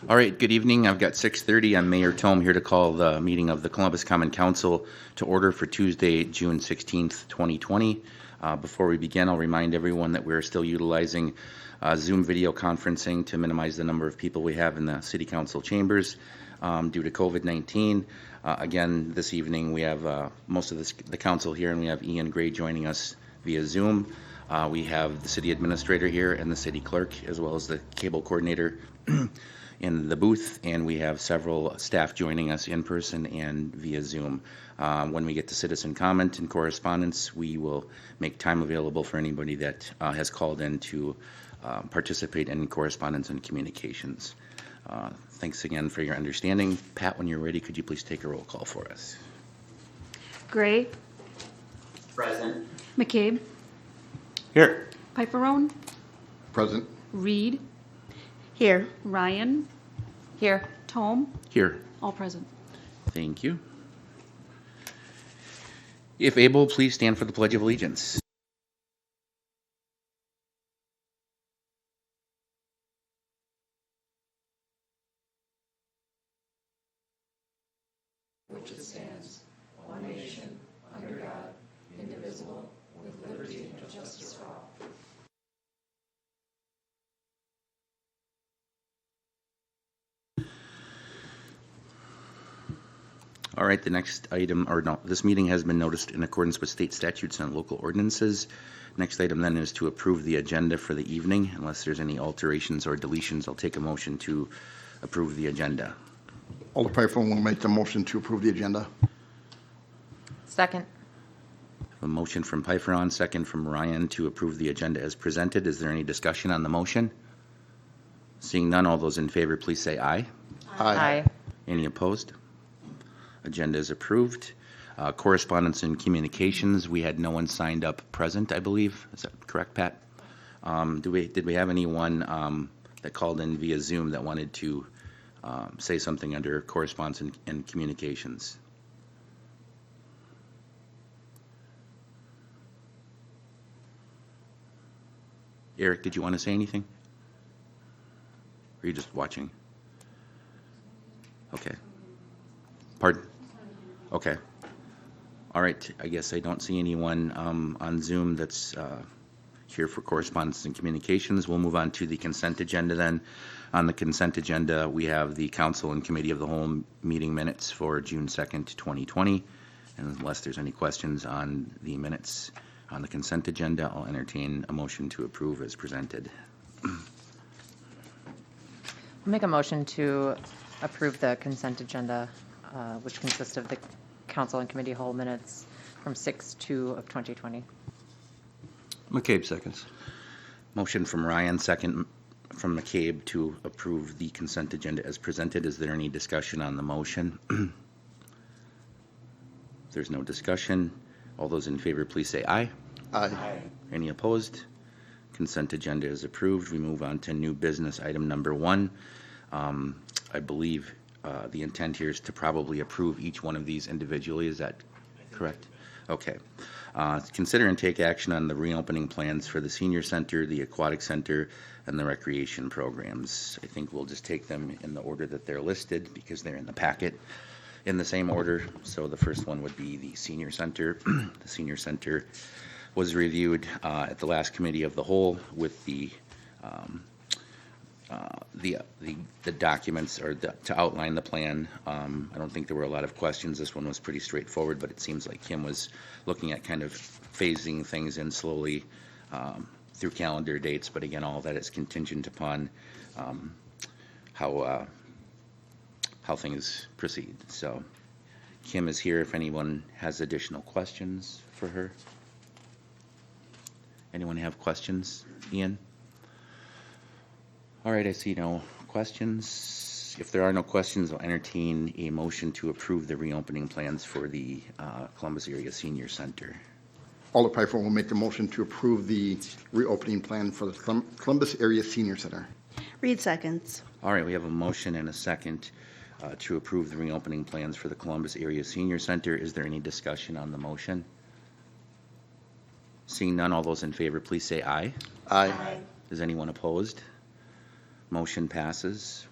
All right, good evening. I've got 6:30. I'm Mayor Tome here to call the meeting of the Columbus Common Council to order for Tuesday, June 16th, 2020. Before we begin, I'll remind everyone that we're still utilizing Zoom video conferencing to minimize the number of people we have in the City Council chambers due to COVID-19. Again, this evening we have most of the council here, and we have Ian Gray joining us via Zoom. We have the city administrator here and the city clerk, as well as the cable coordinator in the booth, and we have several staff joining us in person and via Zoom. When we get to citizen comment and correspondence, we will make time available for anybody that has called in to participate in correspondence and communications. Thanks again for your understanding. Pat, when you're ready, could you please take a roll call for us? Gray. Present. McCabe. Here. Piperone. Present. Reed. Here. Ryan. Here. Tome. Here. All present. Thank you. If able, please stand for the Pledge of Allegiance. Which it stands, one nation, under God, indivisible, with liberty and justice for all. All right, the next item, this meeting has been noticed in accordance with state statutes and local ordinances. Next item then is to approve the agenda for the evening. Unless there's any alterations or deletions, I'll take a motion to approve the agenda. Alder Piperone will make the motion to approve the agenda. Second. A motion from Piperon, second from Ryan to approve the agenda as presented. Is there any discussion on the motion? Seeing none, all those in favor, please say aye. Aye. Any opposed? Agenda is approved. Correspondence and communications, we had no one signed up present, I believe. Is that correct, Pat? Did we have anyone that called in via Zoom that wanted to say something under correspondence and communications? Eric, did you want to say anything? Or are you just watching? Okay. Pardon? Okay. All right. I guess I don't see anyone on Zoom that's here for correspondence and communications. We'll move on to the consent agenda then. On the consent agenda, we have the Council and Committee of the Whole meeting minutes for June 2nd, 2020. And unless there's any questions on the minutes on the consent agenda, I'll entertain a motion to approve as presented. I'll make a motion to approve the consent agenda, which consists of the Council and Committee Whole minutes from 6/2 of 2020. McCabe seconds. Motion from Ryan, second from McCabe to approve the consent agenda as presented. Is there any discussion on the motion? If there's no discussion, all those in favor, please say aye. Aye. Any opposed? Consent agenda is approved. We move on to new business item number 1. I believe the intent here is to probably approve each one of these individually. Is that correct? Okay. Consider and take action on the reopening plans for the senior center, the aquatic center, and the recreation programs. I think we'll just take them in the order that they're listed because they're in the packet in the same order. So the first one would be the senior center. The senior center was reviewed at the last committee of the whole with the documents or to outline the plan. I don't think there were a lot of questions. This one was pretty straightforward, but it seems like Kim was looking at kind of phasing things in slowly through calendar dates. But again, all that is contingent upon how things proceed. So Kim is here if anyone has additional questions for her. Anyone have questions? Ian? All right, I see no questions. If there are no questions, I'll entertain a motion to approve the reopening plans for the Columbus Area Senior Center. Alder Piperone will make the motion to approve the reopening plan for the Columbus Area Senior Center. Reed seconds. All right, we have a motion and a second to approve the reopening plans for the Columbus Area Senior Center. Is there any discussion on the motion? Seeing none, all those in favor, please say aye. Aye. Is anyone opposed? Motion passes.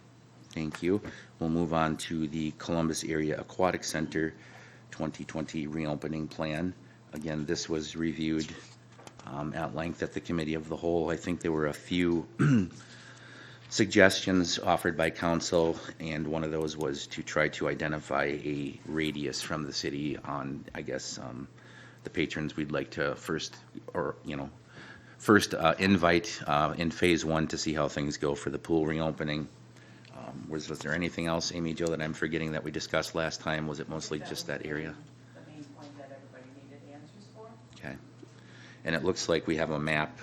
Thank you. We'll move on to the Columbus Area Aquatic Center 2020 reopening plan. Again, this was reviewed at length at the Committee of the Whole. I think there were a few suggestions offered by council, and one of those was to try to identify a radius from the city on, I guess, the patrons we'd like to first invite in phase one to see how things go for the pool reopening. Was there anything else, Amy Jo, that I'm forgetting that we discussed last time? Was it mostly just that area? The main point that everybody needed answers for. Okay. And it looks like we have a map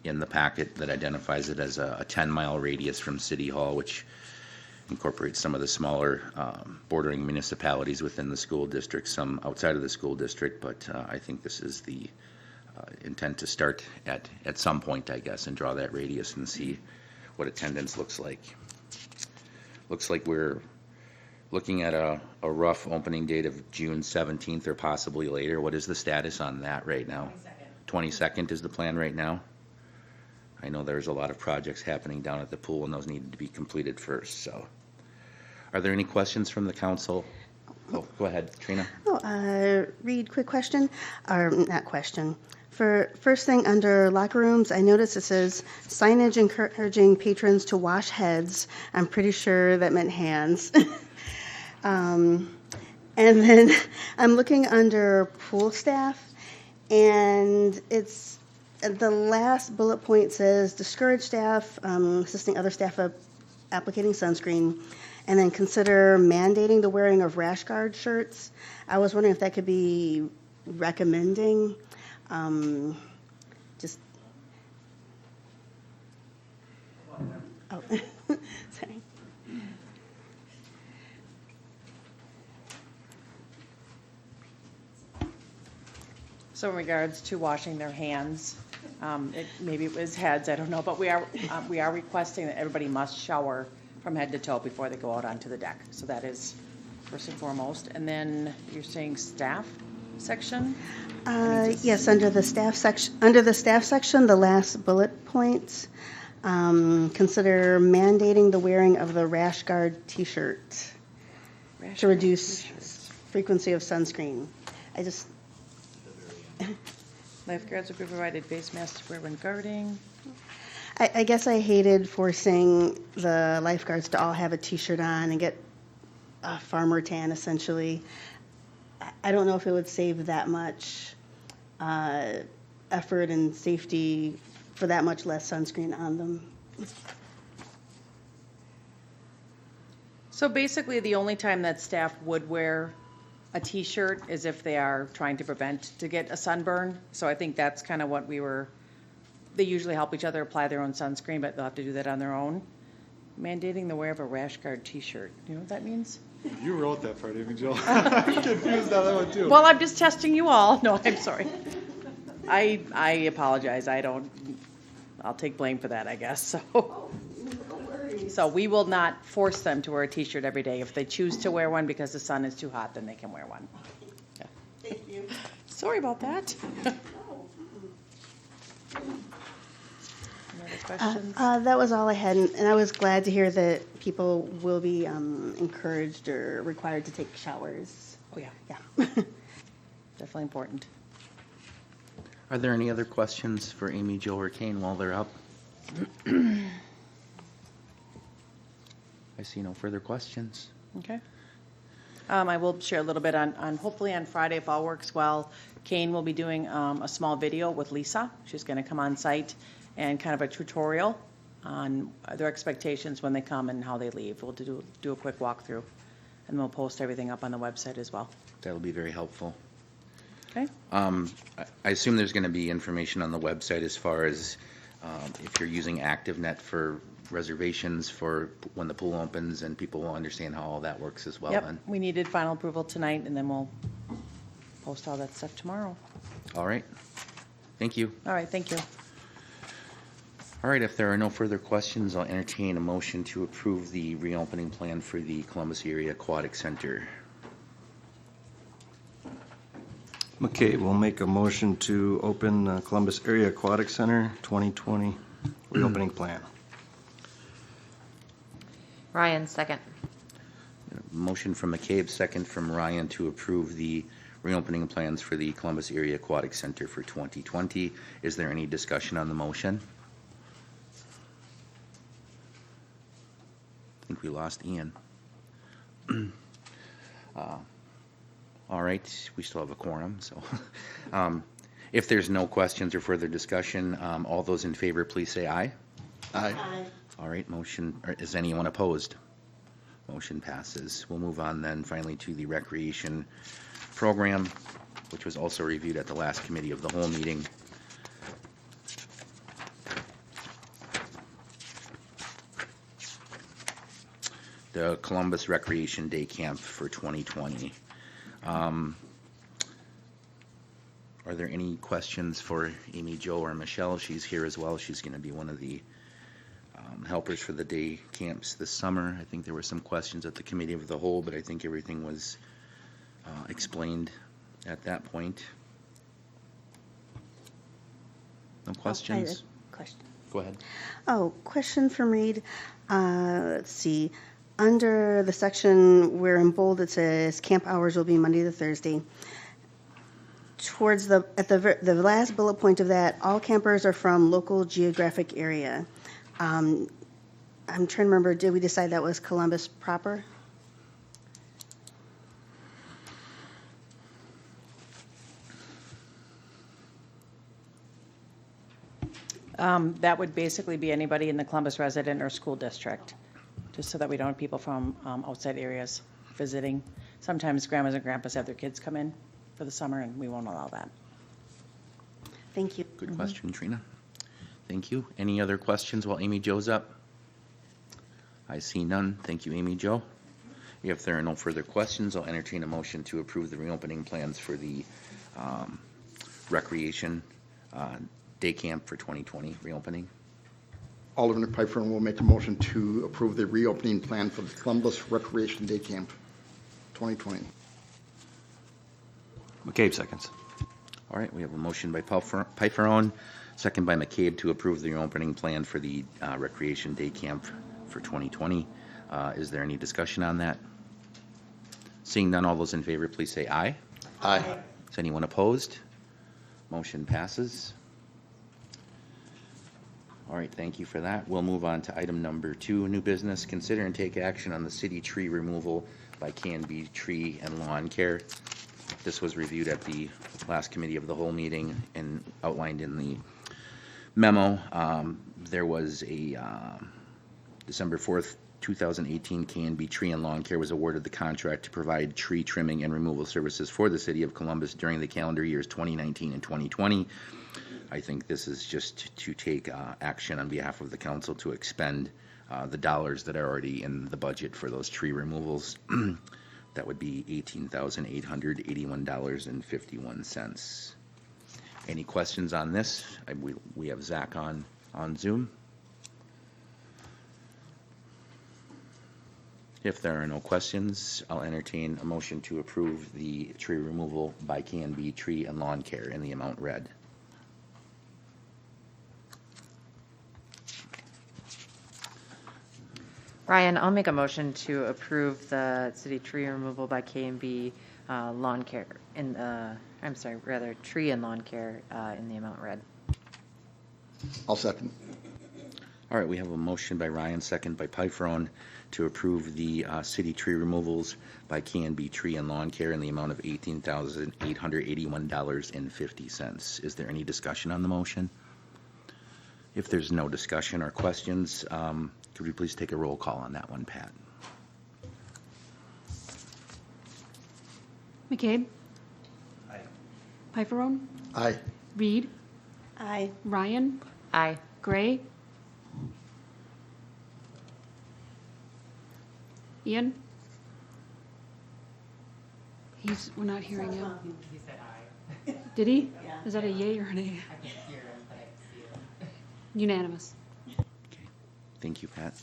in the packet that identifies it as a 10-mile radius from City Hall, which incorporates some of the smaller bordering municipalities within the school district, some outside of the school district, but I think this is the intent to start at some point, I guess, and draw that radius and see what attendance looks like. Looks like we're looking at a rough opening date of June 17th or possibly later. What is the status on that right now? 22nd is the plan right now. I know there's a lot of projects happening down at the pool, and those needed to be completed first. So, are there any questions from the council? Oh, go ahead, Trina. Reed, quick question, or not question. For first thing under locker rooms, I noticed it says signage encouraging patrons to wash heads. I'm pretty sure that meant hands. And then I'm looking under pool staff, and it's the last bullet point says discourage staff assisting other staff of applicating sunscreen, and then consider mandating the wearing of rash guard shirts. I was wondering if that could be recommending. Just. Oh, sorry. So in regards to washing their hands, maybe it was heads, I don't know, but we are requesting that everybody must shower from head to toe before they go out onto the deck. So that is first and foremost. And then you're saying staff section? Yes, under the staff section, the last bullet point, consider mandating the wearing of the rash guard T-shirt to reduce frequency of sunscreen. I just. Lifeguards will be provided face masks to wear when guarding. I guess I hated forcing the lifeguards to all have a T-shirt on and get a farmer tan, essentially. I don't know if it would save that much effort and safety for that much less sunscreen on them. So basically, the only time that staff would wear a T-shirt is if they are trying to prevent to get a sunburn. So I think that's kind of what they usually help each other apply their own sunscreen, but they'll have to do that on their own. Mandating the wear of a rash guard T-shirt. You know what that means? You wrote that part, Amy Jo. I'm confused on that one too. Well, I'm just testing you all. No, I'm sorry. I apologize. I'll take blame for that, I guess. So we will not force them to wear a T-shirt every day. If they choose to wear one because the sun is too hot, then they can wear one. Yeah. Thank you. Sorry about that. Any other questions? That was all I had, and I was glad to hear that people will be encouraged or required to take showers. Oh, yeah. Yeah. Definitely important. Are there any other questions for Amy, Jo, or Kane while they're up? I see no further questions. Okay. I will share a little bit on hopefully on Friday, if all works well, Kane will be doing a small video with Lisa. She's going to come on site and kind of a tutorial on their expectations when they come and how they leave. We'll do a quick walkthrough, and we'll post everything up on the website as well. That'll be very helpful. Okay? I assume there's going to be information on the website as far as if you're using ActiveNet for reservations for when the pool opens, and people will understand how all that works as well. Yep. Then. We needed final approval tonight, and then we'll post all that stuff tomorrow. All right. Thank you. All right. Thank you. All right. If there are no further questions, I'll entertain a motion to approve the reopening plan for the Columbus Area Aquatic Center. McCabe will make a motion to open Columbus Area Aquatic Center 2020 reopening plan. Ryan, second. Motion from McCabe, second from Ryan to approve the reopening plans for the Columbus Area Aquatic Center for 2020. Is there any discussion on the motion? I think we lost Ian. All right, we still have a quorum, so. If there's no questions or further discussion, all those in favor, please say aye. Aye. All right, motion, or is anyone opposed? Motion passes. We'll move on then finally to the recreation program, which was also reviewed at the last committee of the whole meeting. The Columbus Recreation Day Camp for 2020. Are there any questions for Amy Jo or Michelle? She's here as well. She's going to be one of the helpers for the day camps this summer. I think there were some questions at the committee of the whole, but I think everything was explained at that point. No questions? Question. Go ahead. Oh, question from Reed. Let's see. Under the section where in bold it says camp hours will be Monday to Thursday. Towards the last bullet point of that, all campers are from local geographic area. I'm trying to remember, did we decide that was Columbus proper? That would basically be anybody in the Columbus resident or school district, just so that we don't have people from outside areas visiting. Sometimes grandmas and grandpas have their kids come in for the summer, and we won't allow that. Thank you. Good question, Trina. Thank you. Any other questions while Amy Jo's up? I see none. Thank you, Amy Jo. If there are no further questions, I'll entertain a motion to approve the reopening plans for the recreation day camp for 2020 reopening. Alderman Pfeiffer will make a motion to approve the reopening plan for the Columbus Recreation Day Camp 2020. McCabe seconds. All right, we have a motion by Pfeiffer, second by McCabe to approve the reopening plan for the recreation day camp for 2020. Is there any discussion on that? Seeing none, all those in favor, please say aye. Aye. Is anyone opposed? Motion passes. All right, thank you for that. We'll move on to item number 2, new business. Consider and take action on the city tree removal by K&B Tree and Lawn Care. This was reviewed at the last committee of the whole meeting and outlined in the memo. There was a December 4th, 2018, K&B Tree and Lawn Care was awarded the contract to provide tree trimming and removal services for the city of Columbus during the calendar years 2019 and 2020. I think this is just to take action on behalf of the council to expend the dollars that are already in the budget for those tree removals. That would be $18,881.51. Any questions on this? We have Zach on Zoom. If there are no questions, I'll entertain a motion to approve the tree removal by K&B Tree and Lawn Care in the amount read. Ryan, I'll make a motion to approve the city tree removal by K&B Lawn Care in the, tree and lawn care in the amount read. I'll second. All right, we have a motion by Ryan, second by Pfeiffer to approve the city tree removals by K&B Tree and Lawn Care in the amount of $18,881.50. Is there any discussion on the motion? If there's no discussion or questions, could we please take a roll call on that one, Pat? McCabe. Aye. Pfeiffer. Aye. Reed. Aye. Ryan. Aye. Gray. Ian. We're not hearing you. He said aye. Did he? Is that a yay or an A? I can't hear him, but I can see him. Unanimous. Okay, thank you, Pat.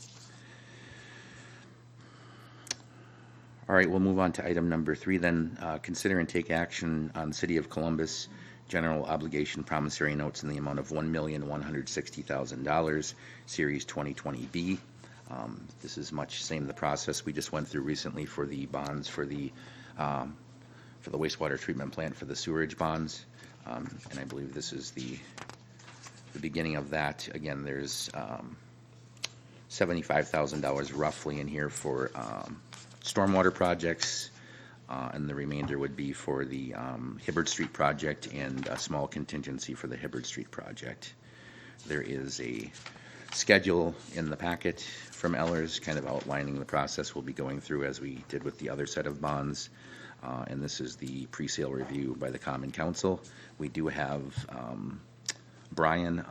All right, we'll move on to item number 3 then. Consider and take action on City of Columbus general obligation promissory notes in the amount of $1,160,000, Series 2020B. This is much same the process we just went through recently for the bonds for the wastewater treatment plant for the sewerage bonds. And I believe this is the beginning of that. Again, there's $75,000 roughly in here for stormwater projects, and the remainder would be for the Hibbard Street project and a small contingency for the Hibbard Street project. There is a schedule in the packet from Ellers, kind of outlining the process we'll be going through as we did with the other set of bonds. And this is the pre-sale review by the Common Council. We do have Brian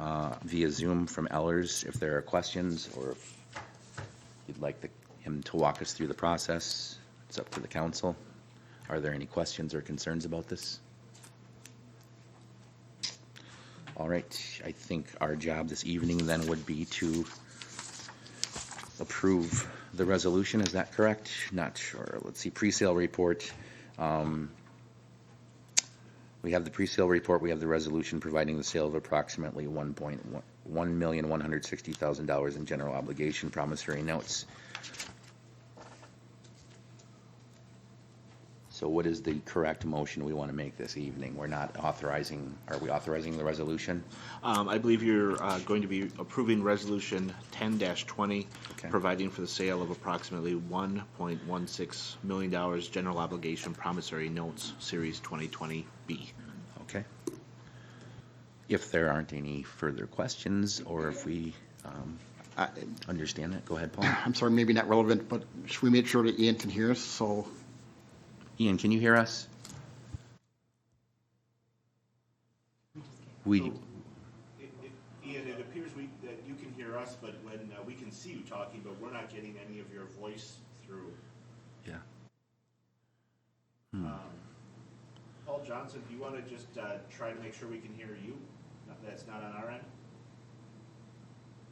via Zoom from Ellers if there are questions, or if you'd like him to walk us through the process. It's up to the council. Are there any questions or concerns about this? All right, I think our job this evening then would be to approve the resolution. Is that correct? Not sure. Let's see, pre-sale report. We have the pre-sale report. We have the resolution providing the sale of approximately $1,160,000 in general obligation promissory notes. So what is the correct motion we want to make this evening? We're not authorizing, are we authorizing the resolution? I believe you're going to be approving Resolution 10-20, Okay. providing for the sale of approximately $1.16 million general obligation promissory notes, Series 2020B. Okay. If there aren't any further questions, or if we understand it, go ahead, Paul. I'm sorry, maybe not relevant, but should we make sure that Ian can hear us? So Ian, can you hear us? Ian, it appears that you can hear us, but when we can see you talking, but we're not getting any of your voice through. Yeah. Paul Johnson, do you want to just try to make sure we can hear you? That's not on our end?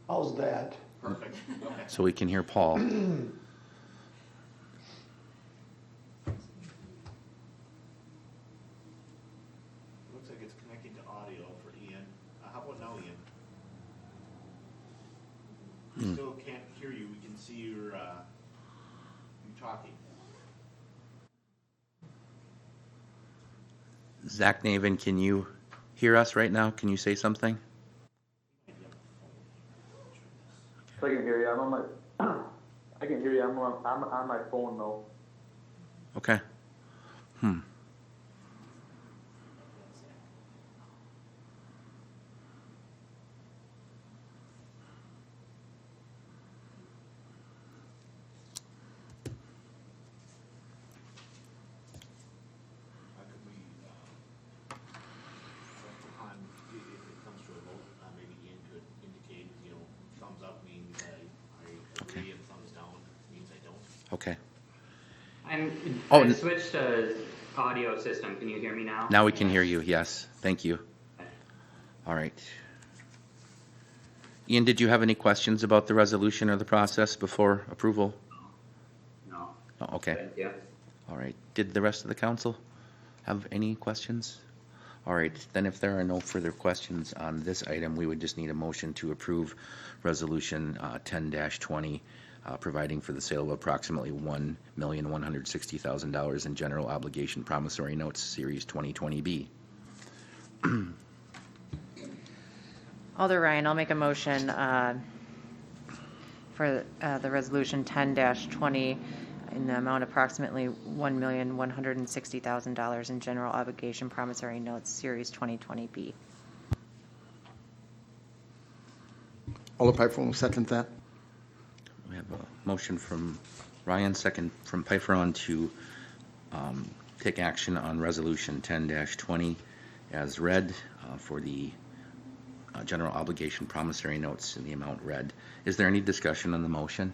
How's that? Perfect. Okay. So we can hear Paul. Looks like it's connecting to audio for Ian. How about now, Ian? We still can't hear you. We can see you talking. Zach Navin, can you hear us right now? Can you say something? I can hear you. I'm on my. I can hear you. I'm on my phone though. Okay. How could we, upon, if it comes to a vote, maybe Ian could indicate, thumbs up means I agree, and thumbs down means I don't. Okay. I switched to audio system. Can you hear me now? Now we can hear you. Yes. Thank you. All right. Ian, did you have any questions about the resolution or the process before approval? No. Oh, okay. Thank you. All right. Did the rest of the council have any questions? All right. Then if there are no further questions on this item, we would just need a motion to approve Resolution 10-20, providing for the sale of approximately $1,160,000 in general obligation promissory notes, Series 2020B. Alder Ryan, I'll make a motion for the resolution 10-20 in the amount approximately $1,160,000 in general obligation promissory notes, Series 2020B. Alder Piper will second that. We have a motion from Ryan, second from Piperon to take action on Resolution 10-20 as read for the general obligation promissory notes in the amount read. Is there any discussion on the motion?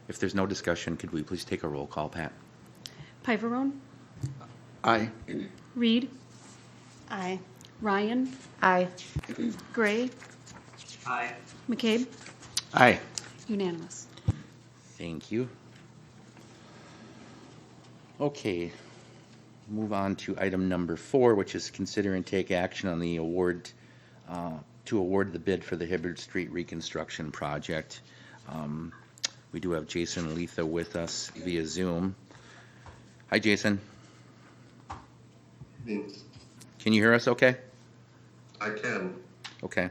If there's no discussion, could we please take a roll call, Pat? Piperone, Aye. Reed, Aye. Ryan, Aye. Gray, Aye. McCabe, Aye. unanimous. Thank you. Okay, move on to item number 4, which is consider and take action on the award to award the bid for the Hibbard Street reconstruction project. We do have Jason Letha with us via Zoom. Hi, Jason. Can you hear us okay? I can. Okay.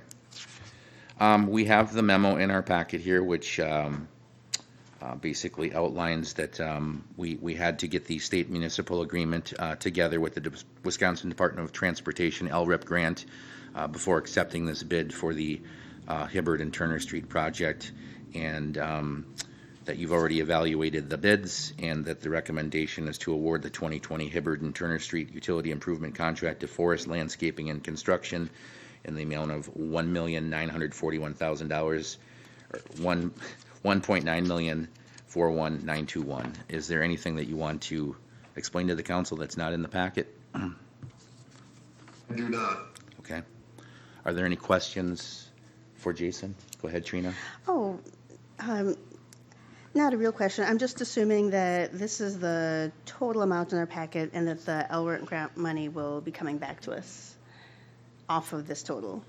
We have the memo in our packet here, which basically outlines that we had to get the state municipal agreement together with the Wisconsin Department of Transportation LRIP grant before accepting this bid for the Hibbard and Turner Street project, and that you've already evaluated the bids, and that the recommendation is to award the 2020 Hibbard and Turner Street utility improvement contract to Forest Landscaping and Construction in the amount of $1,941,000, or $1.941,921. Is there anything that you want to explain to the council that's not in the packet? I do not. Okay. Are there any questions for Jason? Go ahead, Trina. Oh, not a real question. I'm just assuming that this is the total amount in our packet and that the LRIP grant money will be coming back to us off of this total.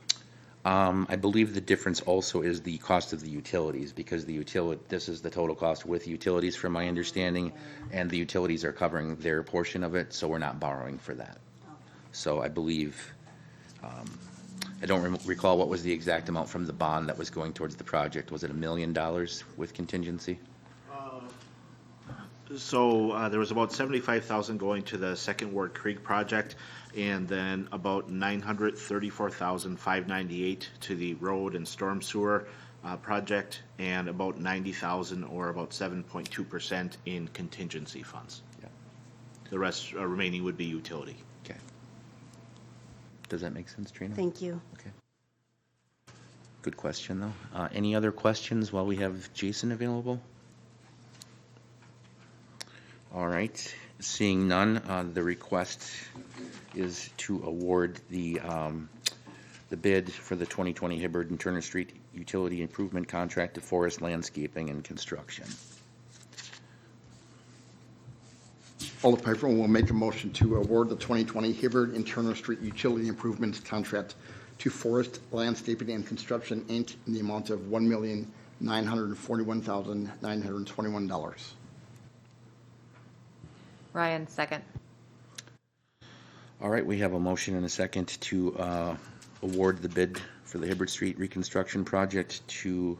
I believe the difference also is the cost of the utilities, because this is the total cost with utilities from my understanding, and the utilities are covering their portion of it, so we're not borrowing for that. So I believe, I don't recall what was the exact amount from the bond that was going towards the project. Was it $1 million with contingency? So there was about 75,000 going to the Second Ward Creek project, and then about 934,598 to the road and storm sewer project, and about 90,000, or about 7.2% in contingency funds. Yeah. The rest remaining would be utility. Okay. Does that make sense, Trina? Thank you. Okay. Good question, though. Any other questions while we have Jason available? All right. Seeing none, the request is to award the bid for the 2020 Hibbard and Turner Street utility improvement contract to Forest Landscaping and Construction. Alder Piper will make a motion to award the 2020 Hibbard and Turner Street utility improvements contract to Forest Landscaping and Construction, Inc. in the amount of $1,941,921. Ryan, second. All right, we have a motion and a second to award the bid for the Hibbard Street reconstruction project to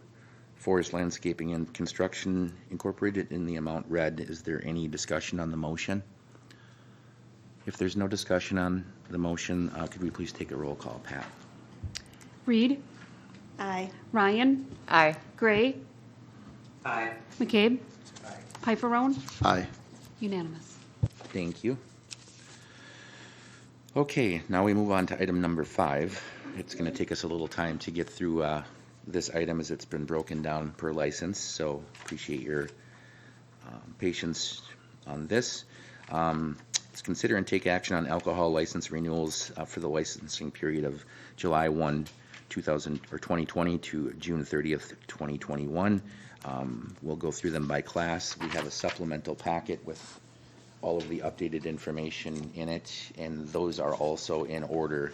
Forest Landscaping and Construction Incorporated in the amount read. Is there any discussion on the motion? If there's no discussion on the motion, could we please take a roll call, Pat? Reed, Aye. Ryan, Aye. Gray, Aye. McCabe, Piperone, Aye. unanimous. Thank you. Okay, now we move on to item number 5. It's going to take us a little time to get through this item as it's been broken down per license, so appreciate your patience on this. Let's consider and take action on alcohol license renewals for the licensing period of July 1, 2020 to June 30th, 2021. We'll go through them by class. We have a supplemental packet with all of the updated information in it, and those are also in order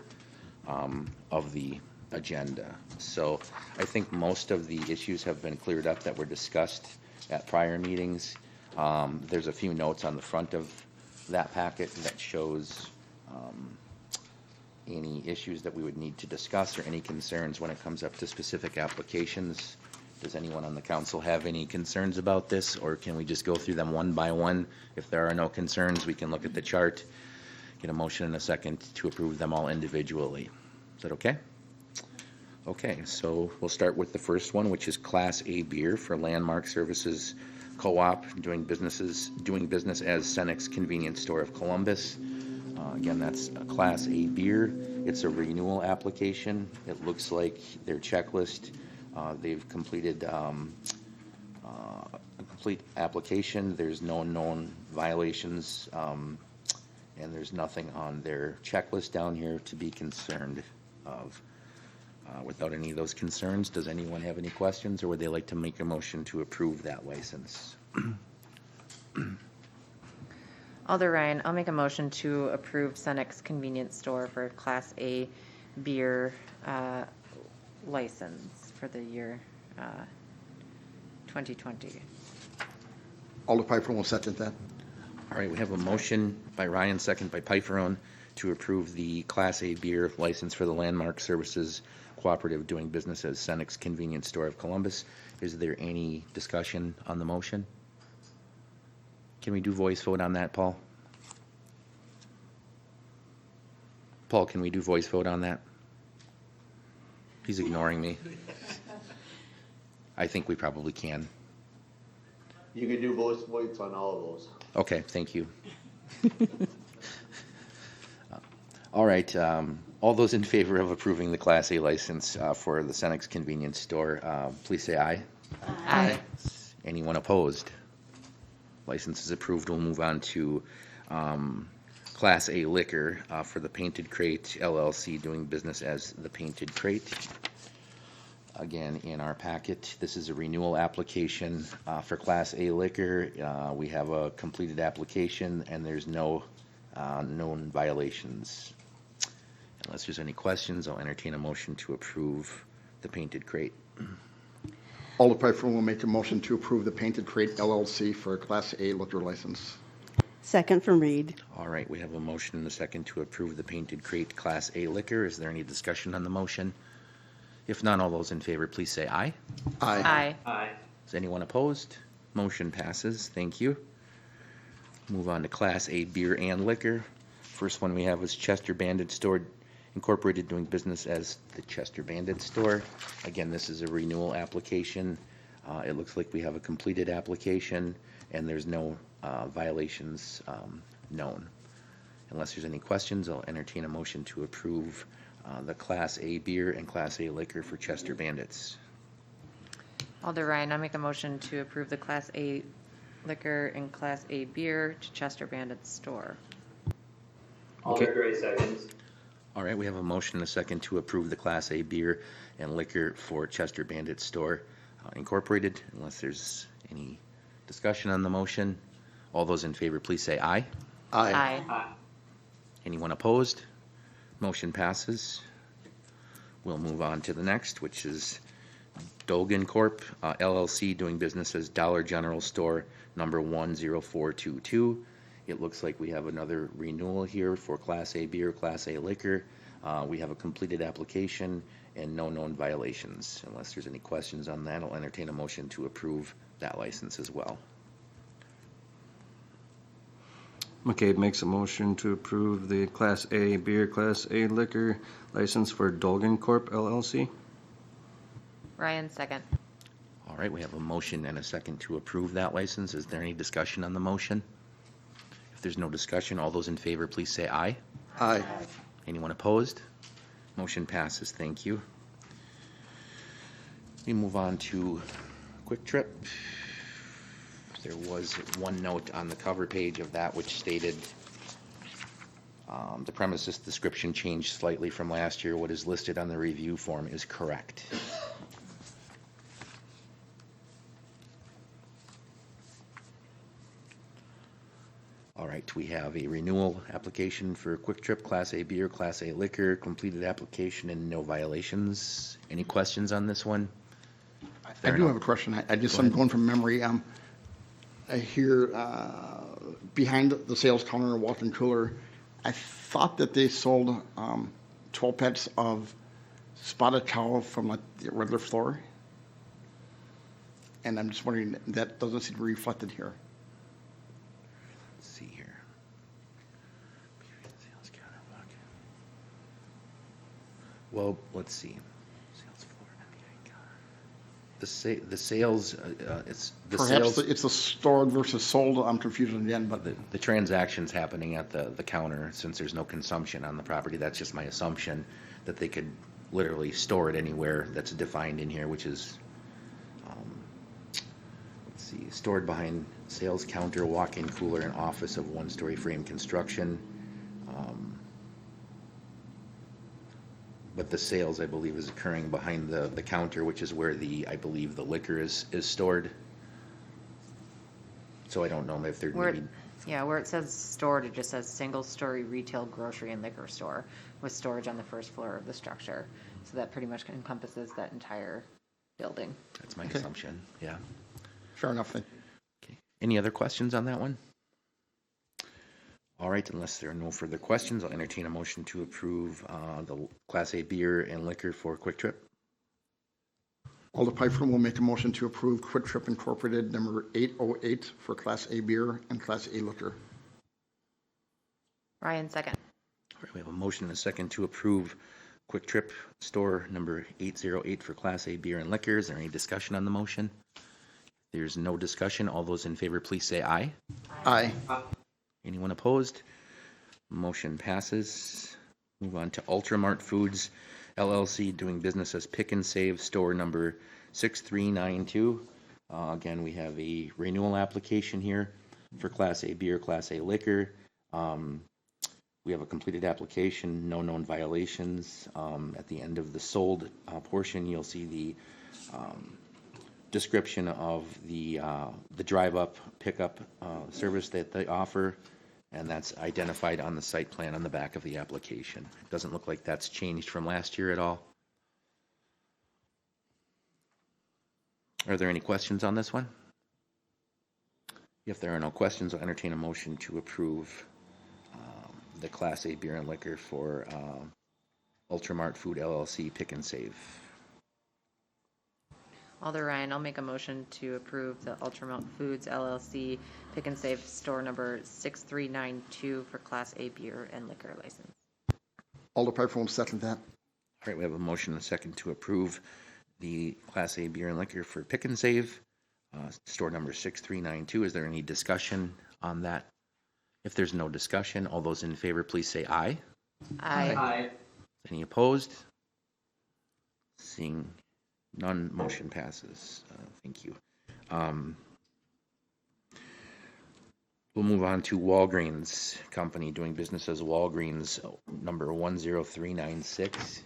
of the agenda. So I think most of the issues have been cleared up that were discussed at prior meetings. There's a few notes on the front of that packet that shows any issues that we would need to discuss or any concerns when it comes up to specific applications. Does anyone on the council have any concerns about this, or can we just go through them one by one? If there are no concerns, we can look at the chart, get a motion and a second to approve them all individually. Is that okay? Okay, so we'll start with the first one, which is Class A beer for Landmark Services Co-op, doing business as Cenex Convenience Store of Columbus. Again, that's a Class A beer. It's a renewal application. It looks like their checklist. They've completed a complete application. There's no known violations, and there's nothing on their checklist down here to be concerned of. Without any of those concerns, does anyone have any questions, or would they like to make a motion to approve that license? Alder Ryan, I'll make a motion to approve Cenex Convenience Store for Class A beer license for the year 2020. Alder Piper will second that. All right, we have a motion by Ryan, second by Piperone, to approve the Class A beer license for the Landmark Services Cooperative doing business as Senex Convenience Store of Columbus. Is there any discussion on the motion? Can we do voice vote on that, Paul? Paul, can we do voice vote on that? He's ignoring me. I think we probably can. You can do voice votes on all of those. Okay, thank you. All right, all those in favor of approving the Class A license for the Senex Convenience Store, please say aye. Aye. Anyone opposed? License is approved. We'll move on to Class A liquor for the Painted Crate LLC doing business as the Painted Crate. Again, in our packet, this is a renewal application for Class A liquor. We have a completed application and there's no known violations. Unless there's any questions, I'll entertain a motion to approve the Painted Crate. Alder Piper will make a motion to approve the Painted Crate LLC for a Class A liquor license. Second from Reed. All right, we have a motion and a second to approve the Painted Crate Class A liquor. Is there any discussion on the motion? If none, all those in favor, please say aye. Aye. Aye. Is anyone opposed? Motion passes. Thank you. Move on to Class A beer and liquor. First one we have is Chester Bandit Store Incorporated doing business as the Chester Bandit Store. Again, this is a renewal application. It looks like we have a completed application and there's no violations known. Unless there's any questions, I'll entertain a motion to approve the Class A beer and Class A liquor for Chester Bandits. Alder Ryan, I make a motion to approve the Class A liquor and Class A beer to Chester Bandit Store. Alder Gray seconds. All right, we have a motion and a second to approve the Class A beer and liquor for Chester Bandit Store Incorporated. Unless there's any discussion on the motion, all those in favor, please say aye. Aye. Aye. Anyone opposed? Motion passes. We'll move on to the next, which is Dogan Corp. LLC doing business as Dollar General Store number 10422. It looks like we have another renewal here for Class A beer, Class A liquor. We have a completed application and no known violations. Unless there's any questions on that, I'll entertain a motion to approve that license as well. McCabe makes a motion to approve the Class A beer, Class A liquor license for Dolgan Corp. LLC. Ryan, second. All right, we have a motion and a second to approve that license. Is there any discussion on the motion? If there's no discussion, all those in favor, please say aye. Aye. Anyone opposed? Motion passes. Thank you. We move on to Quick Trip. There was one note on the cover page of that which stated the premises description changed slightly from last year. What is listed on the review form is correct. All right, we have a renewal application for Quick Trip, Class A beer, Class A liquor, completed application and no violations. Any questions on this one? I do have a question. I'm going from memory. I hear behind the sales counter and walk-in cooler, I thought that they sold 12 packs of spotted cow from like the regular floor. And I'm just wondering, that doesn't seem to be reflected here. Let's see here. Well, let's see. The sales, it's the Perhaps sales. it's the stored versus sold. I'm confused again, but The transaction's happening at the counter, since there's no consumption on the property. That's just my assumption, that they could literally store it anywhere that's defined in here, which is, let's see, stored behind sales counter, walk-in cooler, and office of one-story frame construction. But the sales, I believe, is occurring behind the counter, which is where I believe the liquor is stored. So I don't know if they're Where, maybe. yeah, where it says stored, it just says single-story retail grocery and liquor store with storage on the first floor of the structure. So that pretty much encompasses that entire building. That's my Okay. assumption, yeah. Fair enough then. Okay. Any other questions on that one? All right, unless there are no further questions, I'll entertain a motion to approve the Class A beer and liquor for Quick Trip. Alder Piper will make a motion to approve Quick Trip Incorporated number 808 for Class A beer and Class A liquor. Ryan, second. All right, we have a motion and a second to approve Quick Trip store number 808 for Class A beer and liquor. Is there any discussion on the motion? There's no discussion. All those in favor, please say aye. Aye. Anyone opposed? Motion passes. Move on to Ultramart Foods LLC, doing business as Pick and Save, store number 6392. Again, we have a renewal application here for Class A beer, Class A liquor. We have a completed application, no known violations. At the end of the sold portion, you'll see the description of the drive-up pickup service that they offer, and that's identified on the site plan on the back of the application. It doesn't look like that's changed from last year at all. Are there any questions on this one? If there are no questions, I'll entertain a motion to approve the Class A beer and liquor for Ultramart Food LLC Pick and Save. Alder Ryan, I'll make a motion to approve the Ultramart Foods LLC Pick and Save store number 6392 for Class A beer and liquor license. Alder Piper will second that. All right, we have a motion and a second to approve the Class A beer and liquor for Pick and Save, store number 6392. Is there any discussion on that? If there's no discussion, all those in favor, please say aye. Aye. Any opposed? Seeing none, motion passes. Thank you. We'll move on to Walgreens Company, doing business as Walgreens, number 10396.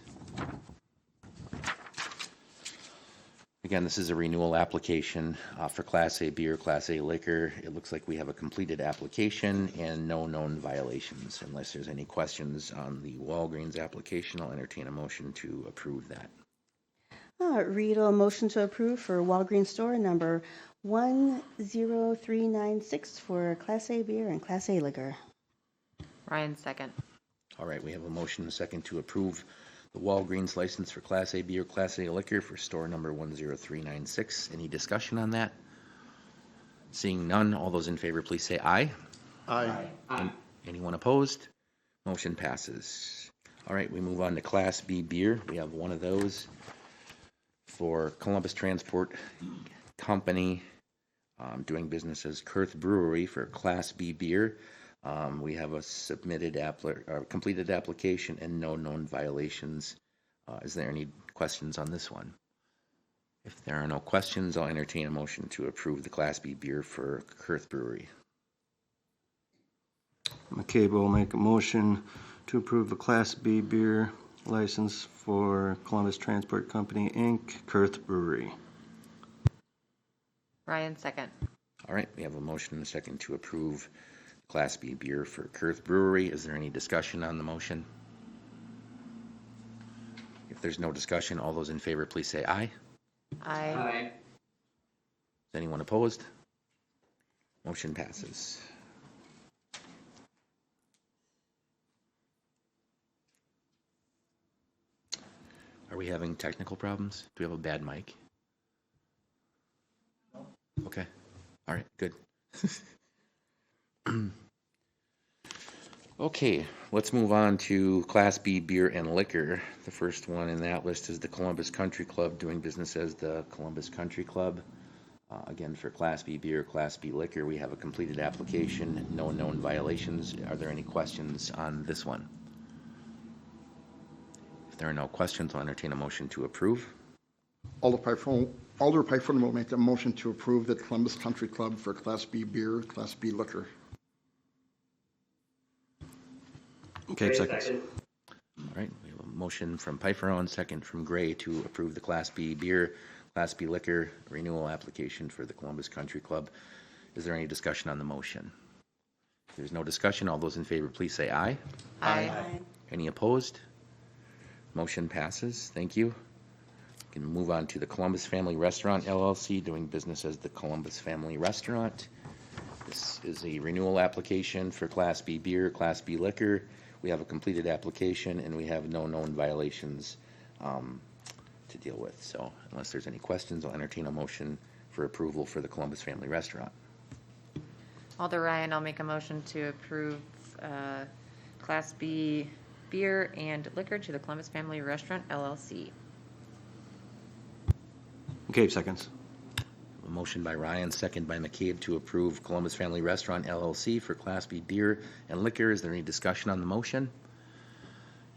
Again, this is a renewal application for Class A beer, Class A liquor. It looks like we have a completed application and no known violations. Unless there's any questions on the Walgreens application, I'll entertain a motion to approve that. Read a motion to approve for Walgreens store number 10396 for Class A beer and Class A liquor. Ryan, second. All right, we have a motion and a second to approve the Walgreens license for Class A beer, Class A liquor for store number 10396. Any discussion on that? Seeing none, all those in favor, please say aye. Aye. Anyone opposed? Motion passes. All right, we move on to Class B beer. We have one of those for Columbus Transport Company, doing business as Kurth Brewery for Class B beer. We have a completed application and no known violations. Is there any questions on this one? If there are no questions, I'll entertain a motion to approve the Class B beer for Kurth Brewery. McCabe will make a motion to approve the Class B beer license for Columbus Transport Company, Inc., Kurth Brewery. Ryan, second. All right, we have a motion and a second to approve Class B beer for Kurth Brewery. Is there any discussion on the motion? If there's no discussion, all those in favor, please say aye. Aye. Is anyone opposed? Motion passes. Are we having technical problems? Do we have a bad mic? Okay. All right, good. Okay, let's move on to Class B beer and liquor. The first one in that list is the Columbus Country Club, doing business as the Columbus Country Club. Again, for Class B beer, Class B liquor, we have a completed application, no known violations. Are there any questions on this one? If there are no questions, I'll entertain a motion to approve. Alder Piper will make a motion to approve the Columbus Country Club for Class B beer, Class B liquor. McCabe seconds. All right, we have a motion from Piper and second from Gray to approve the Class B beer, Class B liquor renewal application for the Columbus Country Club. Is there any discussion on the motion? If there's no discussion, all those in favor, please say aye. Aye. Any opposed? Motion passes. Thank you. We can move on to the Columbus Family Restaurant LLC, doing business as the Columbus Family Restaurant. This is a renewal application for Class B beer, Class B liquor. We have a completed application, and we have no known violations to deal with. So unless there's any questions, I'll entertain a motion for approval for the Columbus Family Restaurant. Alder Ryan, I'll make a motion to approve Class B beer and liquor to the Columbus Family Restaurant LLC. McCabe seconds. A motion by Ryan, second by McCabe to approve Columbus Family Restaurant LLC for Class B beer and liquor. Is there any discussion on the motion?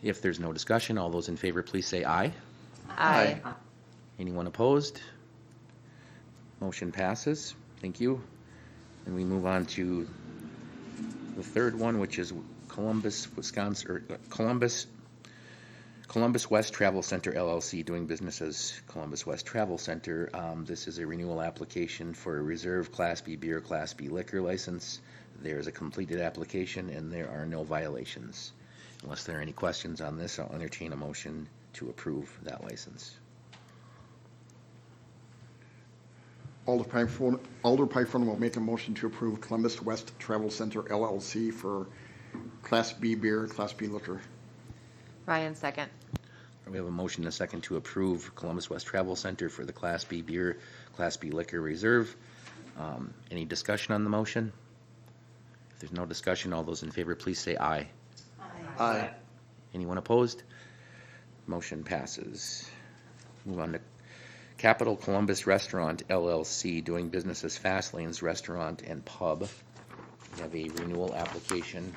If there's no discussion, all those in favor, please say aye. Aye. Anyone opposed? Motion passes. Thank you. And we move on to the third one, which is Columbus, Wisconsin, or Columbus West Travel Center LLC, doing business as Columbus West Travel Center. This is a renewal application for a reserve Class B beer, Class B liquor license. There's a completed application and there are no violations. Unless there are any questions on this, I'll entertain a motion to approve that license. Alder Python will make a motion to approve Columbus West Travel Center LLC for Class B beer, Class B liquor. Ryan, second. We have a motion and a second to approve Columbus West Travel Center for the Class B beer, Class B liquor reserve. Any discussion on the motion? If there's no discussion, all those in favor, please say aye. Aye. Anyone opposed? Motion passes. Move on to Capital Columbus Restaurant LLC, doing business as Fast Lanes Restaurant and Pub. We have a renewal application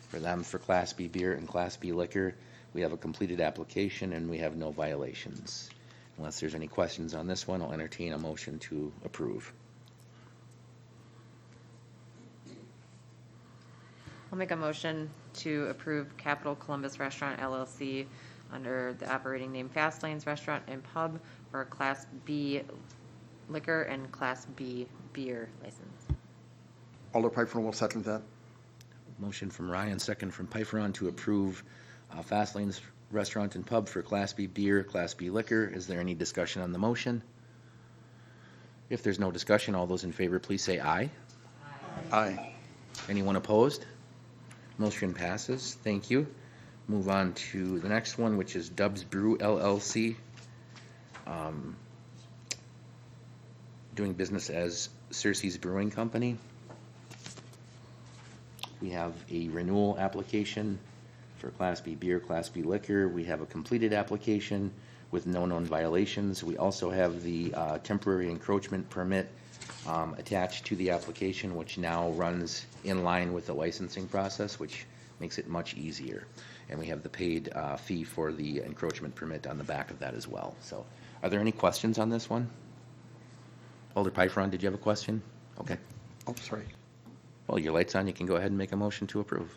for them for Class B beer and Class B liquor. We have a completed application and we have no violations. Unless there's any questions on this one, I'll entertain a motion to approve. I'll make a motion to approve Capital Columbus Restaurant LLC under the operating name Fast Lanes Restaurant and Pub for a Class B liquor and Class B beer license. Alder Python will second that. Motion from Ryan, second from Pyferon to approve Fast Lanes Restaurant and Pub for Class B beer, Class B liquor. Is there any discussion on the motion? If there's no discussion, all those in favor, please say aye. Aye. Anyone opposed? Motion passes. Thank you. Move on to the next one, which is Dubs Brew LLC, doing business as Cersei's Brewing Company. We have a renewal application for Class B beer, Class B liquor. We have a completed application with no known violations. We also have the temporary encroachment permit attached to the application, which now runs in line with the licensing process, which makes it much easier. And we have the paid fee for the encroachment permit on the back of that as well. So are there any questions on this one? Alder Pyferon, did you have a question? Okay. Oh, sorry. Well, your light's on. You can go ahead and make a motion to approve.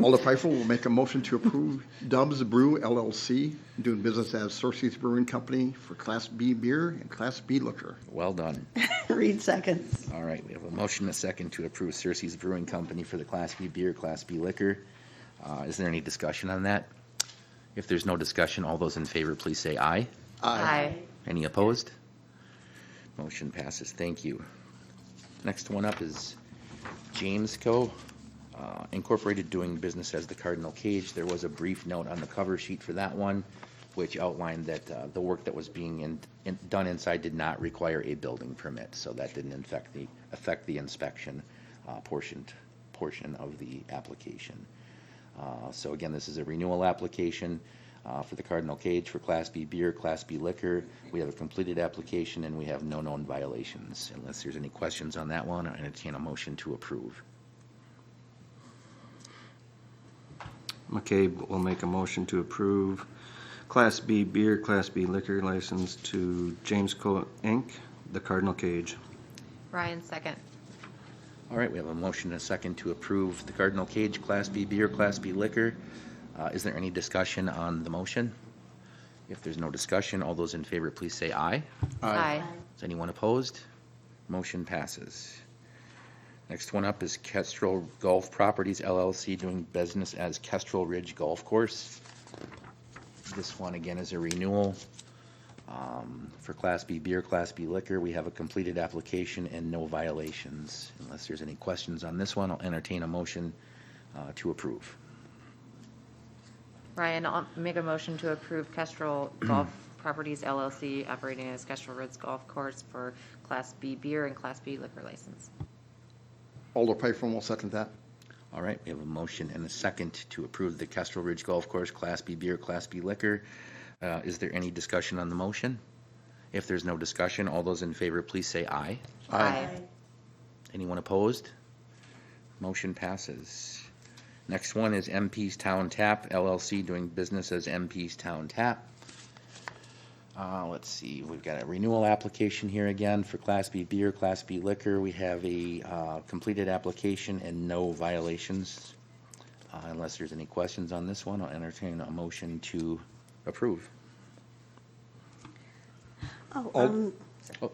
Alder Python will make a motion to approve Dubs Brew LLC, doing business as Cersei's Brewing Company for Class B beer and Class B liquor. Well done. Reed seconds. All right, we have a motion and a second to approve Cersei's Brewing Company for the Class B beer, Class B liquor. Is there any discussion on that? If there's no discussion, all those in favor, please say aye. Aye. Any opposed? Motion passes. Thank you. Next one up is James Co. Incorporated, doing business as the Cardinal Cage. There was a brief note on the cover sheet for that one, which outlined that the work that was being done inside did not require a building permit, so that didn't affect the inspection portion of the application. So again, this is a renewal application for the Cardinal Cage for Class B beer, Class B liquor. We have a completed application and we have no known violations. Unless there's any questions on that one, I entertain a motion to approve. McCabe will make a motion to approve Class B beer, Class B liquor license to James Co. Inc., the Cardinal Cage. Ryan, second. All right, we have a motion and a second to approve the Cardinal Cage Class B beer, Class B liquor. Is there any discussion on the motion? If there's no discussion, all those in favor, please say aye. Aye. Is anyone opposed? Motion passes. Next one up is Kestrel Golf Properties LLC, doing business as Kestrel Ridge Golf Course. This one again is a renewal for Class B beer, Class B liquor. We have a completed application and no violations. Unless there's any questions on this one, I'll entertain a motion to approve. Ryan, I'll make a motion to approve Kestrel Golf Properties LLC operating as Kestrel Ridge Golf Course for Class B beer and Class B liquor license. Alder Piper will second that. All right, we have a motion and a second to approve the Kestrel Ridge Golf Course Class B beer, Class B liquor. Is there any discussion on the motion? If there's no discussion, all those in favor, please say aye. Aye. Anyone opposed? Motion passes. Next one is MP's Town Tap LLC, doing business as MP's Town Tap. Let's see, we've got a renewal application here again for Class B beer, Class B liquor. We have a completed application and no violations. Unless there's any questions on this one, I'll entertain a motion to approve. Oh,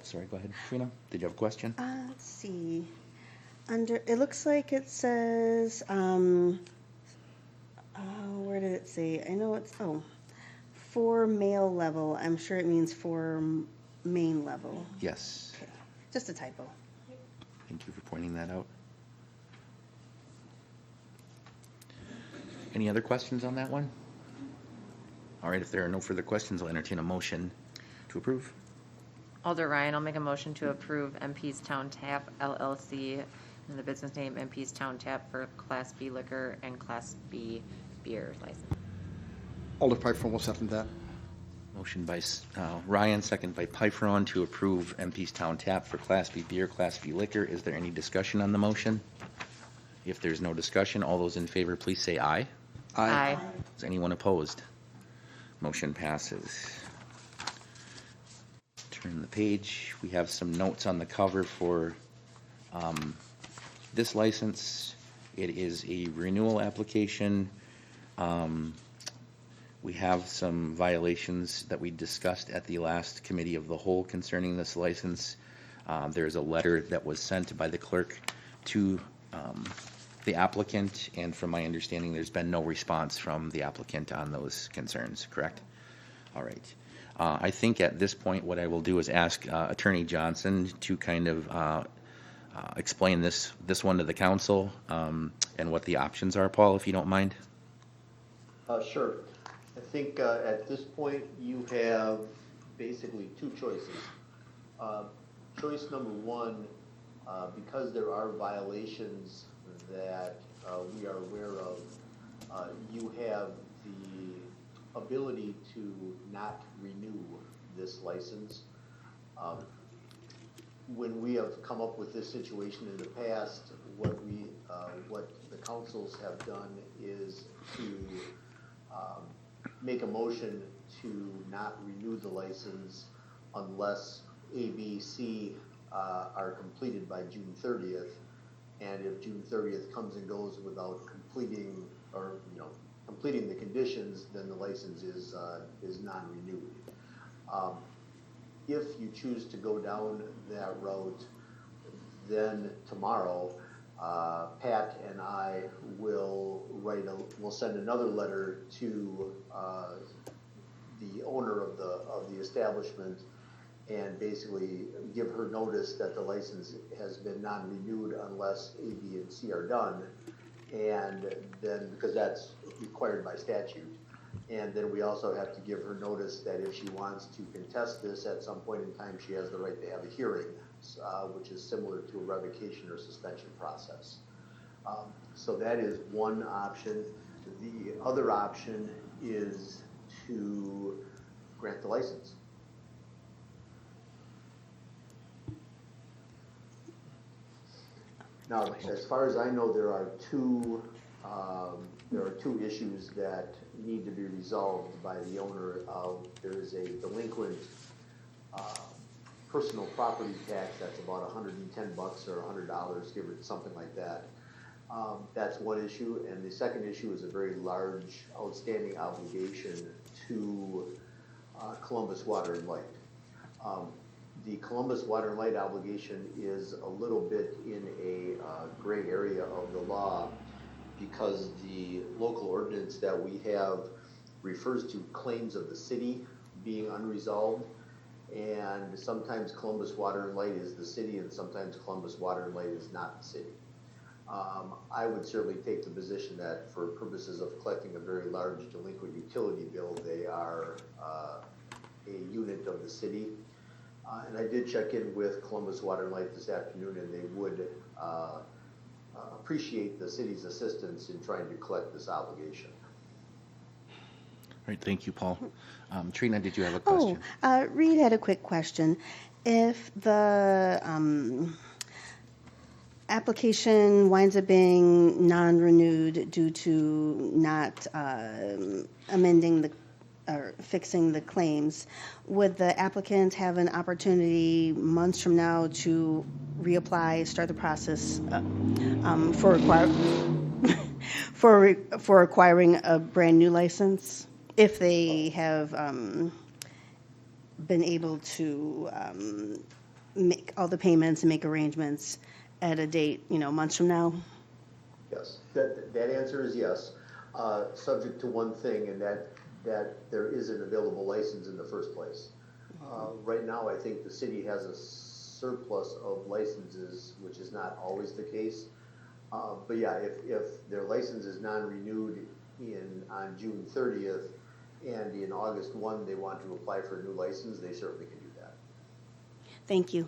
sorry, go ahead, Trina. Did you have a question? Let's see. It looks like it says, where did it say? I know it's, for male level. I'm sure it means for main level. Yes. Okay. Just a typo. Thank you for pointing that out. Any other questions on that one? All right, if there are no further questions, I'll entertain a motion to approve. Alder Ryan, I'll make a motion to approve MP's Town Tap LLC and the business name MP's Town Tap for Class B liquor and Class B beer license. Alder Piper will second that. Motion by Ryan, second by Piperon to approve MP's Town Tap for Class B beer, Class B liquor. Is there any discussion on the motion? If there's no discussion, all those in favor, please say aye. Aye. Is anyone opposed? Motion passes. Turn the page. We have some notes on the cover for this license. It is a renewal application. We have some violations that we discussed at the last committee of the whole concerning this license. There's a letter that was sent by the clerk to the applicant, and from my understanding, there's been no response from the applicant on those concerns, correct? All right. I think at this point, what I will do is ask Attorney Johnson to kind of explain this one to the council and what the options are, Paul, if you don't mind. Sure. I think at this point you have basically two choices. Choice number one, because there are violations that we are aware of, you have the ability to not renew this license. When we have come up with this situation in the past, what the councils have done is to make a motion to not renew the license unless A, B, C are completed by June 30th. And if June 30th comes and goes without completing or completing the conditions, then the license is non-renewed. If you choose to go down that route, then tomorrow Pat and I will send another letter to the owner of the establishment and basically give her notice that the license has been non-renewed unless A, B, and C are done, and then because that's required by statute. And then we also have to give her notice that if she wants to contest this at some point in time, she has the right to have a hearing, which is similar to a revocation or suspension process. So that is one option. The other option is to grant the license. Now, as far as I know, there are two issues that need to be resolved by the owner of. There is a delinquent personal property tax that's about $110 or $100, give it something like that. That's one issue, and the second issue is a very large outstanding obligation to Columbus Water and Light. The Columbus Water and Light obligation is a little bit in a gray area of the law because the local ordinance that we have refers to claims of the city being unresolved. And sometimes Columbus Water and Light is the city, and sometimes Columbus Water and Light is not the city. I would certainly take the position that for purposes of collecting a very large delinquent utility bill, they are a unit of the city. And I did check in with Columbus Water and Light this afternoon, and they would appreciate the city's assistance in trying to collect this obligation. All right, thank you, Paul. Trina, did you have a question? Reed had a quick question. If the application winds up being non-renewed due to not amending or fixing the claims, would the applicant have an opportunity months from now to reapply, start the process for acquiring a brand new license if they have been able to make all the payments and make arrangements at a date, months from now? Yes, that answer is yes, subject to one thing, and that there is an available license in the first place. Right now, I think the city has a surplus of licenses, which is not always the case. But yeah, if their license is non-renewed on June 30th, and in August 1, they want to apply for a new license, they certainly can do that. Thank you.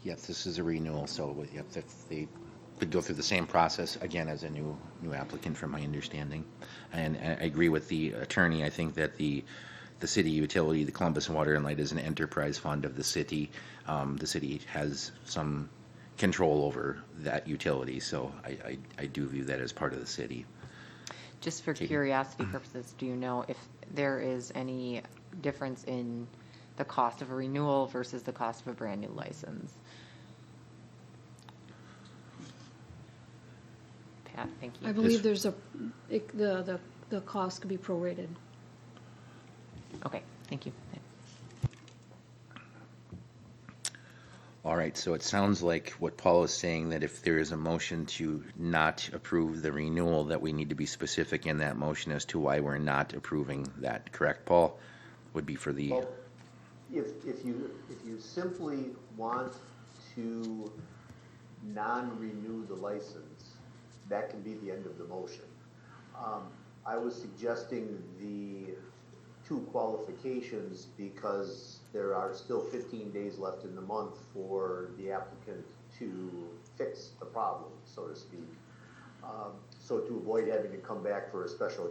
Yes, this is a renewal, so yep, they would go through the same process again as a new applicant, from my understanding. And I agree with the attorney. I think that the city utility, the Columbus Water and Light, is an enterprise fund of the city. The city has some control over that utility, so I do view that as part of the city. Just for curiosity purposes, do you know if there is any difference in the cost of a renewal versus the cost of a brand new license? Pat, thank you. I believe there's the cost could be prorated. Okay, thank you. All right, so it sounds like what Paul is saying, that if there is a motion to not approve the renewal, that we need to be specific in that motion as to why we're not approving that, correct, Paul? Would be for the... Well, if you simply want to non-renew the license, that can be the end of the motion. I was suggesting the 2 qualifications because there are still 15 days left in the month for the applicant to fix the problem, so to speak. So to avoid having to come back for a special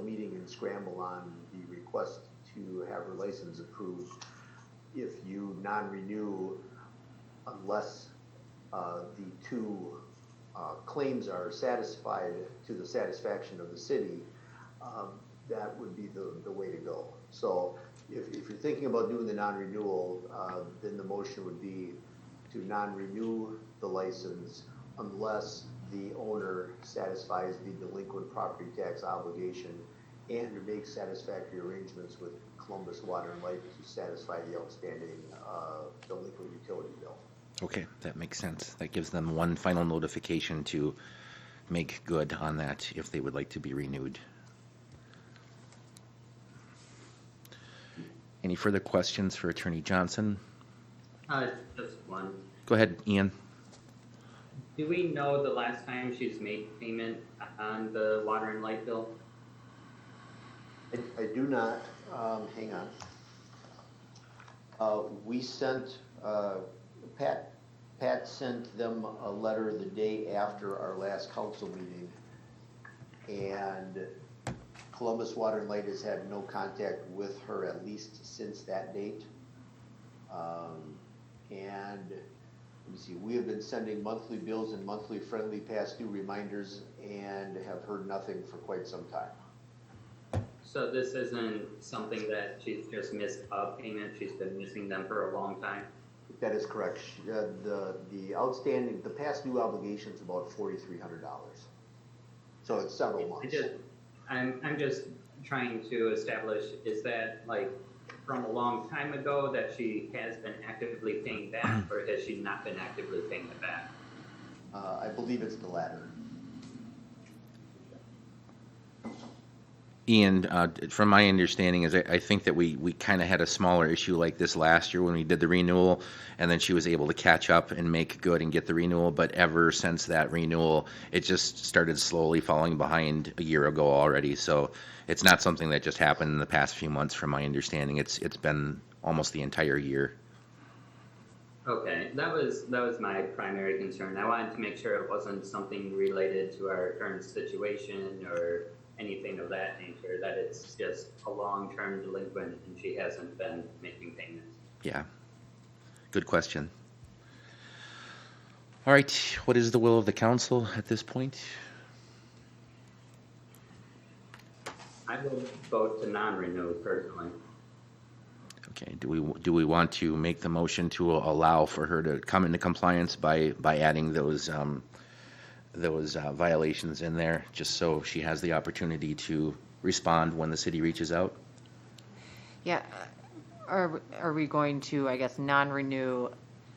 meeting and scramble on the request to have her license approved, if you non-renew unless the 2 claims are satisfied to the satisfaction of the city, that would be the way to go. So if you're thinking about doing the non-renewal, then the motion would be to non-renew the license unless the owner satisfies the delinquent property tax obligation and makes satisfactory arrangements with Columbus Water and Light to satisfy the outstanding delinquent utility bill. Okay, that makes sense. That gives them one final notification to make good on that if they would like to be renewed. Any further questions for Attorney Johnson? Just one. Go ahead, Ian. Do we know the last time she's made payment on the water and light bill? I do not. Hang on. We sent, Pat sent them a letter the day after our last council meeting, and Columbus Water and Light has had no contact with her at least since that date. And let me see, we have been sending monthly bills and monthly friendly past due reminders and have heard nothing for quite some time. So this isn't something that she's just missed a payment, she's been missing them for a long time? That is correct. The outstanding, the past due obligation is about $4,300. So it's several months. I'm just trying to establish, is that like from a long time ago that she has been actively paying back, or has she not been actively paying it back? I believe it's the latter. Ian, from my understanding is I think that we kind of had a smaller issue like this last year when we did the renewal, and then she was able to catch up and make good and get the renewal, but ever since that renewal, it just started slowly falling behind a year ago already, so it's not something that just happened in the past few months from my understanding. It's been almost the entire year. Okay, that was my primary concern. I wanted to make sure it wasn't something related to our current situation or anything of that nature, that it's just a long-term delinquent and she hasn't been making payments. Yeah, good question. All right, what is the will of the council at this point? I will vote to non-renew personally. Okay, do we want to make the motion to allow for her to come into compliance by adding those violations in there, just so she has the opportunity to respond when the city reaches out? Yeah, are we going to, I guess, non-renew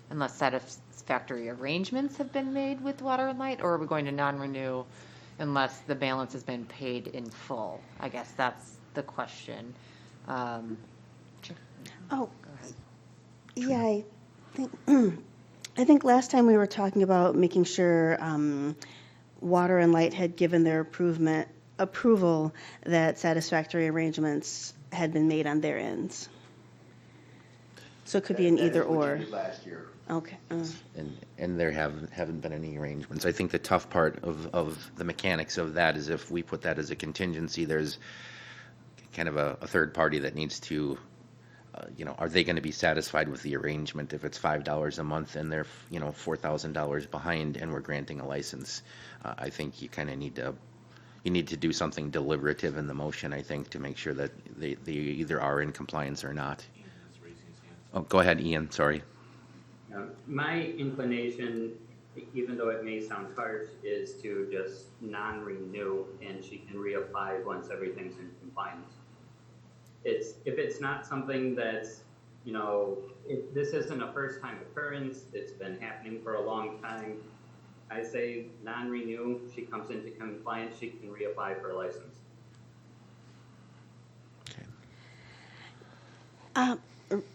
unless satisfactory arrangements have been made with Water and Light, or are we going to non-renew unless the balance has been paid in full? I guess that's the question. Oh, yeah, I think, I think last time we were talking about making sure Water and Light had given their approval that satisfactory arrangements had been made on their ends. So it could be an either or. What you did last year. Okay. And there haven't been any arrangements. I think the tough part of the mechanics of that is if we put that as a contingency, there's kind of a third party that needs to, are they going to be satisfied with the arrangement if it's $5 a month and they're, $4,000 behind and we're granting a license? I think you kind of need to do something deliberative in the motion, I think, to make sure that they either are in compliance or not. Oh, go ahead, Ian, sorry. My inclination, even though it may sound harsh, is to just non-renew and she can reapply once everything's in compliance. If it's not something that's, this isn't a first time occurrence, it's been happening for a long time, I say non-renew, she comes into compliance, she can reapply for a license.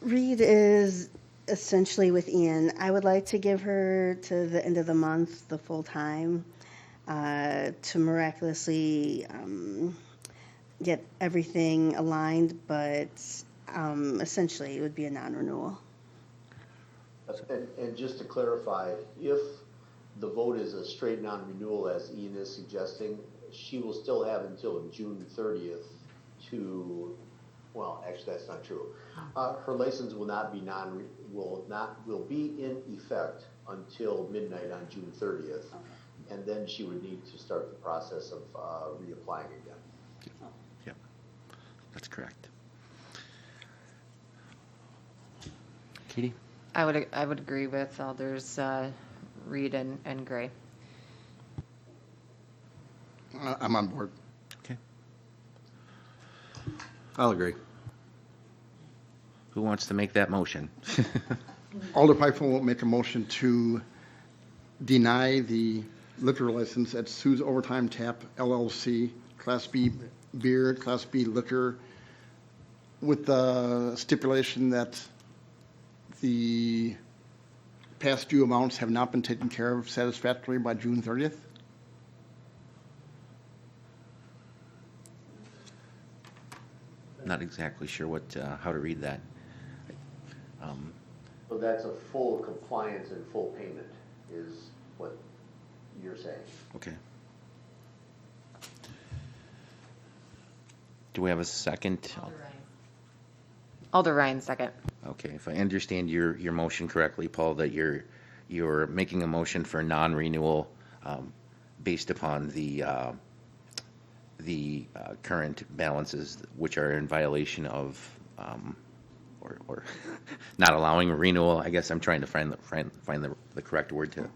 Reed is essentially with Ian. I would like to give her to the end of the month, the full time, to miraculously get everything aligned, but essentially it would be a non-renewal. And just to clarify, if the vote is a straight non-renewal, as Ian is suggesting, she will still have until June 30th to, well, actually that's not true. Her license will be in effect until midnight on June 30th, and then she would need to start the process of reapplying again. Yep, that's correct. Katie? I would agree with Alders Reed and Gray. I'm on board. Okay. I'll agree. Who wants to make that motion? Alder Pfeiffer will make a motion to deny the liquor license at Sue's Overtime Tap LLC, Class B beer, Class B liquor, with the stipulation that the past due amounts have not been taken care of satisfactorily by June 30th. Not exactly sure how to read that. So that's a full compliance and full payment is what you're saying. Okay. Do we have a second? Alder Ryan, second. Okay, if I understand your motion correctly, Paul, that you're making a motion for non-renewal based upon the current balances which are in violation of or not allowing renewal. I guess I'm trying to find the correct word to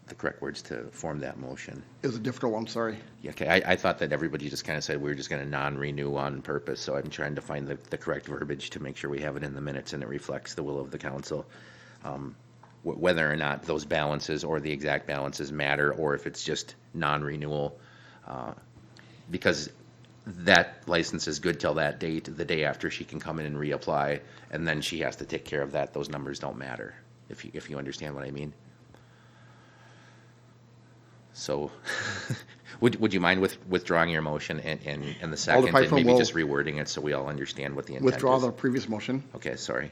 the correct words to form that motion. It was a difficult one, sorry. Yeah, okay, I thought that everybody just kind of said we were just going to non-renew on purpose, so I'm trying to find the correct verbiage to make sure we have it in the minutes and it reflects the will of the council. Whether or not those balances or the exact balances matter, or if it's just non-renewal, because that license is good till that date. The day after, she can come in and reapply, and then she has to take care of that. Those numbers don't matter, if you understand what I mean. So, would you mind withdrawing your motion and the second, and Pfeiffer maybe will just rewording it so we all understand what the intent Withdraw is? the previous motion. Okay, sorry.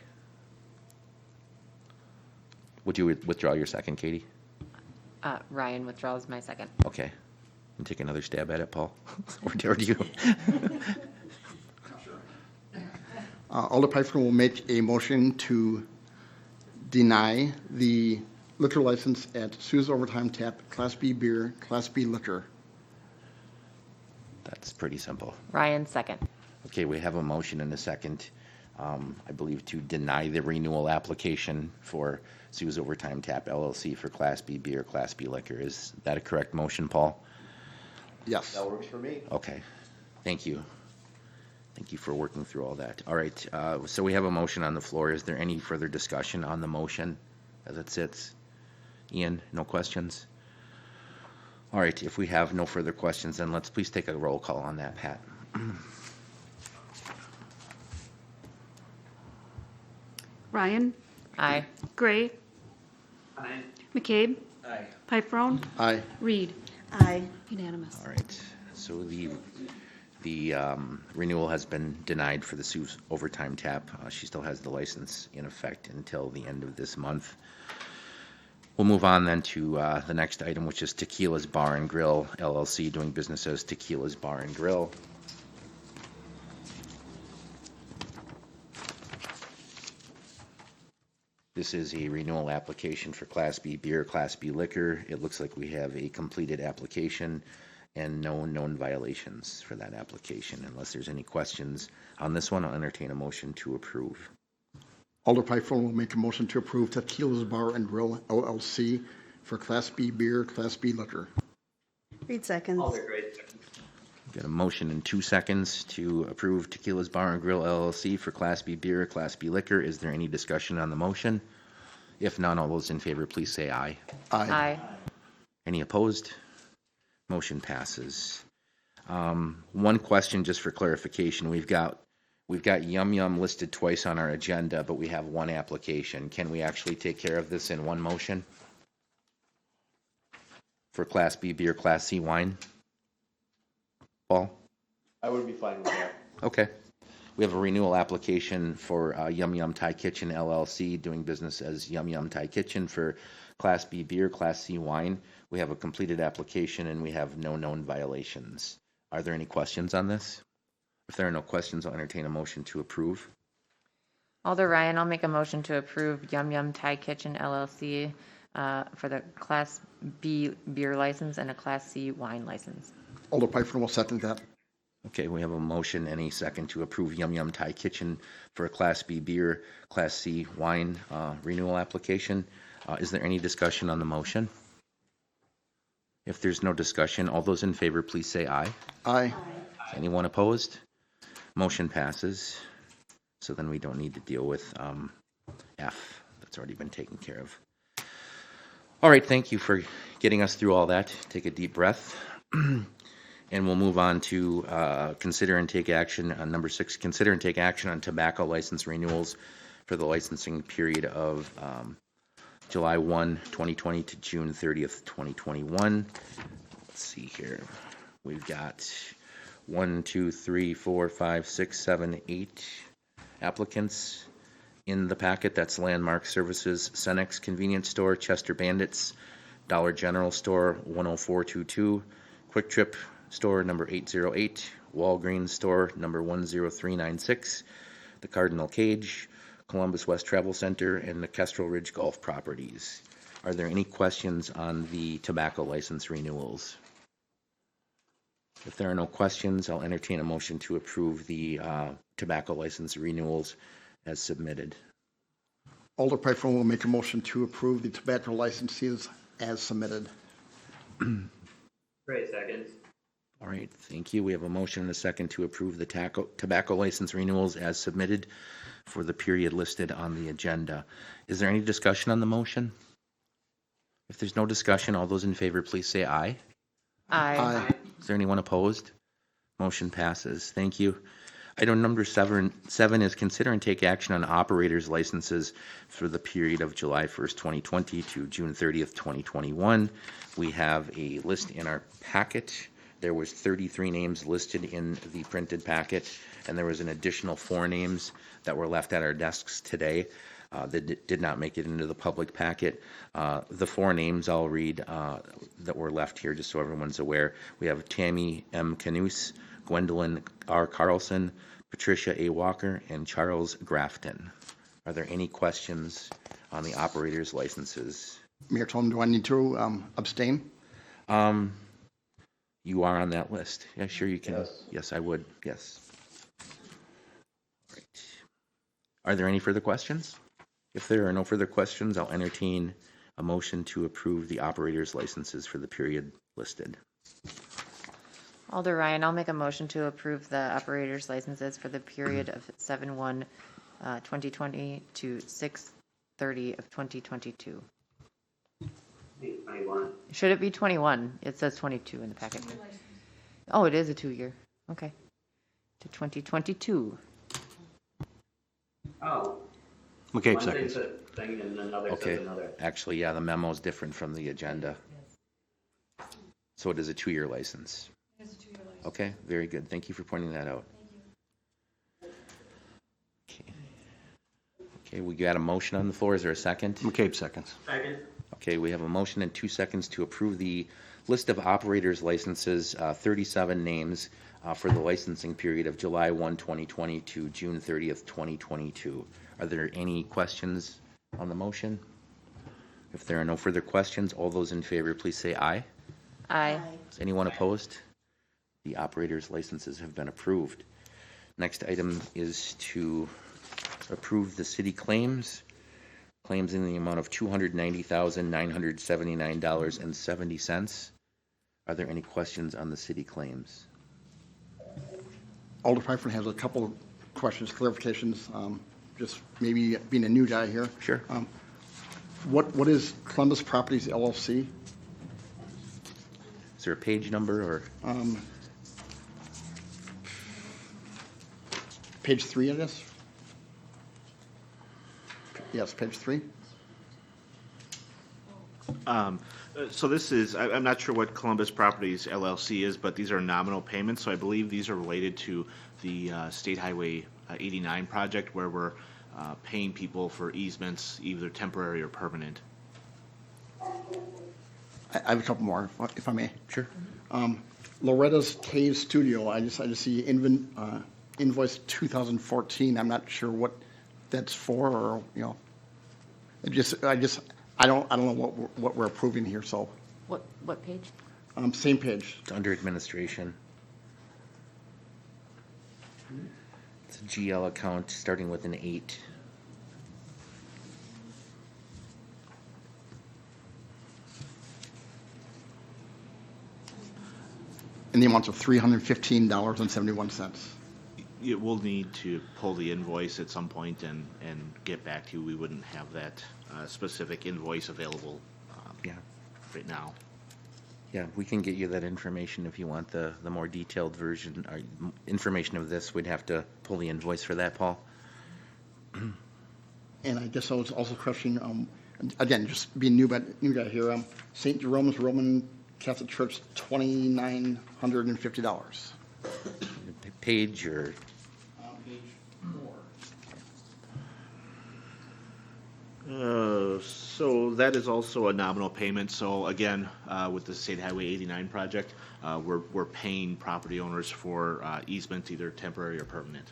Would you withdraw your second, Katie? Ryan withdraws my second. Okay. And take another stab at it, Paul? Or do you? Alder Pfeiffer will make a motion to deny the liquor license at Sue's Overtime Tap, Class B beer, Class B liquor. That's pretty simple. Ryan second. Okay, we have a motion and a second, I believe, to deny the renewal application for Sue's Overtime Tap LLC for Class B beer, Class B liquor. Is that a correct motion, Paul? Yes. That works for me. Okay, thank you. Thank you for working through all that. All right, so we have a motion on the floor. Is there any further discussion on the motion as it sits? Ian, no questions? All right, if we have no further questions, then let's please take a roll call on that, Pat. Ryan, Aye. Gray, Aye. McCabe, Aye. Pifferone, Aye. Reed, Aye. unanimous. All right, so the renewal has been denied for the Sue's Overtime Tap. She still has the license in effect until the end of this month. We'll move on then to the next item, which is Tequila's Bar and Grill LLC, doing business as Tequila's Bar and Grill. This is a renewal application for Class B beer, Class B liquor. It looks like we have a completed application and no known violations for that application. Unless there's any questions on this one, I'll entertain a motion to approve. Alder Pfeiffer will make a motion to approve Tequila's Bar and Grill LLC for Class B beer, Class B liquor. Reed seconds. Alder Gray second. Got a motion in 2 seconds to approve Tequila's Bar and Grill LLC for Class B beer, Class B liquor. Is there any discussion on the motion? If none, all those in favor, please say aye. Aye. Any opposed? Motion passes. One question just for clarification. We've got Yum Yum listed twice on our agenda, but we have one application. Can we actually take care of this in one motion? For Class B beer, Class C wine? Paul? I would be fine with that. Okay. We have a renewal application for Yum Yum Thai Kitchen LLC, doing business as Yum Yum Thai Kitchen for Class B beer, Class C wine. We have a completed application and we have no known violations. Are there any questions on this? If there are no questions, I'll entertain a motion to approve. Alder Ryan, I'll make a motion to approve Yum Yum Thai Kitchen LLC for the Class B beer license and a Class C wine license. Alder Pfeiffer will second that. Okay, we have a motion and a second to approve Yum Yum Thai Kitchen for a Class B beer, Class C wine renewal application. Is there any discussion on the motion? If there's no discussion, all those in favor, please say aye. Aye. Anyone opposed? Motion passes. So then we don't need to deal with F. That's already been taken care of. All right, thank you for getting us through all that. Take a deep breath. And we'll move on to consider and take action on number 6, consider and take action on tobacco license renewals for the licensing period of July 1, 2020 to June 30th, 2021. Let's see here. We've got 1, 2, 3, 4, 5, 6, 7, 8 applicants in the packet. That's Landmark Services, Cenex Convenience Store, Chester Bandits, Dollar General Store 10422, Quick Trip Store number 808, Walgreens Store number 10396, the Cardinal Cage, Columbus West Travel Center, and the Kestrel Ridge Golf Properties. Are there any questions on the tobacco license renewals? If there are no questions, I'll entertain a motion to approve the tobacco license renewals as submitted. Alder Pfeiffer will make a motion to approve the tobacco licenses as submitted. Gray seconds. All right, thank you. We have a motion and a second to approve the tobacco license renewals as submitted for the period listed on the agenda. Is there any discussion on the motion? If there's no discussion, all those in favor, please say aye. Aye. Aye. Is there anyone opposed? Motion passes. Thank you. Item number seven is consider and take action on operators licenses for the period of July 1st, 2020 to June 30th, 2021. We have a list in our packet. There was 33 names listed in the printed packet, and there was an additional 4 names that were left at our desks today that did not make it into the public packet. The 4 names I'll read that were left here, just so everyone's aware. We have Tammy M. Canuse, Gwendolyn R. Carlson, Patricia A. Walker, and Charles Grafton. Are there any questions on the operators' licenses? Mayor Tom, do I need to abstain? You are on that list. Yeah, sure you can. Yes. Yes, I would. Yes. Right. Are there any further questions? If there are no further questions, I'll entertain a motion to approve the operators' licenses for the period listed. Alder Ryan, I'll make a motion to approve the operators licenses for the period of 7/1/2020 to 6/30 of 2022. 21. Should it be 21? It says 22 in the packet. Oh, it is a 2-year. Okay. To 2022. Oh. Okay, One seconds. thing's a thing and another Okay. says another. Actually, yeah, the memo is different from the agenda. So it is a 2-year license. It's a 2-year license. Okay, very good. Thank you for pointing that out. Okay, we got a motion on the floor. Is there a second? McCabe seconds. Second. Okay, we have a motion and 2 seconds to approve the list of operators licenses, 37 names for the licensing period of July 1, 2020 to June 30th, 2022. Are there any questions on the motion? If there are no further questions, all those in favor, please say aye. Aye. Is anyone opposed? The operators' licenses have been approved. Next item is to approve the city claims. Claims in the amount of $290,979.70. Are there any questions on the city claims? Alder Pfeiffer has a couple of questions, clarifications, just maybe being a new guy here. Sure. What is Columbus Properties LLC? Is there a page number or? Page 3 of this? Yes, page 3. So this is, I'm not sure what Columbus Properties LLC is, but these are nominal payments, so I believe these are related to the State Highway 89 project where we're paying people for easements, either temporary or permanent. I have a couple more, if I may. Sure. Loretta's Cave Studio, I just see invoice 2014. I'm not sure what that's for, or, you know, I don't know what we're approving here, so. What page? Same page. It's under administration. It's a GL account starting with an 8. In the amount of $315.71. We'll need to pull the invoice at some point and get back to you. We wouldn't have that specific invoice available Yeah. right now. Yeah, we can get you that information if you want the more detailed version, or information of this. We'd have to pull the invoice for that, Paul. And I guess I was also questioning, again, just being new guy here, St. Jerome's Roman Catholic Church, $2,950. Page or? Page 4. So that is also a nominal payment. So again, with the State Highway 89 project, we're paying property owners for easements, either temporary or permanent.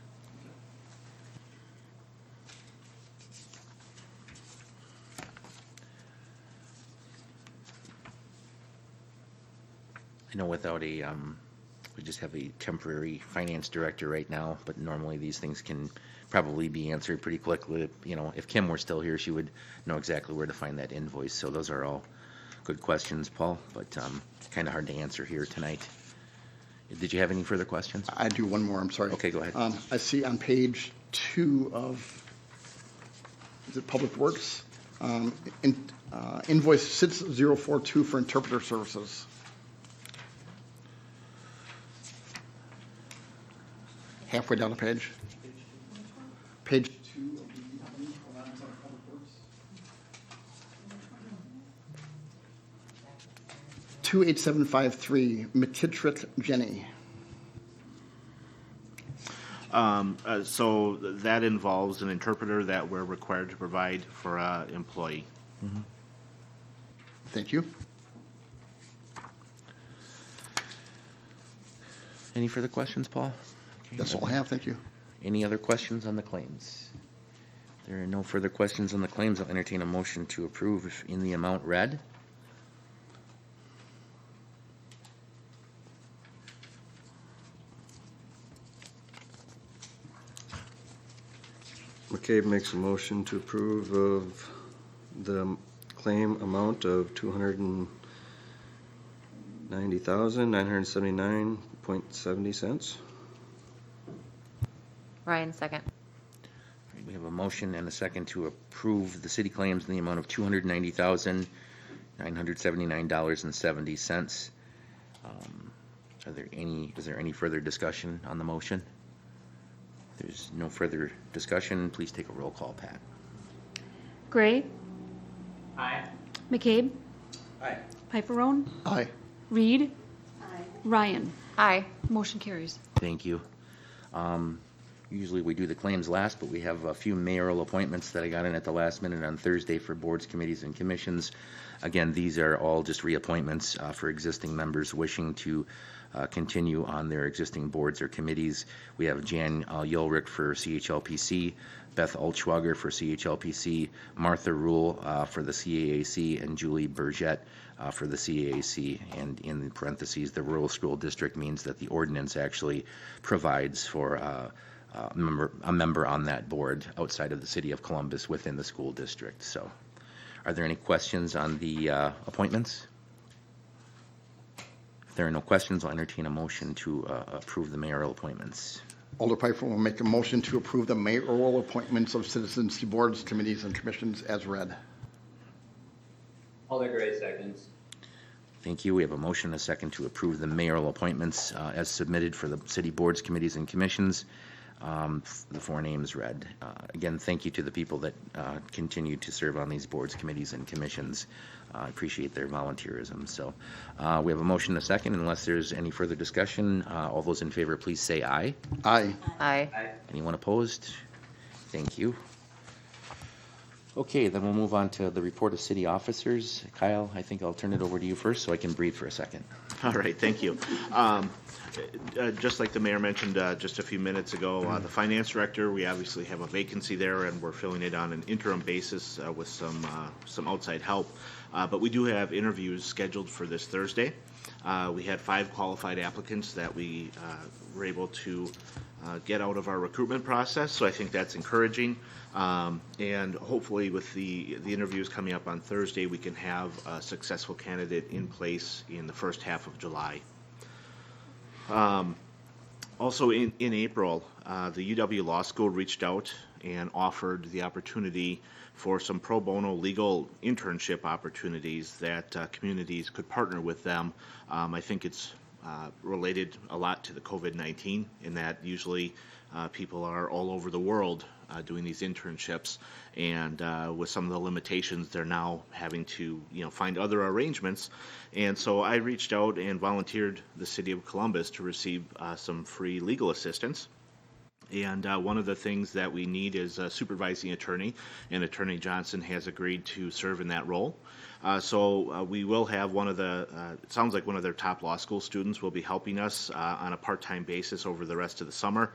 I know without a, we just have a temporary finance director right now, but normally these things can probably be answered pretty quickly. You know, if Kim were still here, she would know exactly where to find that invoice. So those are all good questions, Paul, but kind of hard to answer here tonight. Did you have any further questions? I do one more, I'm sorry. Okay, go ahead. I see on page 2 of, is it Public Works? Invoice 6042 for interpreter services. halfway down the page. Page 28753, Matitrit Jenny. So that involves an interpreter that we're required to provide for an employee. Thank you. Any further questions, Paul? Okay, That's all I have. Thank you. Any other questions on the claims? If there are no further questions on the claims, I'll entertain a motion to approve in the amount read. McCabe makes a motion to approve of the claim amount of $290,979.70. Ryan, second. We have a motion and a second to approve the city claims in the amount of $290,979.70. Is there any further discussion on the motion? If there's no further discussion, please take a roll call, Pat. Gray, Aye. McCabe, Aye. Piperone, Aye. Reed, Ryan. Aye. Motion carries. Thank you. Usually we do the claims last, but we have a few mayoral appointments that I got in at the last minute on Thursday for boards, committees, and commissions. Again, these are all just reappointments for existing members wishing to continue on their existing boards or committees. We have Jan Yulrich for CHLPC, Beth Altschwager for CHLPC, Martha Rule for the CAAC, and Julie Burgett for the CAAC. And in parentheses, the rural school district means that the ordinance actually provides for a member on that board outside of the city of Columbus within the school district. So are there any questions on the appointments? If there are no questions, I'll entertain a motion to approve the mayoral appointments. Alder Piper will make a motion to approve the mayoral appointments of citizens to boards, committees, and commissions as read. Alder Gray seconds. Thank you. We have a motion and a second to approve the mayoral appointments as submitted for the city boards, committees, and commissions. The four names read. Again, thank you to the people that continue to serve on these boards, committees, and commissions. I appreciate their volunteerism. So we have a motion and a second. Unless there's any further discussion, all those in favor, please say aye. Aye. Aye. Anyone opposed? Thank you. Okay, then we'll move on to the report of city officers. Kyle, I think I'll turn it over to you first so I can breathe for a second. All right, thank you. Just like the mayor mentioned just a few minutes ago, the finance director, we obviously have a vacancy there, and we're filling it on an interim basis with some outside help. But we do have interviews scheduled for this Thursday. We had 5 qualified applicants that we were able to get out of our recruitment process, so I think that's encouraging. And hopefully with the interviews coming up on Thursday, we can have a successful candidate in place in the first half of July. Also in April, the UW Law School reached out and offered the opportunity for some pro bono legal internship opportunities that communities could partner with them. I think it's related a lot to the COVID-19 in that usually people are all over the world doing these internships, and with some of the limitations, they're now having to find other arrangements. And so I reached out and volunteered the city of Columbus to receive some free legal assistance. And one of the things that we need is a supervising attorney, and Attorney Johnson has agreed to serve in that role. So we will have it sounds like one of their top law school students will be helping us on a part-time basis over the rest of the summer.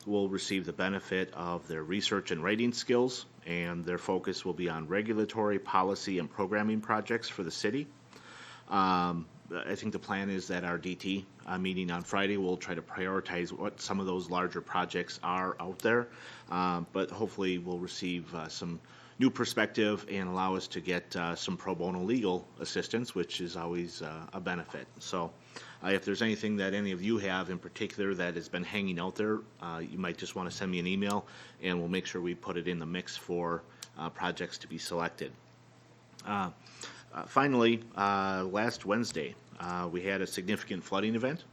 We'll receive the benefit of their research and writing skills, and their focus will be on regulatory, policy, and programming projects for the city. I think the plan is that our DT meeting on Friday will try to prioritize what some of those larger projects are out there, but hopefully we'll receive some new perspective and allow us to get some pro bono legal assistance, which is always a benefit. So if there's anything that any of you have in particular that has been hanging out there, you might just want to send me an email, and we'll make sure we put it in the mix for projects to be selected. Finally, last Wednesday, we had a significant flooding event.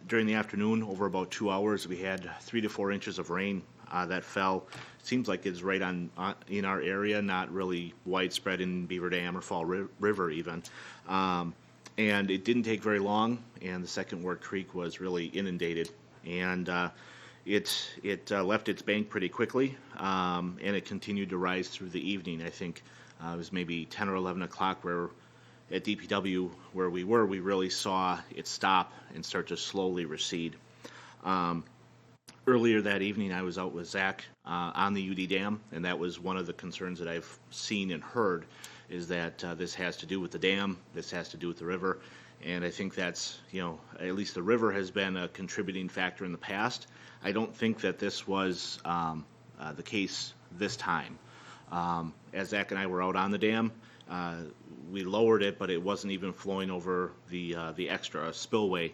during the afternoon, over about 2 hours, we had 3 to 4 inches of rain that fell. It seems like it's right on in our area, not really widespread in Beaver Dam or Fall River even. And it didn't take very long, and the Second Ward Creek was really inundated. And it left its bank pretty quickly, and it continued to rise through the evening. I think it was maybe 10 or 11 o'clock where at DPW where we were, we really saw it stop and start to slowly recede. Earlier that evening, I was out with Zach on the UD Dam, and that was one of the concerns that I've seen and heard, is that this has to do with the dam, this has to do with the river, and I think that's, at least the river has been a contributing factor in the past. I don't think that this was the case this time. As Zach and I were out on the dam, we lowered it, but it wasn't even flowing over the extra spillway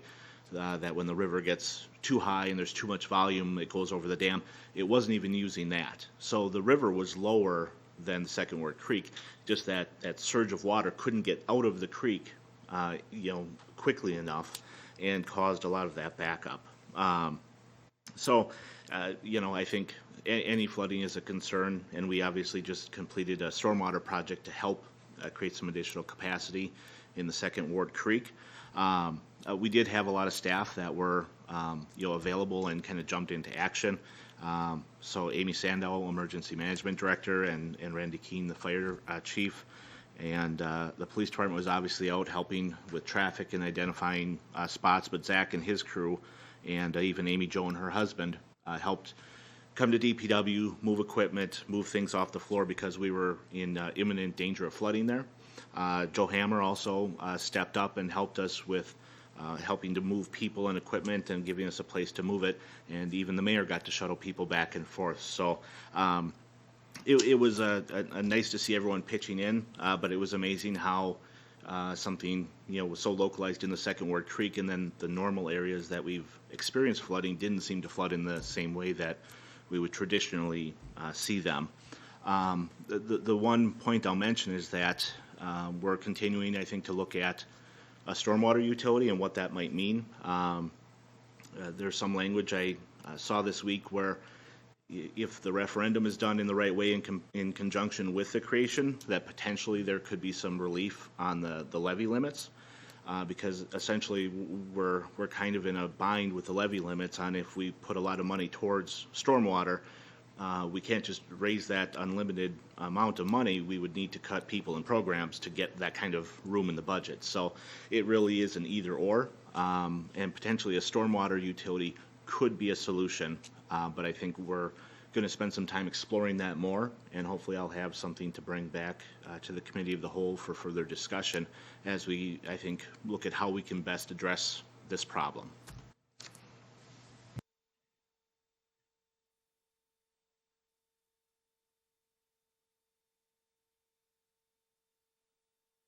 that when the river gets too high and there's too much volume, it goes over the dam. It wasn't even using that. So the river was lower than the Second Ward Creek, just that surge of water couldn't get out of the creek, quickly enough, and caused a lot of that backup. I think any flooding is a concern, and we obviously just completed a stormwater project to help create some additional capacity in the Second Ward Creek. We did have a lot of staff that were, available and kind of jumped into action. So Amy Sandow, Emergency Management Director, and Randy Keene, the Fire Chief, and the Police Department was obviously out helping with traffic and identifying spots, but Zach and his crew, and even Amy Jo and her husband, helped come to DPW, move equipment, move things off the floor because we were in imminent danger of flooding there. Joe Hammer also stepped up and helped us with helping to move people and equipment and giving us a place to move it, and even the mayor got to shuttle people back and forth. So it was a nice to see everyone pitching in, but it was amazing how something was so localized in the Second Ward Creek, and then the normal areas that we've experienced flooding didn't seem to flood in the same way that we would traditionally see them. The one point I'll mention is that we're continuing, I think, to look at a stormwater utility and what that might mean. There's some language I saw this week where if the referendum is done in the right way in conjunction with the creation, that potentially there could be some relief on the levy limits, because essentially we're kind of in a bind with the levy limits on if we put a lot of money towards stormwater. We can't just raise that unlimited amount of money. We would need to cut people and programs to get that kind of room in the budget. So it really is an either or, and potentially a stormwater utility could be a solution, but I think we're going to spend some time exploring that more, and hopefully I'll have something to bring back to the Committee of the Whole for further discussion as we, I think, look at how we can best address this problem.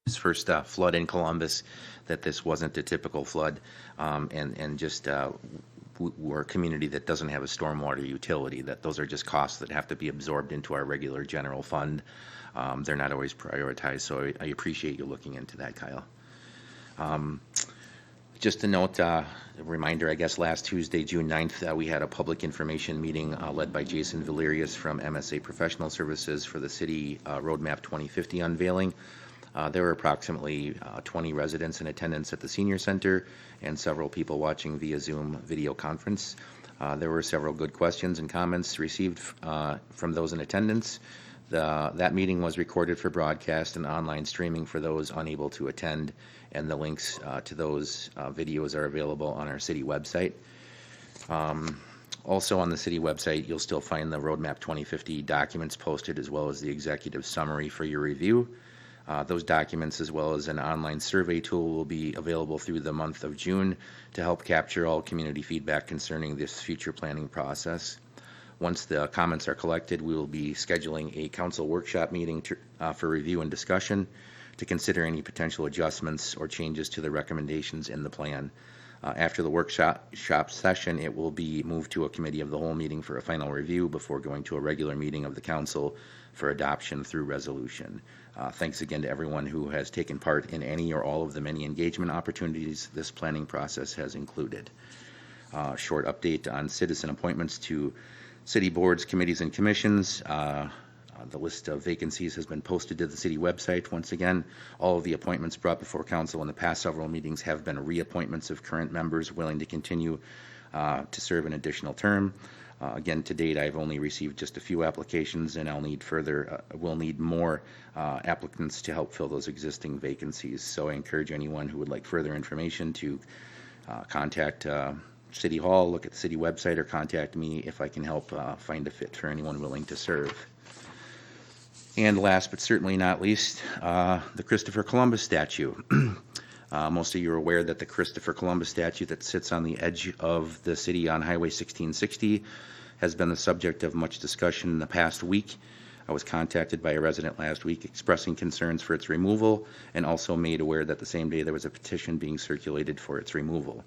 His first flood in Columbus, that this wasn't a typical flood, and just we're a community that doesn't have a stormwater utility, that those are just costs that have to be absorbed into our regular general fund. They're not always prioritized, so I appreciate you looking into that, Kyle. Just a note, a reminder, I guess last Tuesday, June 9th, we had a public information meeting led by Jason Valerius from MSA Professional Services for the City Roadmap 2050 unveiling. There were approximately 20 residents in attendance at the Senior Center and several people watching via Zoom video conference. There were several good questions and comments received from those in attendance. That meeting was recorded for broadcast and online streaming for those unable to attend, and the links to those videos are available on our city website. Also on the city website, you'll still find the Roadmap 2050 documents posted, as well as the executive summary for your review. Those documents, as well as an online survey tool, will be available through the month of June to help capture all community feedback concerning this future planning process. Once the comments are collected, we will be scheduling a council workshop meeting for review and discussion to consider any potential adjustments or changes to the recommendations in the plan. After the workshop session, it will be moved to a committee of the whole meeting for a final review before going to a regular meeting of the council for adoption through resolution. Thanks again to everyone who has taken part in any or all of the many engagement opportunities this planning process has included. Short update on citizen appointments to city boards, committees, and commissions. The list of vacancies has been posted to the city website. Once again, all of the appointments brought before council in the past several meetings have been reappointments of current members willing to continue to serve an additional term. Again, to date, I've only received just a few applications, and we'll need more applicants to help fill those existing vacancies. So I encourage anyone who would like further information to contact City Hall, look at the city website, or contact me if I can help find a fit for anyone willing to serve. And last but certainly not least, the Christopher Columbus statue. Most of you are aware that the Christopher Columbus statue that sits on the edge of the city on Highway 1660 has been the subject of much discussion in the past week. I was contacted by a resident last week expressing concerns for its removal, and also made aware that the same day there was a petition being circulated for its removal.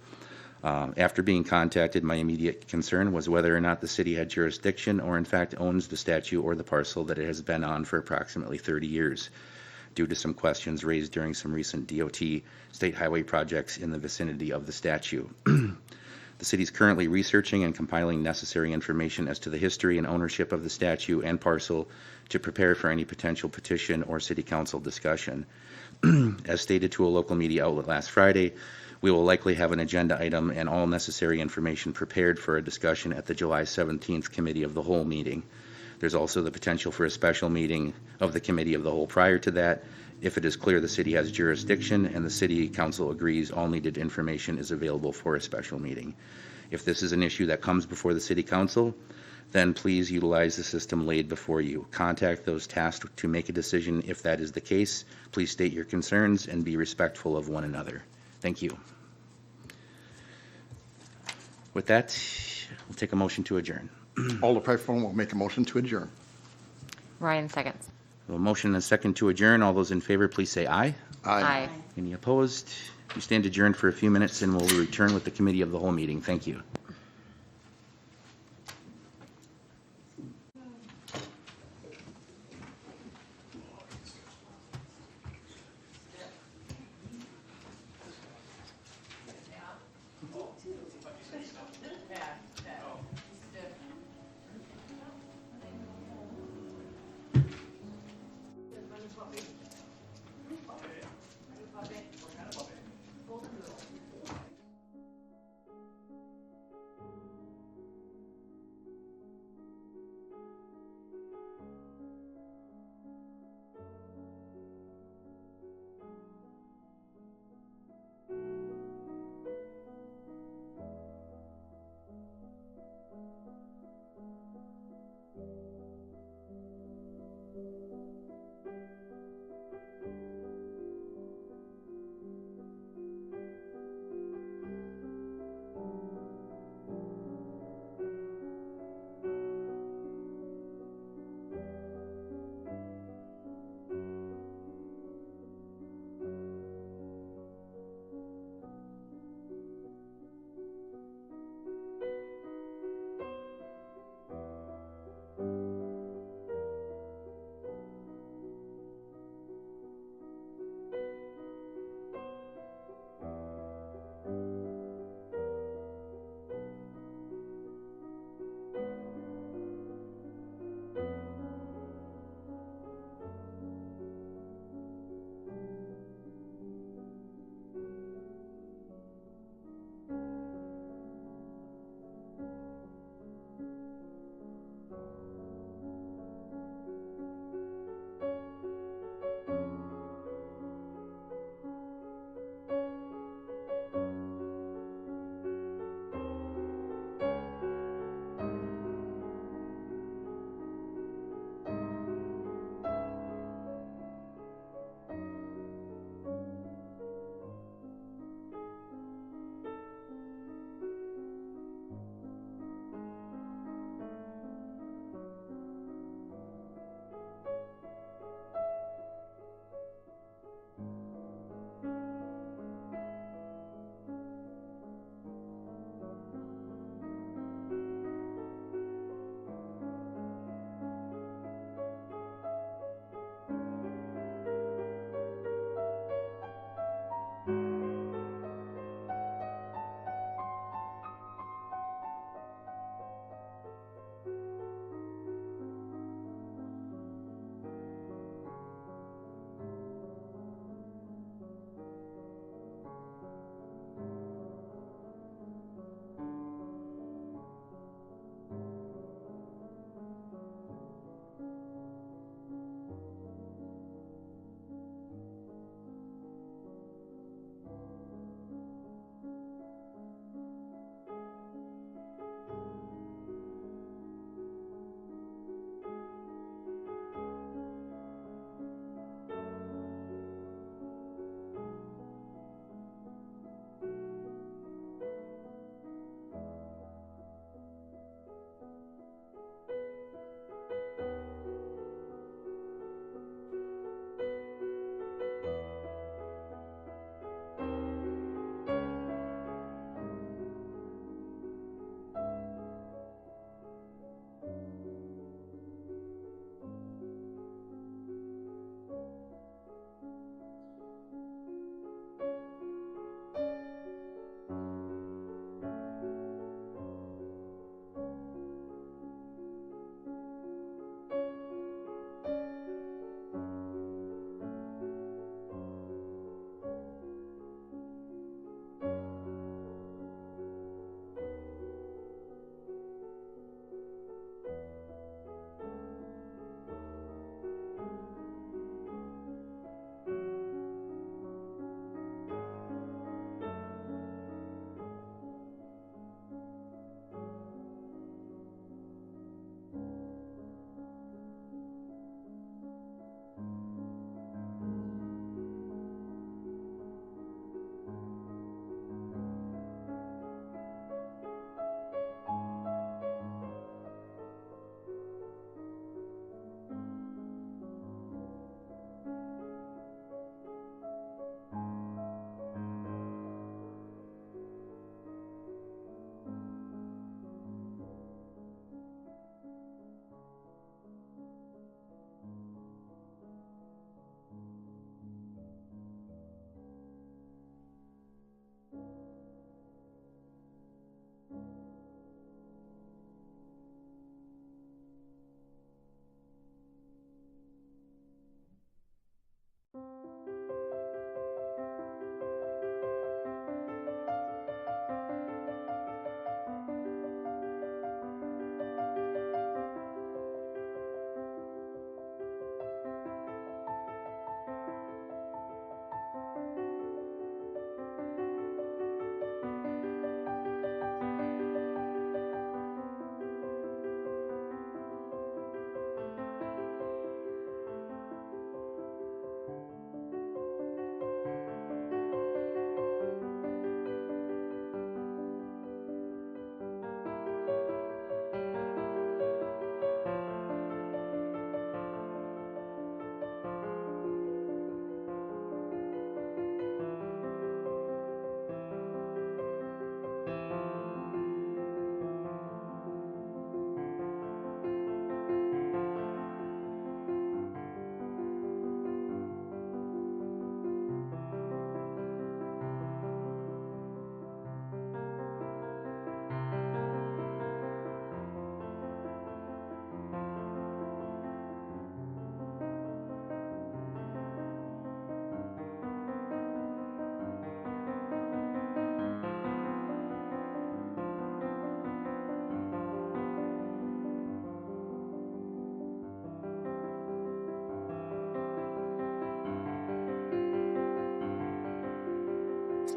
After being contacted, my immediate concern was whether or not the city had jurisdiction or in fact owns the statue or the parcel that it has been on for approximately 30 years, due to some questions raised during some recent DOT state highway projects in the vicinity of the statue. The city is currently researching and compiling necessary information as to the history and ownership of the statue and parcel to prepare for any potential petition or city council discussion. As stated to a local media outlet last Friday, we will likely have an agenda item and all necessary information prepared for a discussion at the July 17th Committee of the Whole meeting. There's also the potential for a special meeting of the Committee of the Whole prior to that, if it is clear the city has jurisdiction and the city council agrees all needed information is available for a special meeting. If this is an issue that comes before the city council, then please utilize the system laid before you. Contact those tasked to make a decision if that is the case. Please state your concerns and be respectful of one another. Thank you. With that, we'll take a motion to adjourn. Alder Pipefone will make a motion to adjourn. Ryan seconds. A motion and a second to adjourn. All those in favor, please say aye. Aye. Any opposed? We stand adjourned for a few minutes and we'll return with the Committee of the Whole meeting. Thank you.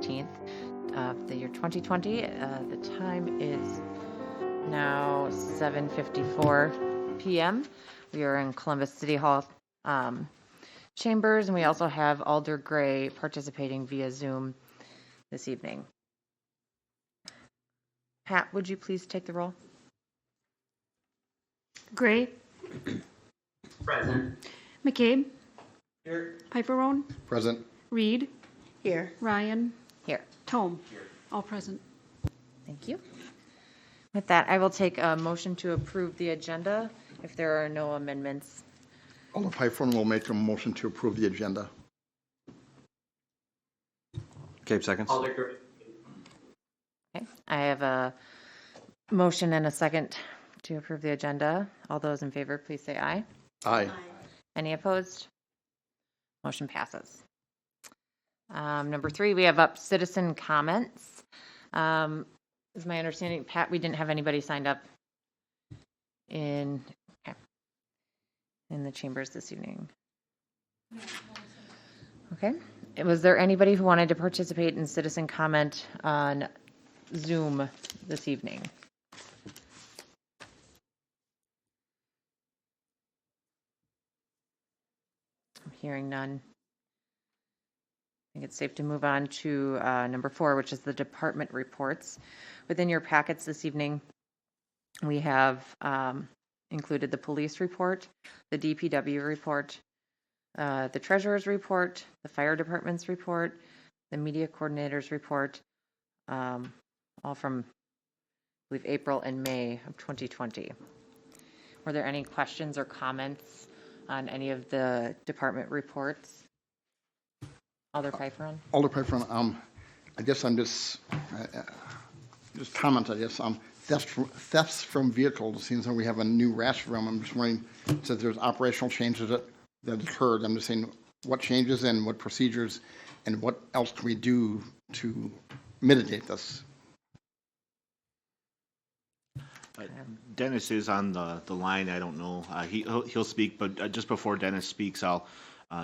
16th of the year 2020. The time is now 7:54 p.m. We are in Columbus City Hall chambers, and we also have Alder Gray participating via Zoom this evening. Pat, would you please take the roll? Gray, Present. McCabe, Here. Piperone, Present. Reed, Here. Ryan, Here. Tome. All present. Thank you. With that, I will take a motion to approve the agenda if there are no amendments. Alder Piperone will make a motion to approve the agenda. Cape seconds. Alder Gray. Okay, I have a motion and a second to approve the agenda. All those in favor, please say aye. Aye. Any opposed? Motion passes. Number 3, we have up citizen comments. Is my understanding, Pat, we didn't have anybody signed up in the chambers this evening. Okay. Was there anybody who wanted to participate in citizen comment on Zoom this evening? I'm hearing none. I think it's safe to move on to number 4, which is the department reports. Within your packets this evening, we have included the police report, the DPW report, the treasurer's report, the fire department's report, the media coordinator's report, all from, I believe, April and May of 2020. Were there any questions or comments on any of the department reports? Alder Piperone? Alder Piperone, I guess I'm just comment, I guess, thefts from vehicles. It seems like we have a new rash of them. I'm just wondering, since there's operational changes that occurred, I'm just saying what changes and what procedures and what else can we do to mitigate this? Dennis is on the line. I don't know. He'll speak, but just before Dennis speaks, I'll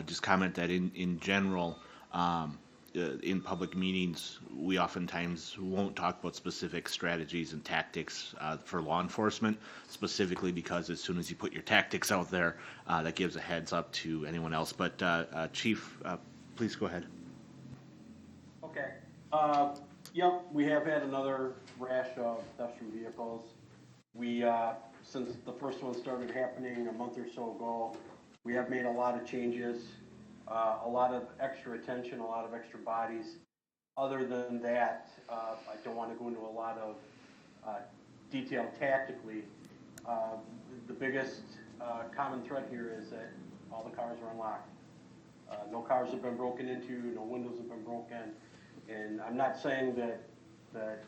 just comment that in general, in public meetings, we oftentimes won't talk about specific strategies and tactics for law enforcement, specifically because as soon as you put your tactics out there, that gives a heads up to anyone else. But Chief, please go ahead. Okay. Yep, we have had another rash of thefts from vehicles. We, since the first one started happening a month or so ago, we have made a lot of changes, a lot of extra attention, a lot of extra bodies. Other than that, I don't want to go into a lot of detail tactically. The biggest common thread here is that all the cars are unlocked. No cars have been broken into, no windows have been broken. And I'm not saying that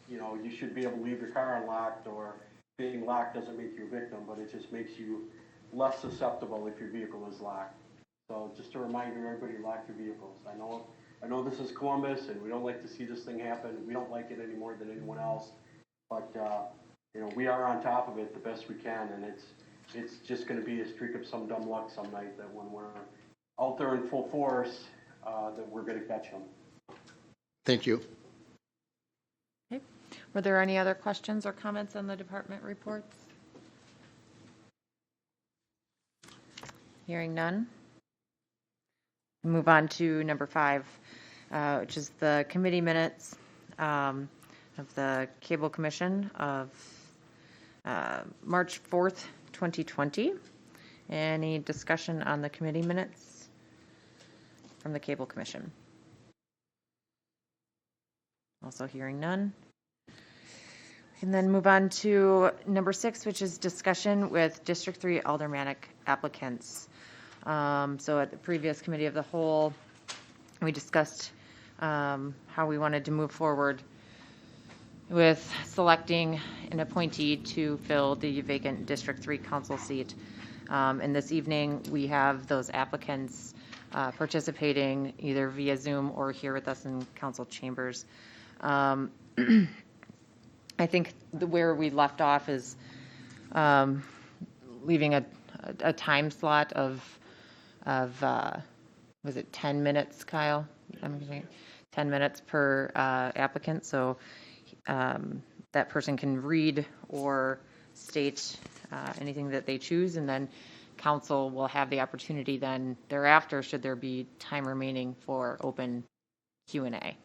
you know, you should be able to leave your car unlocked, or being locked doesn't make you a victim, but it just makes you less susceptible if your vehicle is locked. So just a reminder, everybody, lock your vehicles. I know this is Columbus, and we don't like to see this thing happen. We don't like it any more than anyone else, but you know, we are on top of it the best we can, and it's just going to be a streak of some dumb luck some night that when we're out there in full force, that we're going to catch them. Thank you. Okay. Were there any other questions or comments on the department reports? Hearing none. Move on to number 5, which is the committee minutes of the Cable Commission of March 4th, 2020. Any discussion on the committee minutes from the Cable Commission? Also hearing none. And then move on to number 6, which is discussion with District 3 aldermanic applicants. So at the previous committee of the whole, we discussed how we wanted to move forward with selecting an appointee to fill the vacant District 3 council seat. And this evening, we have those applicants participating either via Zoom or here with us in council chambers. I think where we left off is leaving a time slot of was it 10 minutes, Kyle? I'm saying 10 minutes per applicant, so that person can read or state anything that they choose, and then council will have the opportunity then thereafter, should there be time remaining, for open Q&A.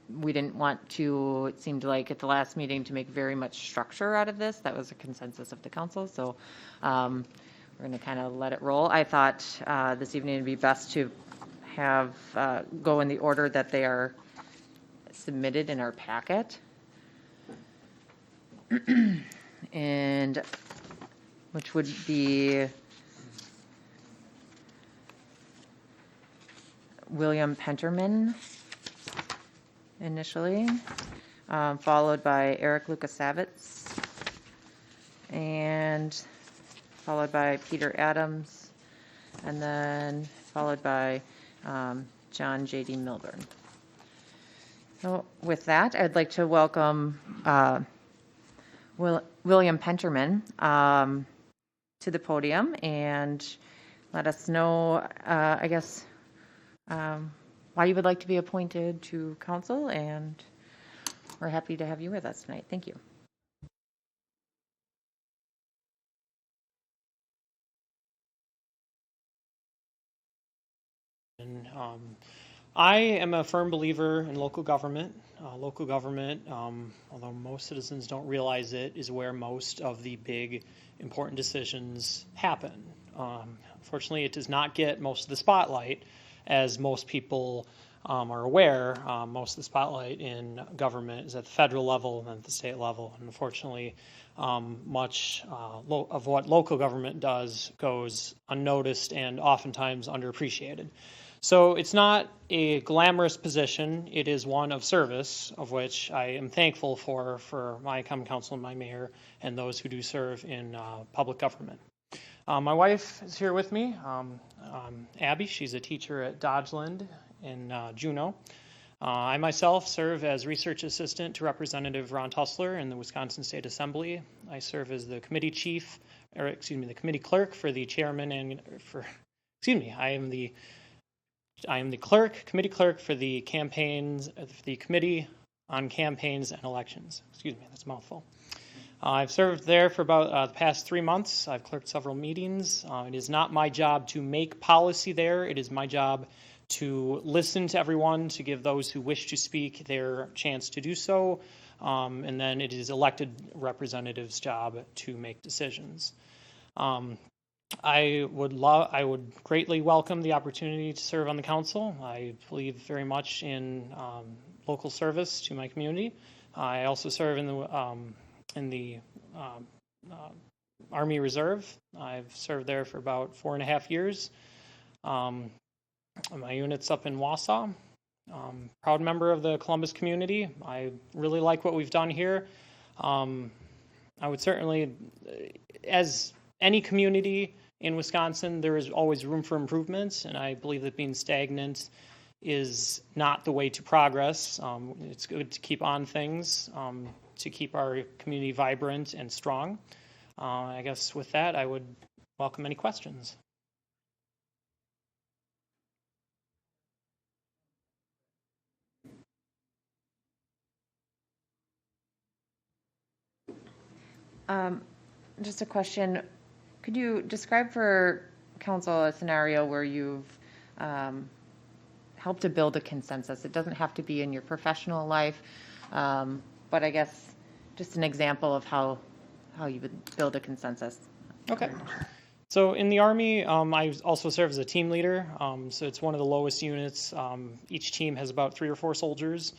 We didn't want to, it seemed like at the last meeting, to make very much structure out of this. That was a consensus of the council, so we're going to kind of let it roll. I thought this evening it'd be best to have go in the order that they are submitted in our packet. And which would be William Penterman initially, followed by Eric Lukasavitz, and followed by Peter Adams, and then followed by John J.D. Milburn. So with that, I'd like to welcome William Penterman to the podium and let us know, I guess, why you would like to be appointed to council, and we're happy to have you with us tonight. Thank you. And, I am a firm believer in local government. Local government, although most citizens don't realize it, is where most of the big, important decisions happen. Fortunately, it does not get most of the spotlight, as most people are aware. Most of the spotlight in government is at the federal level and at the state level. And unfortunately, much of what local government does goes unnoticed and oftentimes underappreciated. So it's not a glamorous position. It is one of service, of which I am thankful for my common council and my mayor and those who do serve in public government. My wife is here with me, Abby. She's a teacher at Dodgeland in Juneau. I myself serve as research assistant to Representative Ron Tussler in the Wisconsin State Assembly. I serve as the committee chief, or the committee clerk for the chairman and I am the committee clerk for the campaigns, the committee on campaigns and elections. Excuse me, that's a mouthful. I've served there for about the past 3 months. I've clerked several meetings. It is not my job to make policy there. It is my job to listen to everyone, to give those who wish to speak their chance to do so, and then it is elected representatives' job to make decisions. I would greatly welcome the opportunity to serve on the council. I believe very much in local service to my community. I also serve in the Army Reserve. I've served there for about 4.5 years. My unit's up in Wausau. Proud member of the Columbus community. I really like what we've done here. I would certainly, as any community in Wisconsin, there is always room for improvements, and I believe that being stagnant is not the way to progress. It's good to keep on things, to keep our community vibrant and strong. I guess with that, I would welcome any questions. Just a question. Could you describe for council a scenario where you've helped to build a consensus? It doesn't have to be in your professional life, but I guess just an example of how you would build a consensus. Okay. So in the Army, I also serve as a team leader. So it's one of the lowest units. Each team has about 3 or 4 soldiers.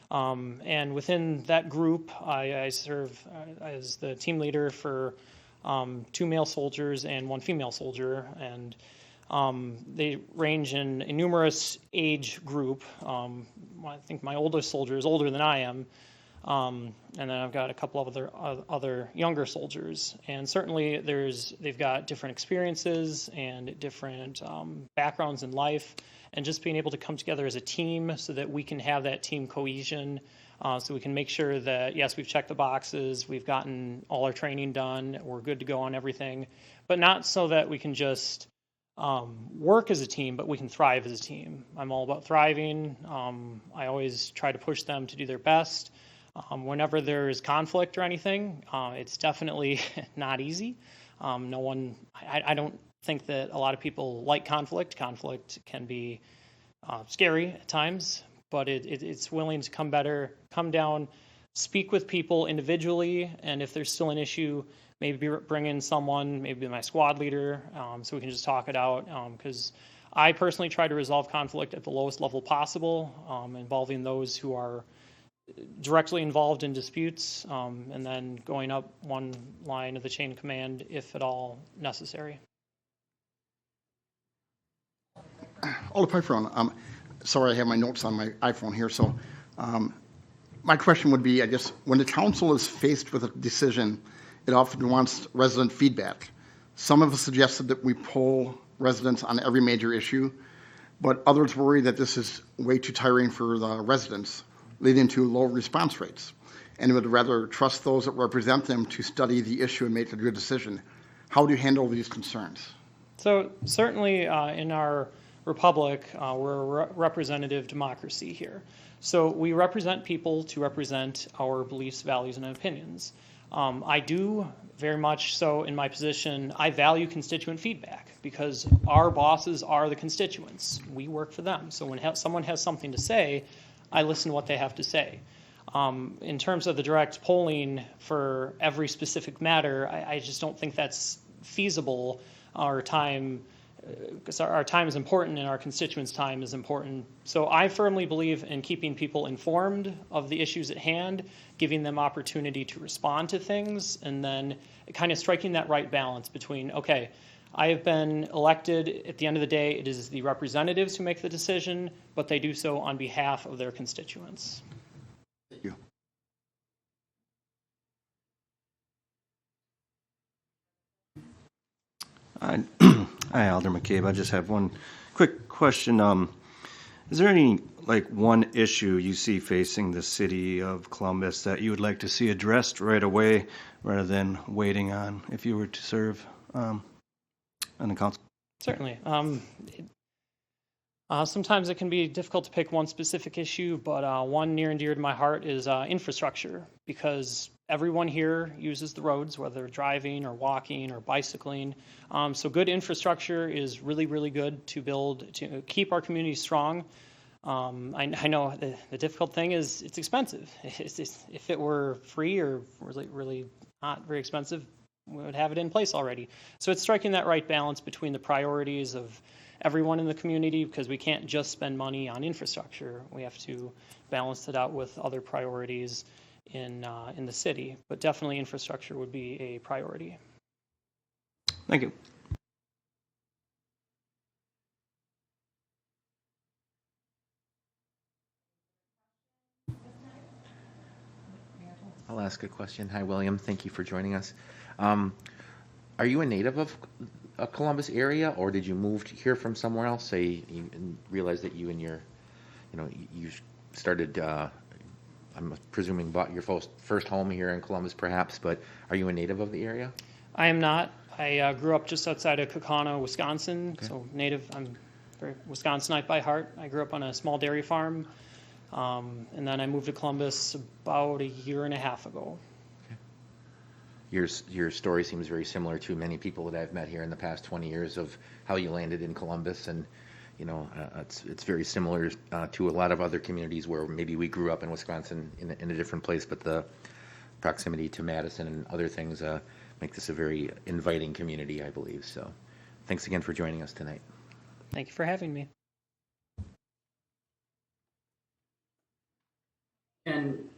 And within that group, I serve as the team leader for 2 male soldiers and 1 female soldier. And they range in a numerous age group. I think my oldest soldier is older than I am. And then I've got a couple of other younger soldiers. And certainly they've got different experiences and different backgrounds in life. And just being able to come together as a team so that we can have that team cohesion, so we can make sure that, yes, we've checked the boxes, we've gotten all our training done, we're good to go on everything, but not so that we can just work as a team, but we can thrive as a team. I'm all about thriving. I always try to push them to do their best. Whenever there's conflict or anything, it's definitely not easy. I don't think that a lot of people like conflict. Conflict can be scary at times, but it's willing to come down, speak with people individually, and if there's still an issue, maybe bring in someone, maybe my squad leader, so we can just talk it out. Because I personally try to resolve conflict at the lowest level possible, involving those who are directly involved in disputes, and then going up one line of the chain of command if at all necessary. Alder Piperone, sorry, I have my notes on my iPhone here. So my question would be, I guess, when the council is faced with a decision, it often wants resident feedback. Some have suggested that we poll residents on every major issue, but others worry that this is way too tiring for the residents, leading to low response rates, and would rather trust those that represent them to study the issue and make a good decision. How do you handle these concerns? So certainly in our republic, we're a representative democracy here. So we represent people to represent our beliefs, values, and opinions. I do very much so in my position, I value constituent feedback because our bosses are the constituents. We work for them. So when someone has something to say, I listen to what they have to say. In terms of the direct polling for every specific matter, I just don't think that's feasible. Our time, because our time is important and our constituents' time is important. So I firmly believe in keeping people informed of the issues at hand, giving them opportunity to respond to things, and then kind of striking that right balance between, okay, I have been elected. At the end of the day, it is the representatives who make the decision, but they do so on behalf of their constituents. Thank you. Hi, Alder McCabe. I just have one quick question. Is there any, one issue you see facing the city of Columbus that you would like to see addressed right away rather than waiting on if you were to serve on the council? Certainly. Sometimes it can be difficult to pick one specific issue, but one near and dear to my heart is infrastructure, because everyone here uses the roads, whether they're driving or walking or bicycling. So good infrastructure is really, really good to keep our community strong. I know the difficult thing is it's expensive. If it were free or really, really not very expensive, we would have it in place already. So it's striking that right balance between the priorities of everyone in the community, because we can't just spend money on infrastructure. We have to balance it out with other priorities in the city. But definitely infrastructure would be a priority. Thank you. I'll ask a question. Hi, William. Thank you for joining us. Are you a native of a Columbus area, or did you move here from somewhere else? Say you realized that you and your, you started. I'm presuming bought your first home here in Columbus, perhaps. But are you a native of the area? I am not. I grew up just outside of Kaukauna, Wisconsin. Okay. So native. I'm very Wisconsinite by heart. I grew up on a small dairy farm, and then I moved to Columbus about a year and a half ago. Your story seems very similar to many people that I've met here in the past 20 years of how you landed in Columbus, and it's very similar to a lot of other communities where maybe we grew up in Wisconsin in a different place, but the proximity to Madison and other things make this a very inviting community, I believe. So thanks again for joining us tonight. Thank you for having me. And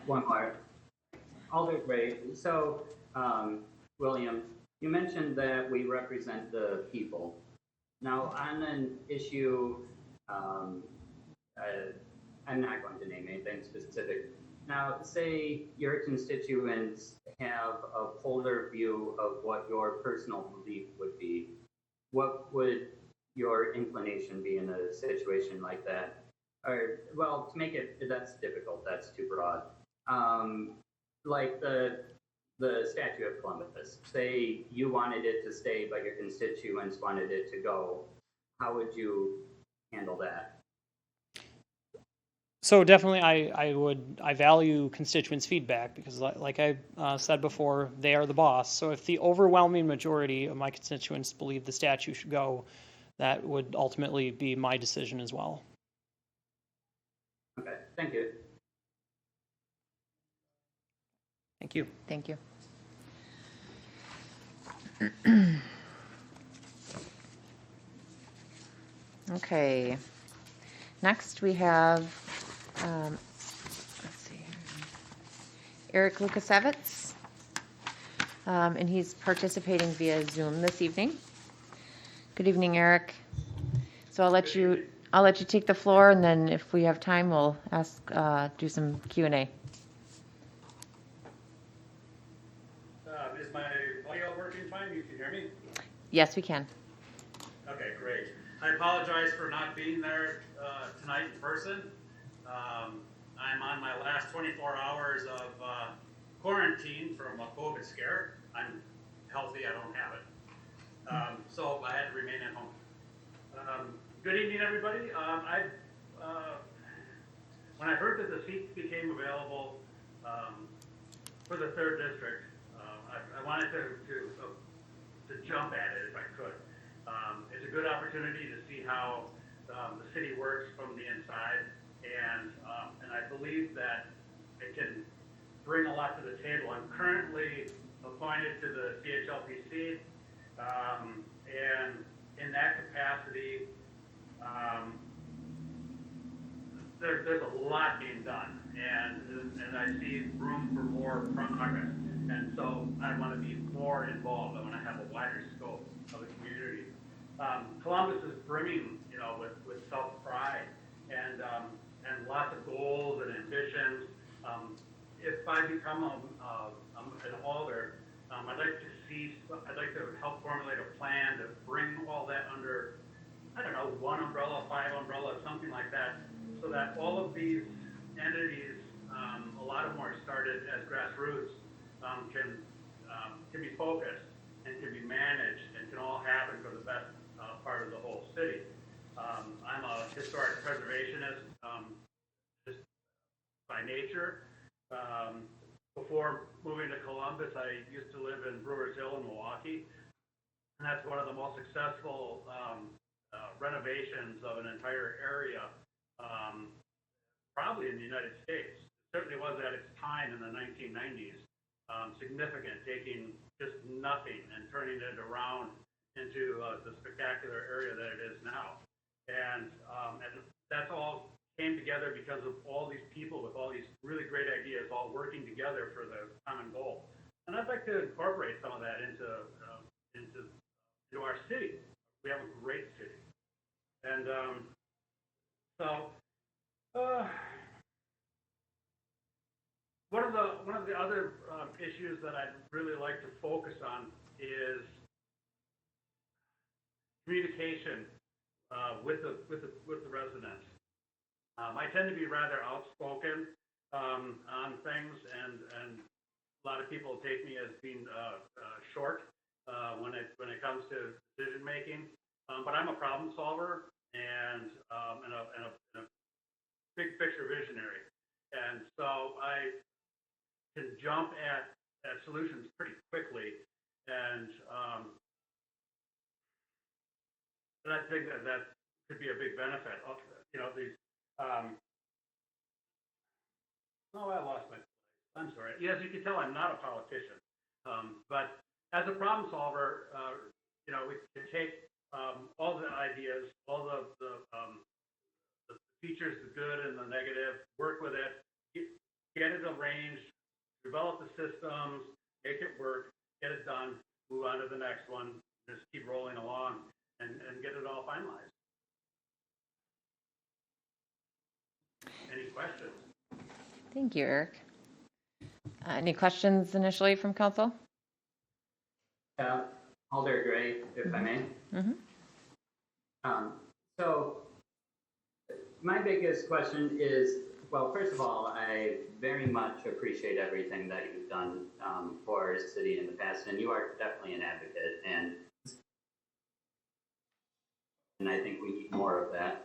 one more. Alder Gray. So, William, you mentioned that we represent the people. Now, on an issue, I'm not going to name anything specific. Now, say your constituents have a polar view of what your personal belief would be. What would your inclination be in a situation like that? Or, well, to make it, that's difficult. That's too broad. Like the Statue of Columbus. Say you wanted it to stay, but your constituents wanted it to go. How would you handle that? So definitely, I value constituents' feedback because, like I said before, they are the boss. So if the overwhelming majority of my constituents believe the statue should go, that would ultimately be my decision as well. Okay, thank you. Thank you. Thank you. Okay. Next, we have, let's see, Eric Lukasevitz, and he's participating via Zoom this evening. Good evening, Eric. So I'll let you take the floor, and then if we have time, we'll do some Q&A. Is my audio working fine? You can hear me? Yes, we can. Okay, great. I apologize for not being there tonight in person. I'm on my last 24 hours of quarantine from a COVID scare. I'm healthy, I don't have it. So I had to remain at home. Good evening, everybody. When I heard that the seats became available for the 3rd District, I wanted to jump at it if I could. It's a good opportunity to see how the city works from the inside, and I believe that it can bring a lot to the table. I'm currently appointed to the CHLPC, and in that capacity, there's a lot being done, and I see room for more progress. And so I want to be more involved. I want to have a wider scope of the community. Columbus is brimming, with self-pride and lots of goals and ambitions. If I become an alder, I'd like to help formulate a plan to bring all that under, I don't know, 1 umbrella, 5 umbrellas, something like that, so that all of these entities, a lot of them are started as grassroots, can be focused and can be managed and can all happen for the best part of the whole city. I'm a historic preservationist just by nature. Before moving to Columbus, I used to live in Brewers Hill in Milwaukee, and that's one of the most successful renovations of an entire area, probably in the United States. It certainly was at its time in the 1990s. Significant, taking just nothing and turning it around into the spectacular area that it is now. And that's all came together because of all these people with all these really great ideas all working together for the common goal. And I'd like to incorporate some of that into our city. We have a great city. And one of the other issues that I'd really like to focus on is communication with the residents. I tend to be rather outspoken on things, and a lot of people take me as being short when it comes to decision making. But I'm a problem solver and a big picture visionary, and so I can jump at solutions pretty quickly, and I think that could be a big benefit. These. I lost my place. I'm sorry. Yes, you can tell I'm not a politician, but as a problem solver, we can take all the ideas, all the features, the good and the negative, work with it, get it arranged, develop the systems, make it work, get it done, move on to the next one, just keep rolling along and get it all finalized. Any questions? Thank you, Eric. Any questions initially from council? Alder Gray, if I may. Mm-hmm. So my biggest question is Well, first of all, I very much appreciate everything that you've done for our city in the past, and you are definitely an advocate, and I think we need more of that.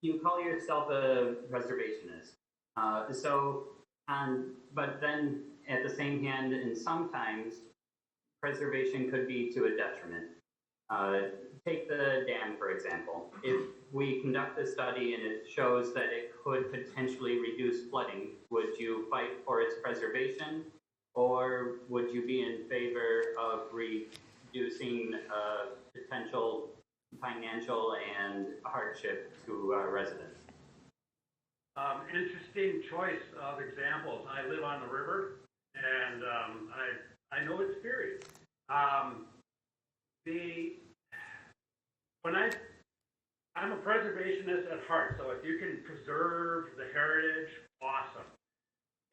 You call yourself a preservationist, but then at the same hand, and sometimes preservation could be to a detriment. Take the dam, for example. If we conduct a study and it shows that it could potentially reduce flooding, would you fight for its preservation? Or would you be in favor of reducing potential financial and hardship to residents? Interesting choice of examples. I live on the river, and I know its theory. I'm a preservationist at heart, so if you can preserve the heritage, awesome.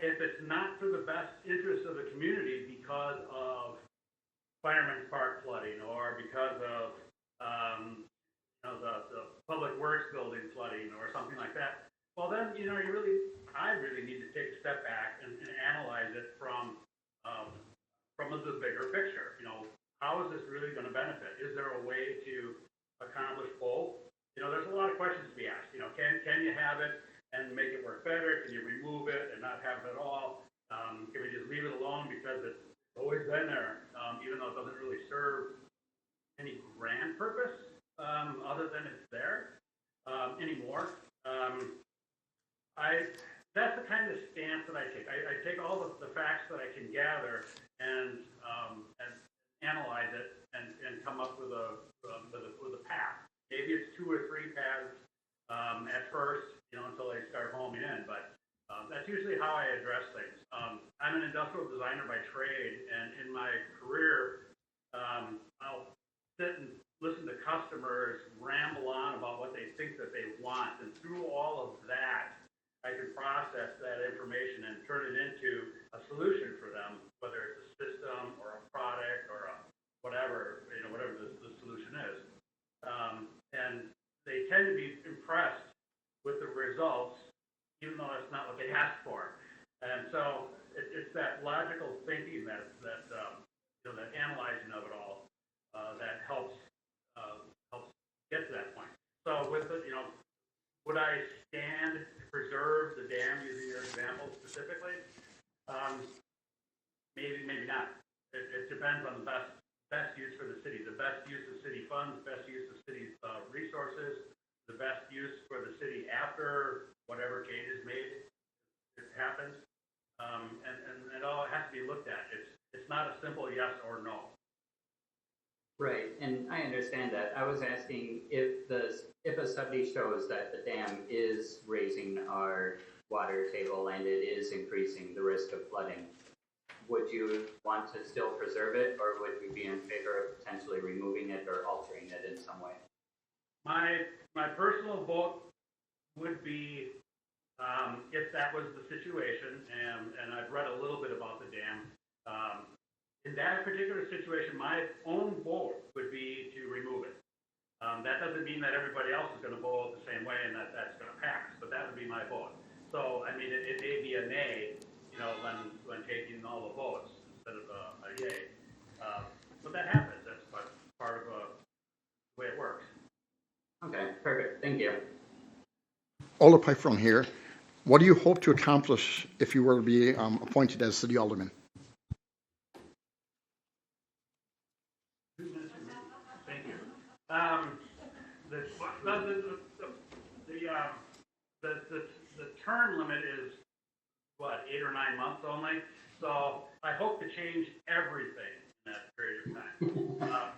If it's not for the best interest of the community because of Fireman's Park flooding or because of the public works building flooding or something like that, well then I really need to take a step back and analyze it from the bigger picture. How is this really going to benefit? Is there a way to accomplish both? There's a lot of questions to be asked. Can you have it and make it work better? Can you remove it and not have it at all? Can we just leave it alone because it's always been there, even though it doesn't really serve any grand purpose other than it's there anymore? That's the kind of stance that I take. I take all the facts that I can gather and analyze it and come up with a path. Maybe it's 2 or 3 paths at first, until they start homing in. But that's usually how I address things. I'm an industrial designer by trade, and in my career, I'll sit and listen to customers ramble on about what they think that they want, and through all of that, I can process that information and turn it into a solution for them, whether it's a system or a product or whatever the solution is. And they tend to be impressed with the results, even though that's not what they asked for. And so it's that logical thinking that analyzing of it all that helps get to that point. So with the, would I stand to preserve the dam using your example specifically? Maybe not. It depends on the best use for the city, the best use of city funds, best use of city resources, the best use for the city after whatever change is made, it happens. And it all has to be looked at. It's not a simple yes or no. Right, and I understand that. I was asking if a study shows that the dam is raising our water table and it is increasing the risk of flooding, would you want to still preserve it, or would you be in favor of potentially removing it or altering it in some way? My personal vote would be if that was the situation, and I've read a little bit about the dam. In that particular situation, my own vote would be to remove it. That doesn't mean that everybody else is going to vote the same way and that's going to pass, but that would be my vote. So, I mean, it may be a nay, when taking all the votes instead of a yay. But that happens. That's part of the way it works. Okay, perfect. Thank you. Alder Piper here. What do you hope to accomplish if you were to be appointed as city alderman? Thank you. The term limit is, 8 or 9 months only? So I hope to change everything in that period of time.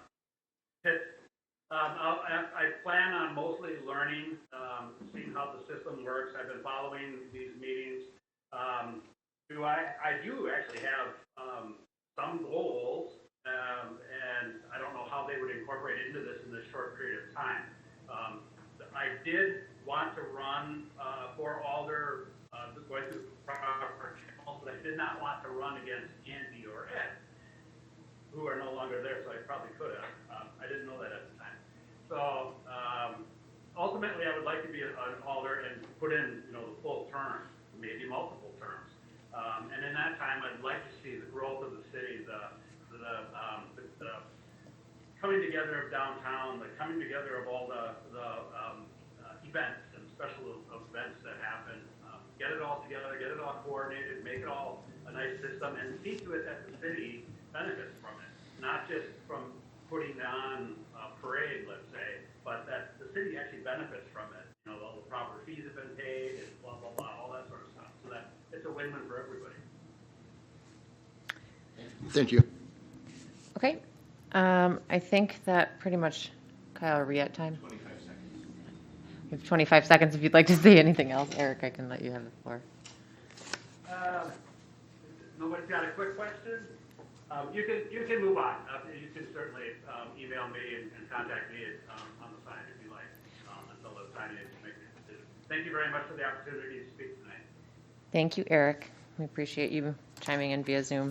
I plan on mostly learning, seeing how the system works. I've been following these meetings. I do actually have some goals, and I don't know how they would incorporate into this in this short period of time. I did want to run for alder, going through the proper channels, but I did not want to run against Andy or Ed, who are no longer there, so I probably could have. I didn't know that at the time. So ultimately, I would like to be an alder and put in, the maybe multiple terms. And in that time, I'd like to see the growth of the city, the coming together of downtown, the coming together of all the events and special events that happen. Get it all together, get it all coordinated, make it all a nice system, and see to it that the city benefits from it. Not just from putting on a parade, let's say, but that the city actually benefits from it. You know, all the proper fees have been paid and blah, blah, blah, all that sort of stuff. So that it's a win-win for everybody. Thank you. Okay. I think that pretty much, Kyle, are we at time? 25 seconds. You have 25 seconds if you'd like to say anything else. Eric, I can let you have the floor. Nobody's got a quick question? You can move on. You can certainly email me and contact me on the side if you like until the time you make your decision. Thank you very much for the opportunity to speak tonight. Thank you, Eric. We appreciate you chiming in via Zoom.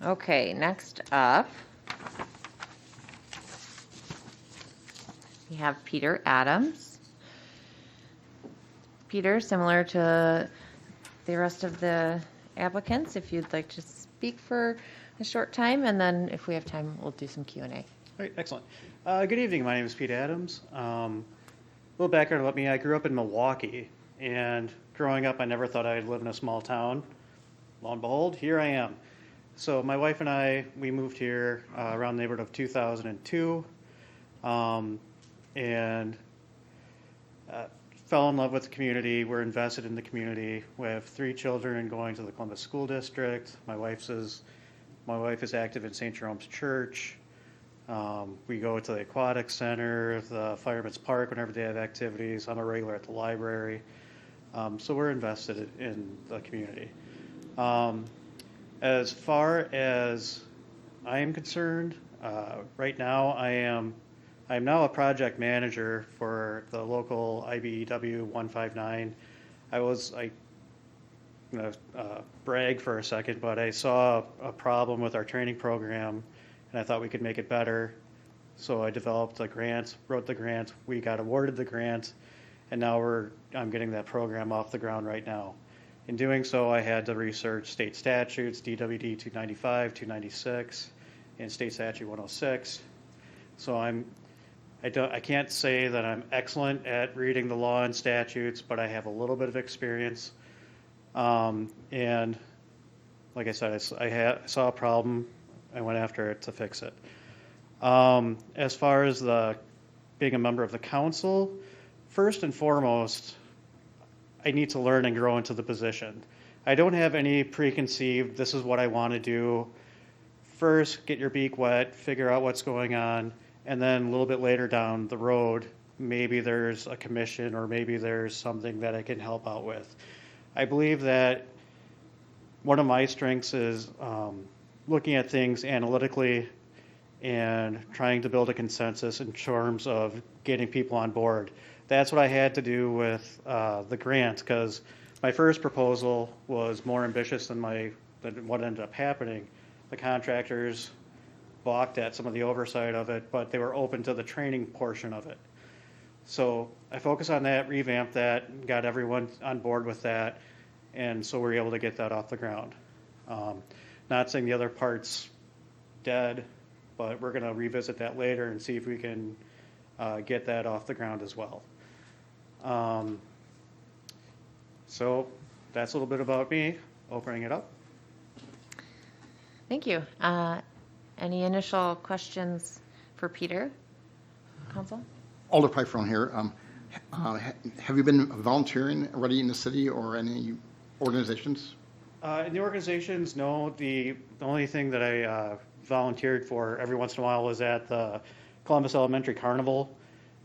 Okay, next up, we have Peter Adams. Peter, similar to the rest of the applicants, if you'd like to speak for a short time, and then if we have time, we'll do some Q&A. All right, excellent. Good evening. My name is Pete Adams. A little background about me. I grew up in Milwaukee, and growing up, I never thought I'd live in a small town. Lo and behold, here I am. So my wife and I, we moved here around the neighborhood of 2002, and fell in love with the community. We're invested in the community. We have 3 children going to the Columbus School District. My wife is active in St. Jerome's Church. We go to the Aquatic Center, the Fireman's Park whenever they have activities. I'm a regular at the library. So we're invested in the community. As far as I am concerned, right now I am now a project manager for the local IBEW 159. I brag for a second, but I saw a problem with our training program, and I thought we could make it better. So I developed a grant, wrote the grant, we got awarded the grant, and now I'm getting that program off the ground right now. In doing so, I had to research state statutes, DWD 295, 296, and state statute 106. So I can't say that I'm excellent at reading the law and statutes, but I have a little bit of experience. And like I said, I saw a problem. I went after it to fix it. As far as being a member of the council, first and foremost, I need to learn and grow into the position. I don't have any preconceived, this is what I want to do. First, get your beak wet, figure out what's going on, and then a little bit later down the road, maybe there's a commission or maybe there's something that I can help out with. I believe that one of my strengths is looking at things analytically and trying to build a consensus in terms of getting people on board. That's what I had to do with the grant, because my first proposal was more ambitious than what ended up happening. The contractors balked at some of the oversight of it, but they were open to the training portion of it. So I focused on that, revamped that, got everyone on board with that, and so we're able to get that off the ground. Not saying the other part's dead, but we're going to revisit that later and see if we can get that off the ground as well. So that's a little bit about me, opening it up. Thank you. Any initial questions for Peter, Council? Alder Pipeline here. Have you been volunteering already in the city or any organizations? In the organizations, no. The only thing that I volunteered for every once in a while was at the Columbus Elementary Carnival.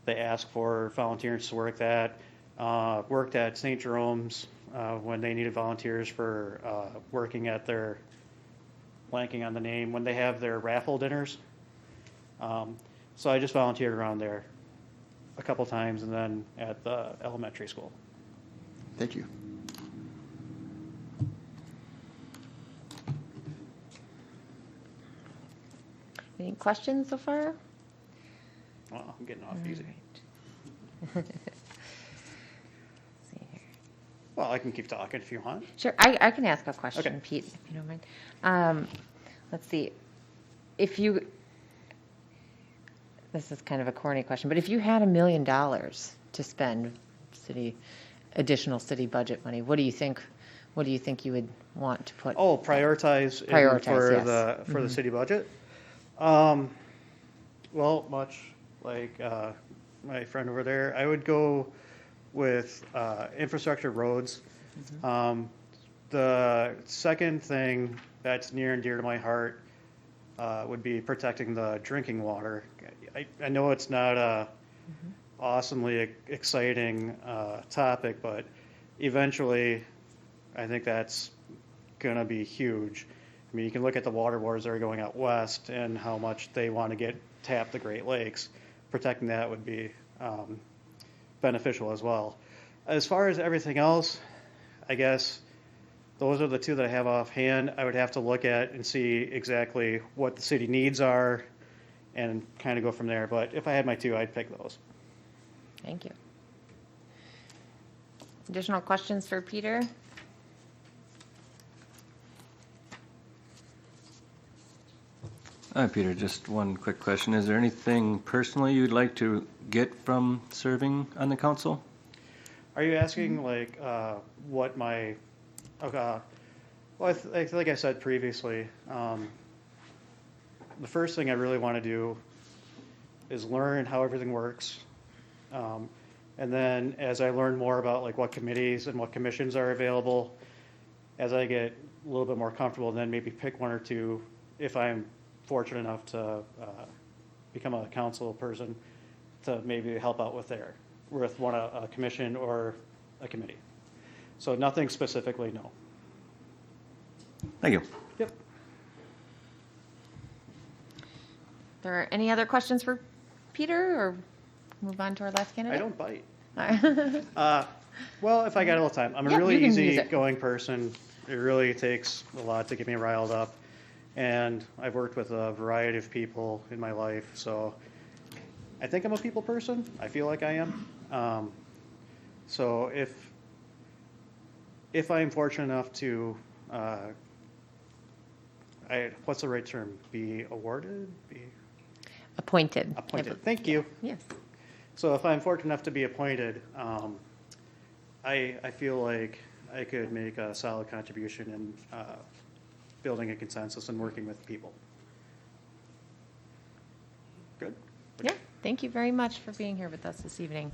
They asked for volunteers to work that. Worked at St. Jerome's when they needed volunteers for working at their, blanking on the name, when they have their raffle dinners. So I just volunteered around there a couple times, and then at the elementary school. Thank you. Any questions so far? Well, I'm getting off easy. Let's see here. I can keep talking if you want. Sure, I can ask a question, Okay. Pete, if you don't mind. Let's see, if you, this is kind of a corny question, but if you had $1 million to spend additional city budget money, what do you think you would want to put? Oh, prioritize, for yes. the Mhm. city budget? Well, much like my friend over there, I would go with infrastructure roads. The second thing that's near and dear to my heart would be protecting the drinking water. I know it's not a awesomely exciting topic, but eventually I think that's going to be huge. I mean, you can look at the water wars that are going out west and how much they want to tap the Great Lakes. Protecting that would be beneficial as well. As far as everything else, I guess those are the two that I have offhand. I would have to look at and see exactly what the city needs are and kind of go from there. But if I had my two, I'd pick those. Thank you. Additional questions for Peter? Hi, Peter, just one quick question. Is there anything personally you'd like to get from serving on the council? Are you asking like what my? Okay. Well, like I said previously, the first thing I really want to do is learn how everything works, and then as I learn more about like what committees and what commissions are available, as I get a little bit more comfortable, then maybe pick one or two if I'm fortunate enough to become a council person to maybe help out with a commission or a committee. So nothing specifically, no. Thank you. Yep. There are any other questions for Peter, or move on to our last candidate? I don't bite. All Well, if I got a little time, I'm a Yeah, really you can use it. easygoing person. It really takes a lot to get me riled up. And I've worked with a variety of people in my life, so I think I'm a people person. I feel like I am. So if I'm fortunate enough to, what's the right term? Be awarded? Appointed. Appointed. Thank you. Yes. So if I'm fortunate enough to be appointed, I feel like I could make a solid contribution in building a consensus and working with people. Good? Yeah, thank you very much for being here with us this evening.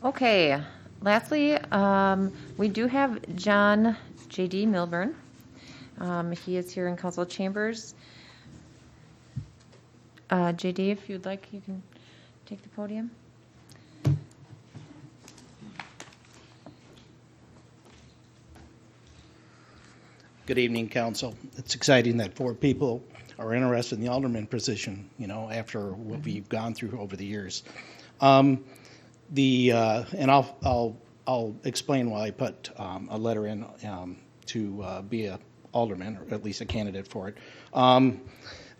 Okay, lastly, we do have John J.D. Milburn. He is here in council chambers. J.D., if you'd like, you can take the podium. Good evening, council. It's exciting that 4 people are interested in the alderman position, after what we've gone through over the years. And I'll explain why I put a letter in to be a alderman, or at least a candidate for it.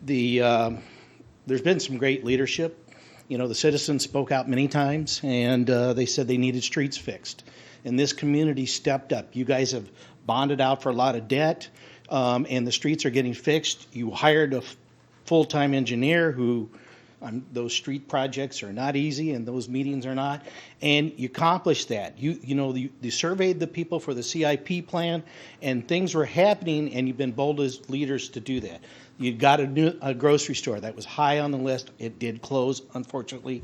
There's been some great leadership. The citizens spoke out many times, and they said they needed streets fixed. And this community stepped up. You guys have bonded out for a lot of debt, and the streets are getting fixed. You hired a full-time engineer who, those street projects are not easy, and those meetings are not. And you accomplished that. You surveyed the people for the CIP plan, and things were happening, and you've been bold as leaders to do that. You got a grocery store that was high on the list. It did close, unfortunately.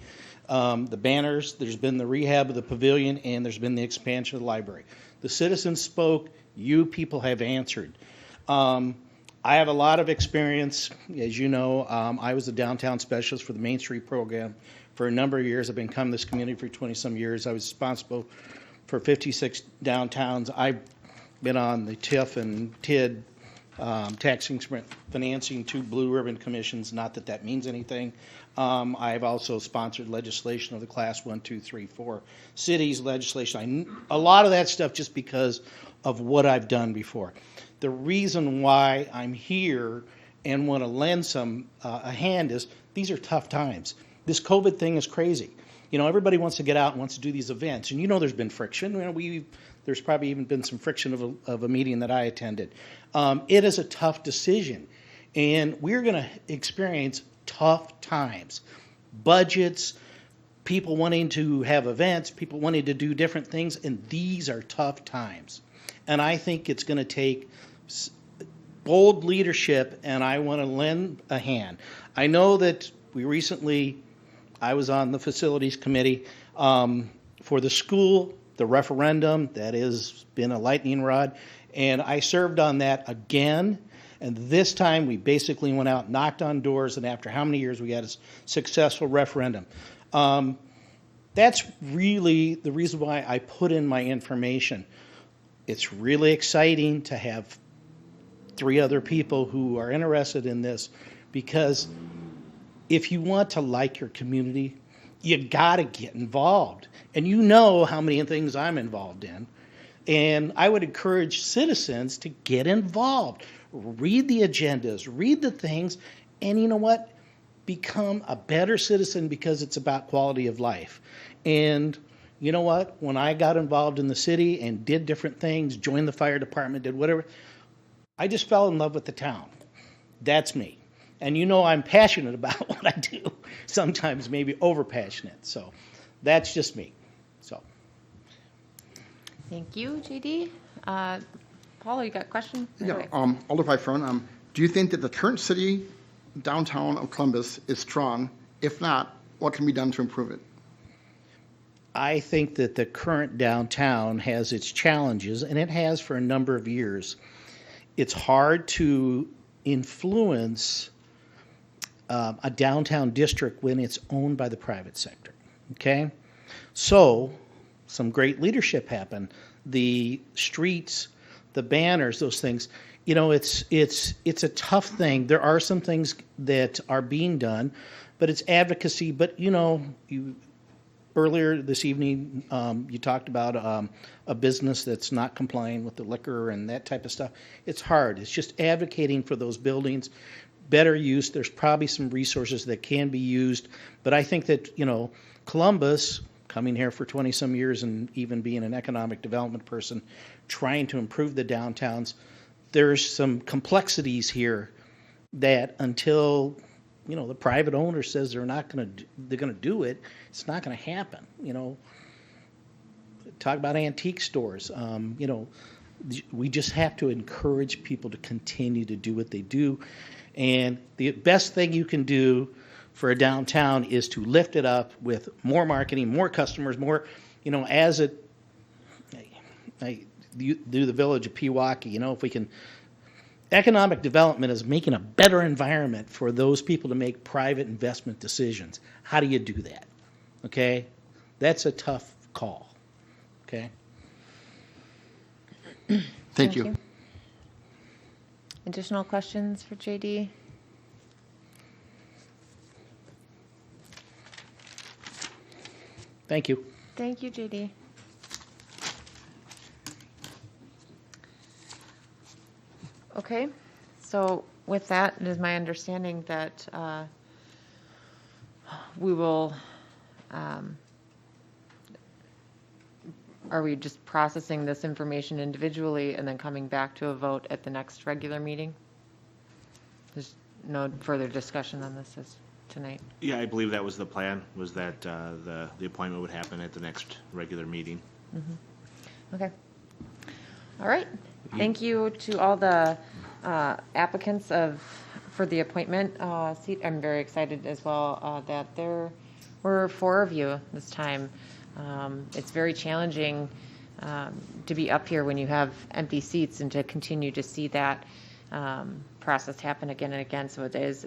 The banners, there's been the rehab of the pavilion, and there's been the expansion of the library. The citizens spoke. You people have answered. I have a lot of experience. As you know, I was the downtown specialist for the Main Street program for a number of years. I've been coming to this community for 20-some years. I was responsible for 56 downtowns. I've been on the TIF and TID, tax increment financing, 2 blue ribbon commissions, not that that means anything. I've also sponsored legislation of the class 1, 2, 3, 4 cities legislation. A lot of that stuff just because of what I've done before. The reason why I'm here and want to lend a hand is these are tough times. This COVID thing is crazy. everybody wants to get out and wants to do these events, and there's been friction. There's probably even been some friction of a meeting that I attended. It is a tough decision, and we're going to experience tough times. Budgets, people wanting to have events, people wanting to do different things, and these are tough times. And I think it's going to take bold leadership, and I want to lend a hand. I know that I was on the facilities committee for the school, the referendum, that has been a lightning rod, and I served on that again. And this time we basically went out, knocked on doors, and after how many years we got a successful referendum. That's really the reason why I put in my information. It's really exciting to have 3 other people who are interested in this, because if you want to like your community, you got to get involved. And how many things I'm involved in. And I would encourage citizens to get involved. Read the agendas, read the things, and you know what? Become a better citizen, because it's about quality of life. And you know what? When I got involved in the city and did different things, joined the fire department, did whatever, I just fell in love with the town. That's me. And I'm passionate about what I do, sometimes maybe over passionate. So that's just me. So. Thank you, JD. Paul, you got a question? Yeah, Okay. Alder Pfeiffer, do you think that the current city downtown of Columbus is strong? If not, what can be done to improve it? I think that the current downtown has its challenges, and it has for a number of years. It's hard to influence a downtown district when it's owned by the private sector, okay? So some great leadership happened. The streets, the banners, those things, it's a tough thing. There are some things that are being done, but it's advocacy. But earlier this evening, you talked about a business that's not complying with the liquor and that type of stuff. It's hard. It's just advocating for those buildings, better use. There's probably some resources that can be used, but I think that Columbus, coming here for 20-some years and even being an economic development person, trying to improve the downtowns, there's some complexities here that until the private owner says they're going to do it, it's not going to happen. Talk about antique stores. We just have to encourage people to continue to do what they do, and the best thing you can do for a downtown is to lift it up with more marketing, more customers, more, I do the village of Pewaukee, if we can, economic development is making a better environment for those people to make private investment decisions. How do you do that? Okay? That's a tough call. Okay? Thank you. Additional questions for JD? Thank you. Thank you, JD. Okay, so with that, it is my understanding that we will, are we just processing this information individually and then coming back to a vote at the next regular meeting? There's no further discussion on this tonight. Yeah, I believe that was the plan, was that the appointment would happen at the next regular meeting. Mm-hmm. Okay. All right. Thank you to all the applicants for the appointment seat. I'm very excited as well that there were 4 of you this time. It's very challenging to be up here when you have empty seats and to continue to see that process happen again and again. So it's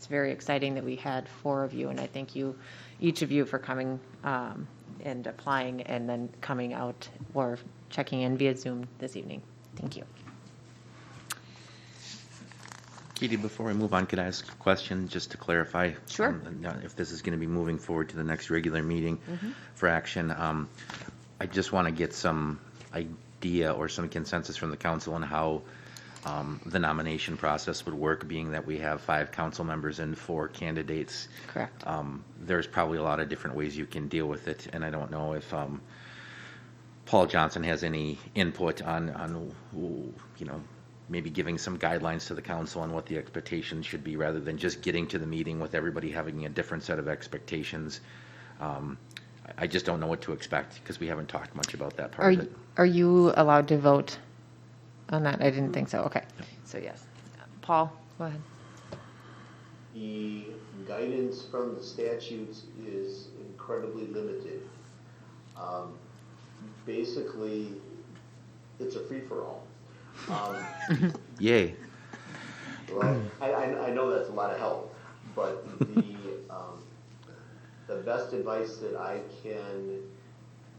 very exciting that we had 4 of you, and I thank you, each of you, for coming and applying and then coming out or checking in via Zoom this evening. Thank you. Katie, before we move on, could I ask a question just to clarify? Sure. If this is going to be moving forward to the next regular meeting for action, I just want to get some idea or some consensus from the council on how the nomination process would work, being that we have 5 council members and 4 candidates. Correct. There's probably a lot of different ways you can deal with it, and I don't know if Paul Johnson has any input on maybe giving some guidelines to the council on what the expectations should be, rather than just getting to the meeting with everybody having a different set of expectations. I just don't know what to expect, because we haven't talked much about that part of it. Are you allowed to vote on that? I didn't think so. Okay. So yes. Paul, go ahead. The guidance from the statutes is incredibly limited. Basically, it's a free-for-all. Yay. Well, I know that's a lot of help, but the best advice that I can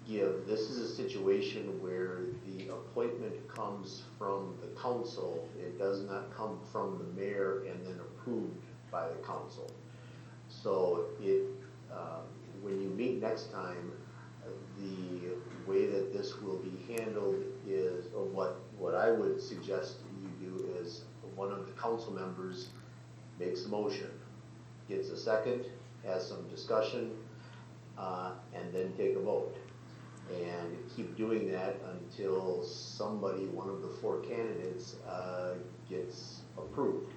give, this is a situation where the appointment comes from the council. It does not come from the mayor and then approved by the council. So when you meet next time, the way that this will be handled is, or what I would suggest you do is, one of the council members makes a motion, gets a second, has some discussion, and then take a vote. And keep doing that until somebody, one of the 4 candidates, gets approved.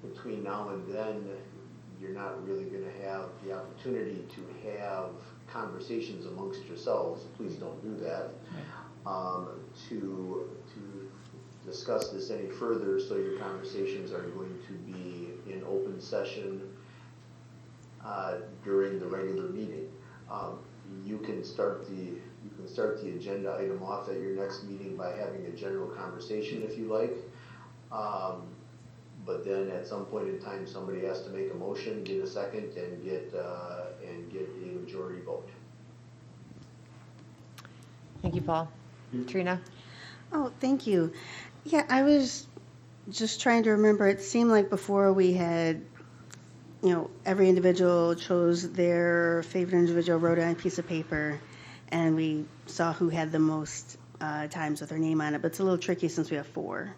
Between now and then, you're not really going to have the opportunity to have conversations amongst yourselves. Please don't do that. To discuss this any further, so your conversations are going to be in open session during the regular meeting. You can start the agenda item off at your next meeting by having a general conversation if you like. But then at some point in time, somebody has to make a motion, get a second, and get a majority vote. Thank you, Paul. Trina? Oh, thank you. Yeah, I was just trying to remember. It seemed like before we had, every individual chose their favorite individual, wrote it on a piece of paper, and we saw who had the most times with their name on it. But it's a little tricky since we have 4.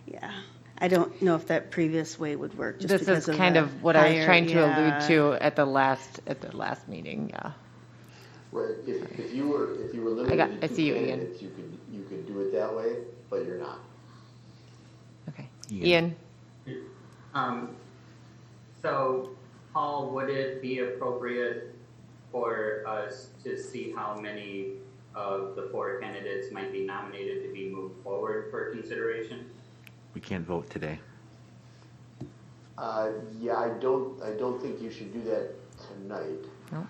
Yeah. I don't know if that previous way would work. Just This because is of kind the of what I was higher- trying to yeah. allude to at the last meeting. Yeah. Right. If you were limited I to see 2 you, Ian. candidates, you could do it that way, but you're not. Okay. Ian? So, Paul, would it be appropriate for us to see how many of the 4 candidates might be nominated to be moved forward for consideration? We can't vote today. Yeah, I don't think you should do that tonight. No.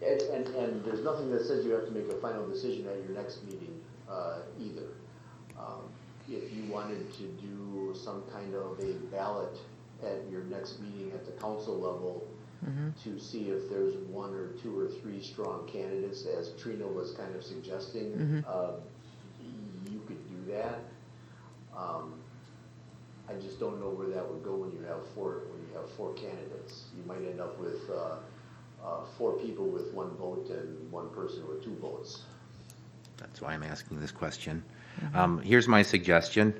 And there's nothing that says you have to make a final decision at your next meeting either. If you wanted to do some kind of a ballot at your next meeting at the council level to see if there's 1 or 2 or 3 strong candidates, as Trina was kind of suggesting, you could do that. I just don't know where that would go when you have 4 candidates. You might end up with 4 people with 1 vote and 1 person with 2 votes. That's why I'm asking this question. Here's my suggestion.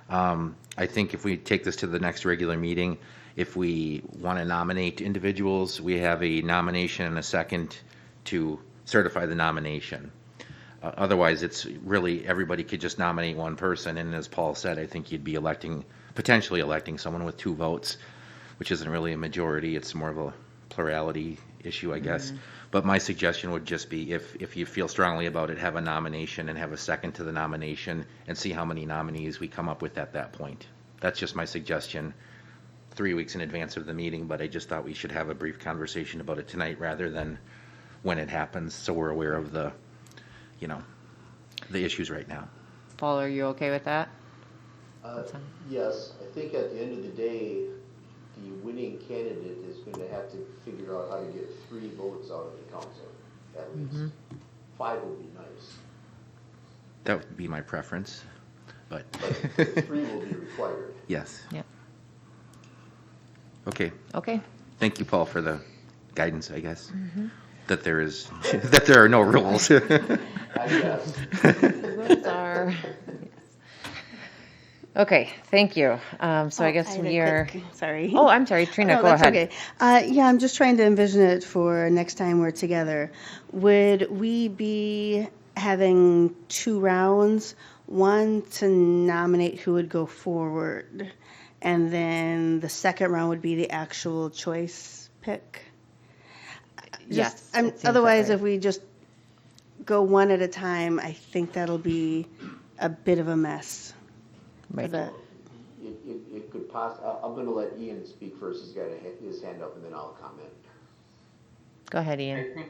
I think if we take this to the next regular meeting, if we want to nominate individuals, we have a nomination and a second to certify the nomination. Otherwise, it's really, everybody could just nominate 1 person, and as Paul said, I think you'd be potentially electing someone with 2 votes, which isn't really a majority. It's more of a plurality issue, I guess. But my suggestion would just be, if you feel strongly about it, have a nomination and have a second to the nomination, and see how many nominees we come up with at that point. That's just my suggestion, 3 weeks in advance of the meeting, but I just thought we should have a brief conversation about it tonight rather than when it happens, so we're aware of the issues right now. Paul, are you okay with that? Yes, I think at the end of the day, the winning candidate is going to have to figure out how to get 3 votes out of the council, at least. 5 would be nice. That would be my preference, but 3 will be required. yes. Yep. Okay. Okay. Thank you, Paul, for the guidance, I guess. that there is, that there are no rules. I guess. Those are, okay, thank you. So I guess had a we are, quick- Sorry. oh, I'm sorry, Trina, No, go that's ahead. okay. Yeah, I'm just trying to envision it for next time we're together. Would we be having 2 rounds? One to nominate who would go forward, and then the second round would be the actual choice pick? Yes, Just, it seems that otherwise, way. if we just go one at a time, I think that'll be a bit of a mess. Right. It could I'm gonna let Ian speak first, he's got his hand up, and then I'll comment. Go ahead, Ian.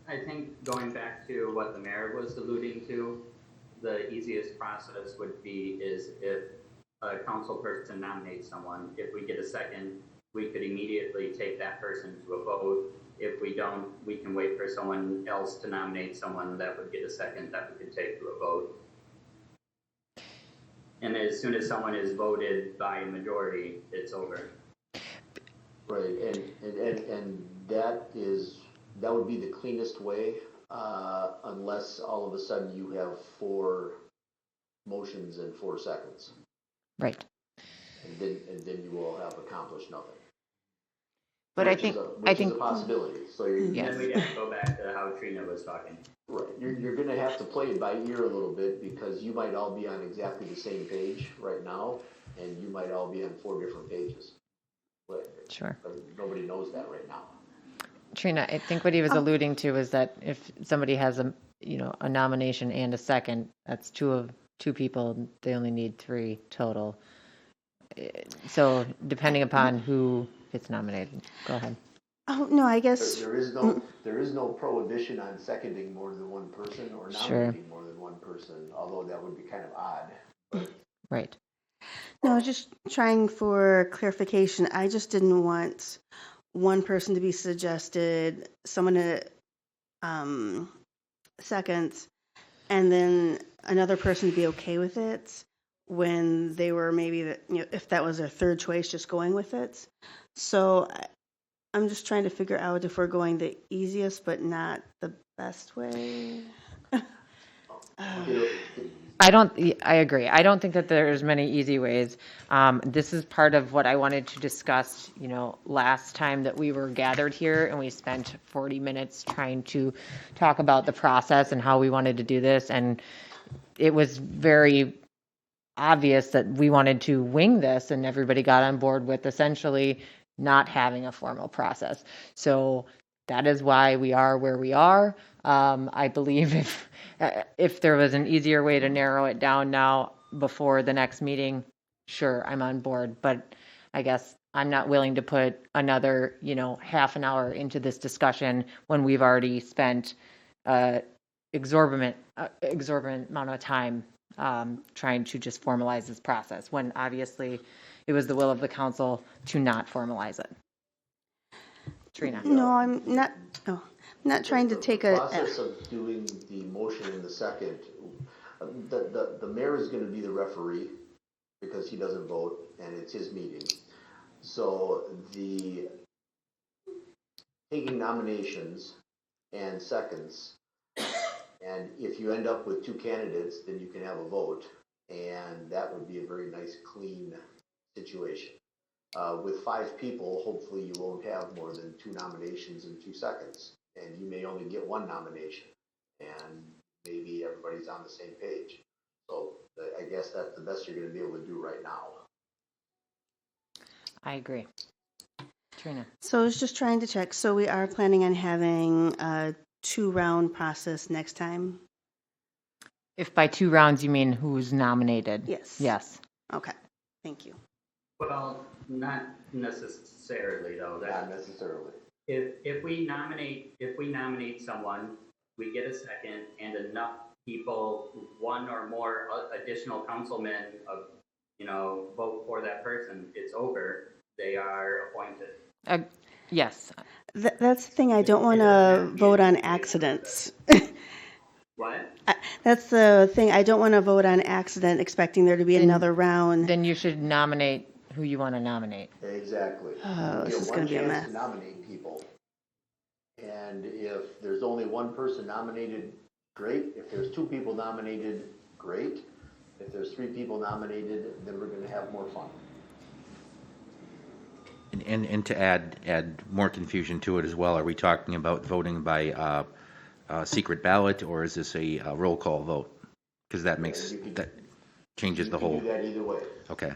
I think going back to what the mayor was alluding to, the easiest process would be is if a council person nominates someone, if we get a second, we could immediately take that person to a vote. If we don't, we can wait for someone else to nominate someone that would get a second that we could take to a vote. And as soon as someone is voted by a majority, it's over. Right, and that would be the cleanest way, unless all of a sudden you have 4 motions in 4 seconds. Right. And then you will have accomplished nothing. But Which is a possibility, so Then we have to go back to how Trina was talking. Right, you're gonna have to play it by ear a little bit, because you might all be on exactly the same page right now, and you might all be on 4 different pages. But Sure. nobody knows that right now. Trina, I think what he was alluding to is that if somebody has a nomination and a second, that's 2 people, they only need 3 total. So depending upon who gets nominated, go ahead. Oh, no, I guess. There is no prohibition on seconding more than one person or nominating more than one person, although that would be kind of odd. Right. No, I was just trying for clarification. I just didn't want one person to be suggested, someone to second, and then another person to be okay with it when they were maybe, if that was their third choice, just going with it. So I'm just trying to figure out if we're going the easiest but not the best way. I agree. I don't think that there's many easy ways. This is part of what I wanted to discuss, last time that we were gathered here, and we spent 40 minutes trying to talk about the process and how we wanted to do this. And it was very obvious that we wanted to wing this, and everybody got on board with essentially not having a formal process. So that is why we are where we are. I believe if there was an easier way to narrow it down now before the next meeting, sure, I'm on board. But I guess I'm not willing to put another, half an hour into this discussion when we've already spent exorbitant amount of time trying to just formalize this process, when obviously it was the will of the council to not formalize it. Trina. No, I'm not. Oh, I'm not trying to take the a. process of doing the motion in the second. The mayor is going to be the referee because he doesn't vote and it's his meeting. So the taking nominations and seconds, and if you end up with 2 candidates, then you can have a vote, and that would be a very nice, clean situation. With 5 people, hopefully you won't have more than 2 nominations in 2 seconds, and you may only get 1 nomination, and maybe everybody's on the same page. So I guess that's the best you're going to be able to do right now. I agree. Trina. So I was just trying to check. So we are planning on having a 2-round process next time? If by 2 rounds you mean who's nominated? Yes. Yes. Okay, thank you. Well, not necessarily though. Not necessarily. If we nominate someone, we get a second, and enough people, 1 or more additional councilmen vote for that person, it's over. They are appointed. Yes. That's the thing, I don't want to vote on accidents. What? That's the thing, I don't want to vote on accident expecting there to be another round. Then you should nominate who you want to nominate. Exactly. Oh, this is one going to be a chance mess. to nominate people, And if there's only one person nominated, great. If there's two people nominated, great. If there's three people nominated, then we're going to have more fun. And to add more confusion to it as well, are we talking about voting by secret ballot, or is this a roll call vote? Because that makes, that changes the whole. You can do that either way. Okay.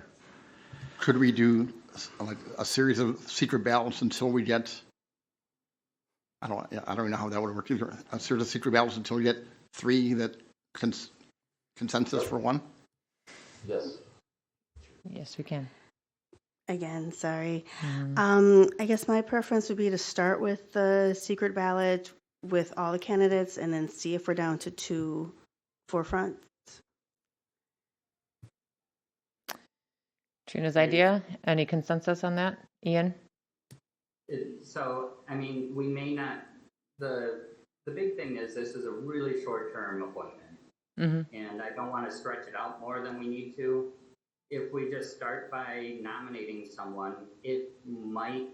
Could we do like a series of secret ballots until we get, I don't even know how that would work either. A series of secret ballots until we get three that consensus for one? Yes. Yes, we can. Again, sorry. I guess my preference would be to start with the secret ballot with all the candidates and then see if we're down to two forefronts. Trina's idea, any consensus on that? Ian? So, I mean, we may not, the big thing is this is a really short-term appointment. And I don't want to stretch it out more than we need to. If we just start by nominating someone, it might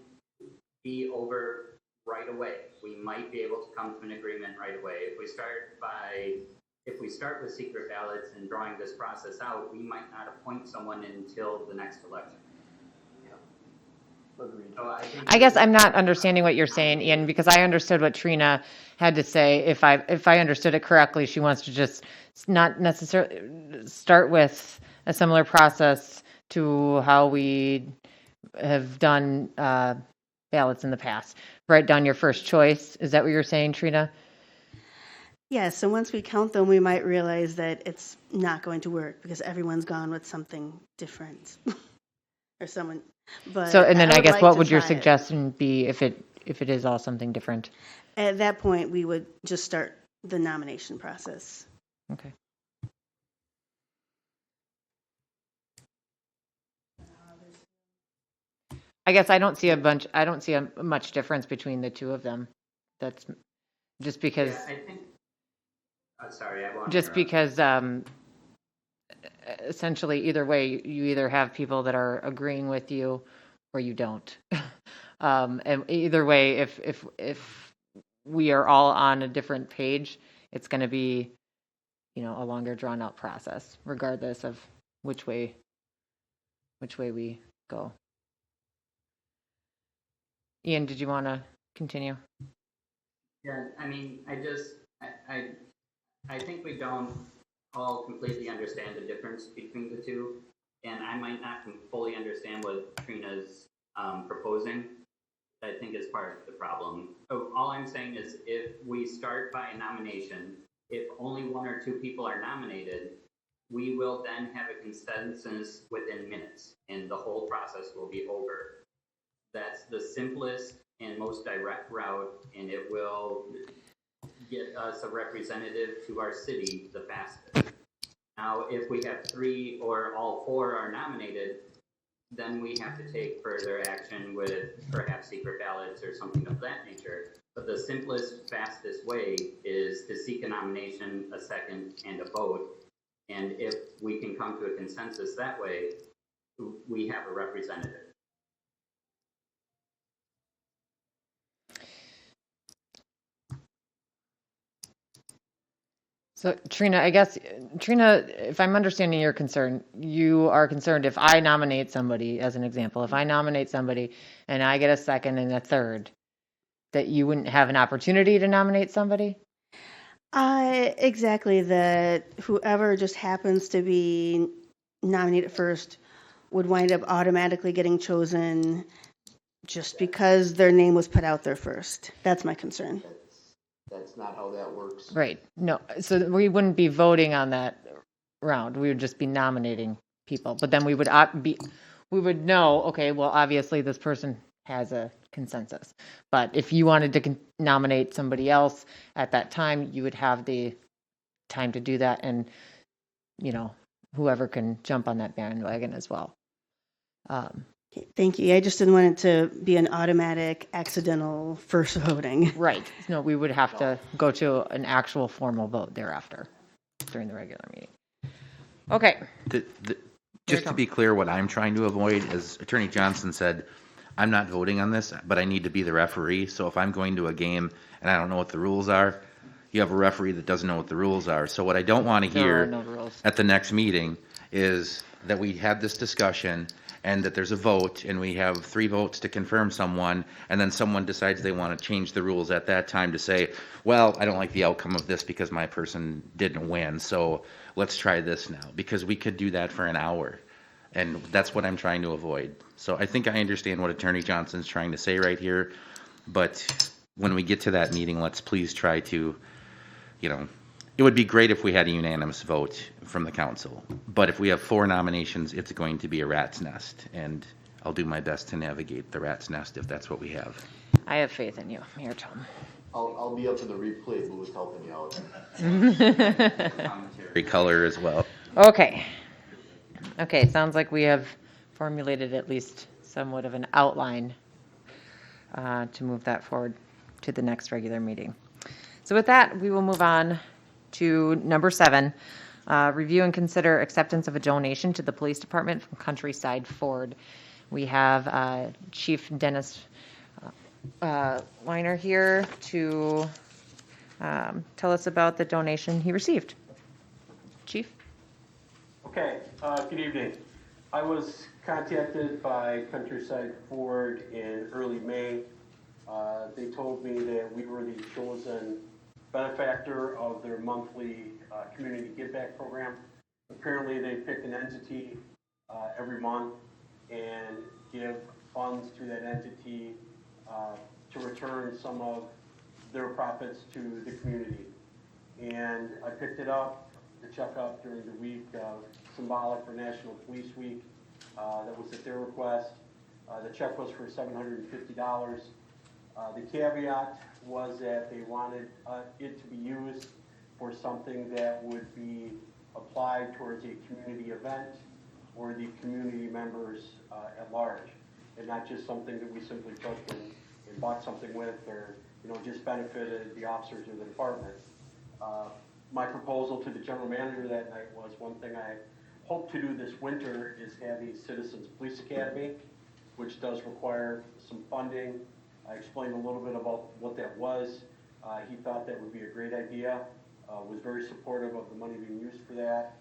be over right away. We might be able to come to an agreement right away. If we start with secret ballots and drawing this process out, we might not appoint someone until the next election. So I guess I'm not understanding what you're saying, Ian, because I understood what Trina had to say. If I understood it correctly, she wants to just not necessarily start with a similar process to how we have done ballots in the past. Write down your first choice. Is that what you're saying, Trina? Yeah, so once we count them, we might realize that it's not going to work because everyone's gone with something different. Or someone, but So, and then I would guess like what to would your try it. suggestion be if it is all something different? At that point, we would just start the nomination process. Okay. I guess I don't see much difference between the two of them. That's just because. Yeah, I think. Sorry, I won't. Just because essentially either way, you either have people that are agreeing with you or you don't. And either way, if we are all on a different page, it's going to be, a longer drawn out process, regardless of which way we go. Ian, did you want to continue? Yeah, I mean, I think we don't all completely understand the difference between the two, and I might not fully understand what Trina's proposing. I think is part of the problem. So all I'm saying is if we start by a nomination, if only one or two people are nominated, we will then have a consensus within minutes, and the whole process will be over. That's the simplest and most direct route, and it will get us a representative to our city the fastest. Now, if we have three or all four are nominated, then we have to take further action with perhaps secret ballots or something of that nature. But the simplest, fastest way is to seek a nomination, a second, and a vote. And if we can come to a consensus that way, we have a representative. So Trina, if I'm understanding your concern, you are concerned if I nominate somebody, as an example, if I nominate somebody and I get a second and a third, that you wouldn't have an opportunity to nominate somebody? Exactly, that whoever just happens to be nominated first would wind up automatically getting chosen just because their name was put out there first. That's my concern. That's not how that works. Right. No. So we wouldn't be voting on that round. We would just be nominating people. But then we would know, okay, well, obviously this person has a consensus. But if you wanted to nominate somebody else at that time, you would have the time to do that, and whoever can jump on that bandwagon as well. Thank you. I just didn't want it to be an automatic, accidental first voting. Right. No, we would have to go to an actual formal vote thereafter during the regular meeting. Okay. Just to be clear, what I'm trying to avoid, as Attorney Johnson said, I'm not voting on this, but I need to be the referee. So if I'm going to a game and I don't know what the rules are, you have a referee that doesn't know what the rules are. So what I don't want to There are hear no rules. at the next meeting is that we had this discussion and that there's a vote and we have 3 votes to confirm someone, and then someone decides they want to change the rules at that time to say, well, I don't like the outcome of this because my person didn't win, so let's try this now, because we could do that for an hour. And that's what I'm trying to avoid. So I think I understand what Attorney Johnson's trying to say right here, but when we get to that meeting, let's please try to, it would be great if we had a unanimous vote from the council. But if we have 4 nominations, it's going to be a rat's nest. And I'll do my best to navigate the rat's nest if that's what we have. I have faith in you, Mayor Tom. I'll be up in the replay booth helping you out. Commentary color as well. Okay. Okay, sounds like we have formulated at least somewhat of an outline to move that forward to the next regular meeting. So with that, we will move on to number 7, review and consider acceptance of a donation to the police department from Countryside Ford. We have Chief Dennis Weiner here to tell us about the donation he received. Chief? Okay, good evening. I was contacted by Countryside Ford in early May. They told me that we were the chosen benefactor of their monthly community give back program. Apparently they pick an entity every month and give funds to that entity to return some of their profits to the community. And I picked it up to check up during the week symbolic for National Police Week. That was at their request. The check was for $750. The caveat was that they wanted it to be used for something that would be applied towards a community event or the community members at large, and not just something that we simply took and bought something with, or just benefited the officers of the department. My proposal to the general manager that night was, one thing I hope to do this winter is have a Citizens Police Academy, which does require some funding. I explained a little bit about what that was. He thought that would be a great idea, was very supportive of the money being used for that.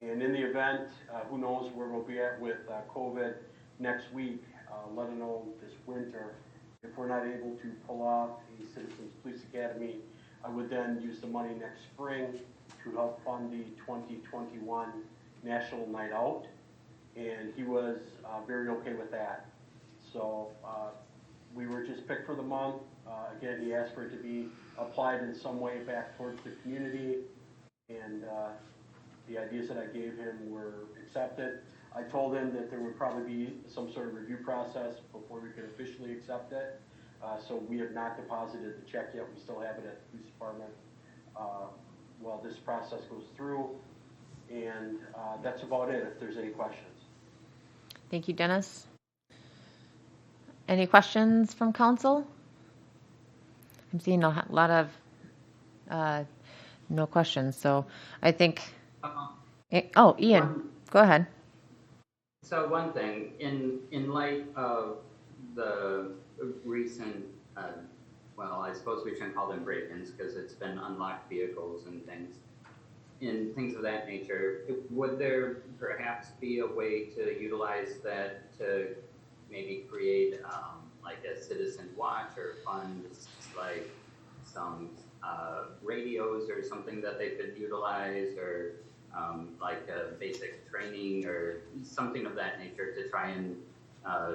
And in the event, who knows where we'll be at with COVID next week, let alone this winter. If we're not able to pull off a Citizens Police Academy, I would then use the money next spring to help fund the 2021 National Night Out. And he was very okay with that. So we were just picked for the month. Again, he asked for it to be applied in some way back towards the community. And the ideas that I gave him were accepted. I told him that there would probably be some sort of review process before we could officially accept it. So we have not deposited the check yet. We still have it at the police department while this process goes through. And that's about it, if there's any questions. Thank you, Dennis. Any questions from council? I'm seeing a lot of no questions, so I think, Ian, go ahead. So one thing, in light of the recent, well, I suppose we shouldn't call them break-ins because it's been unlocked vehicles and things of that nature, would there perhaps be a way to utilize that to maybe create like a citizen watch or fund like some radios or something that they could utilize, or like a basic training or something of that nature to try and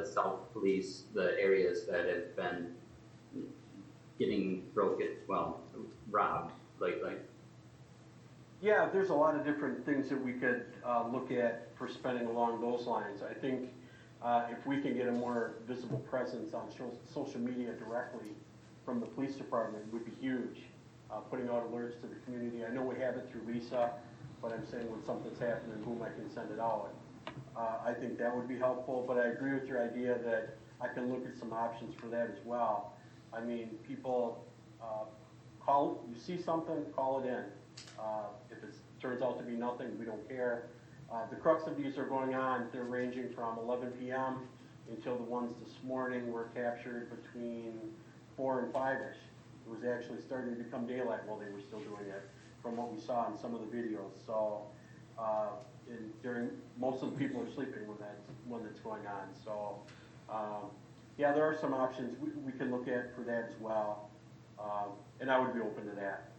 self-police the areas that have been getting robbed lately? Yeah, there's a lot of different things that we could look at for spending along those lines. I think if we can get a more visible presence on social media directly from the police department would be huge. Putting out alerts to the community. I know we have it through Lisa, but I'm saying when something's happening, boom, I can send it out. I think that would be helpful, but I agree with your idea that I can look at some options for that as well. I mean, people you see something, call it in. If it turns out to be nothing, we don't care. The crux of these are going on. They're ranging from 11 p.m. until the ones this morning were captured between 4 and 5-ish. It was actually starting to become daylight while they were still doing it, from what we saw in some of the videos. So, most of the people are sleeping when that's going on. So, yeah, there are some options we can look at for that as well, and I would be open to that.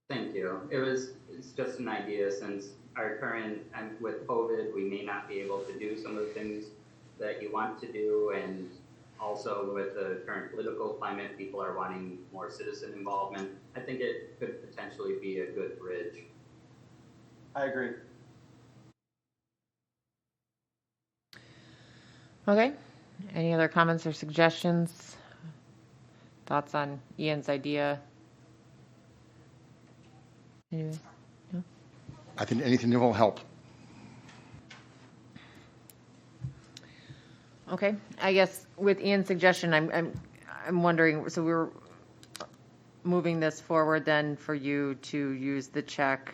Thank you. It's just an idea since our current, and with COVID, we may not be able to do some of the things that you want to do. And also with the current political climate, people are wanting more citizen involvement. I think it could potentially be a good bridge. I agree. Okay. Any other comments or suggestions? Thoughts on Ian's idea? Anyway, no? I think anything that will help. Okay. I guess with Ian's suggestion, I'm wondering, so we're moving this forward then for you to use the check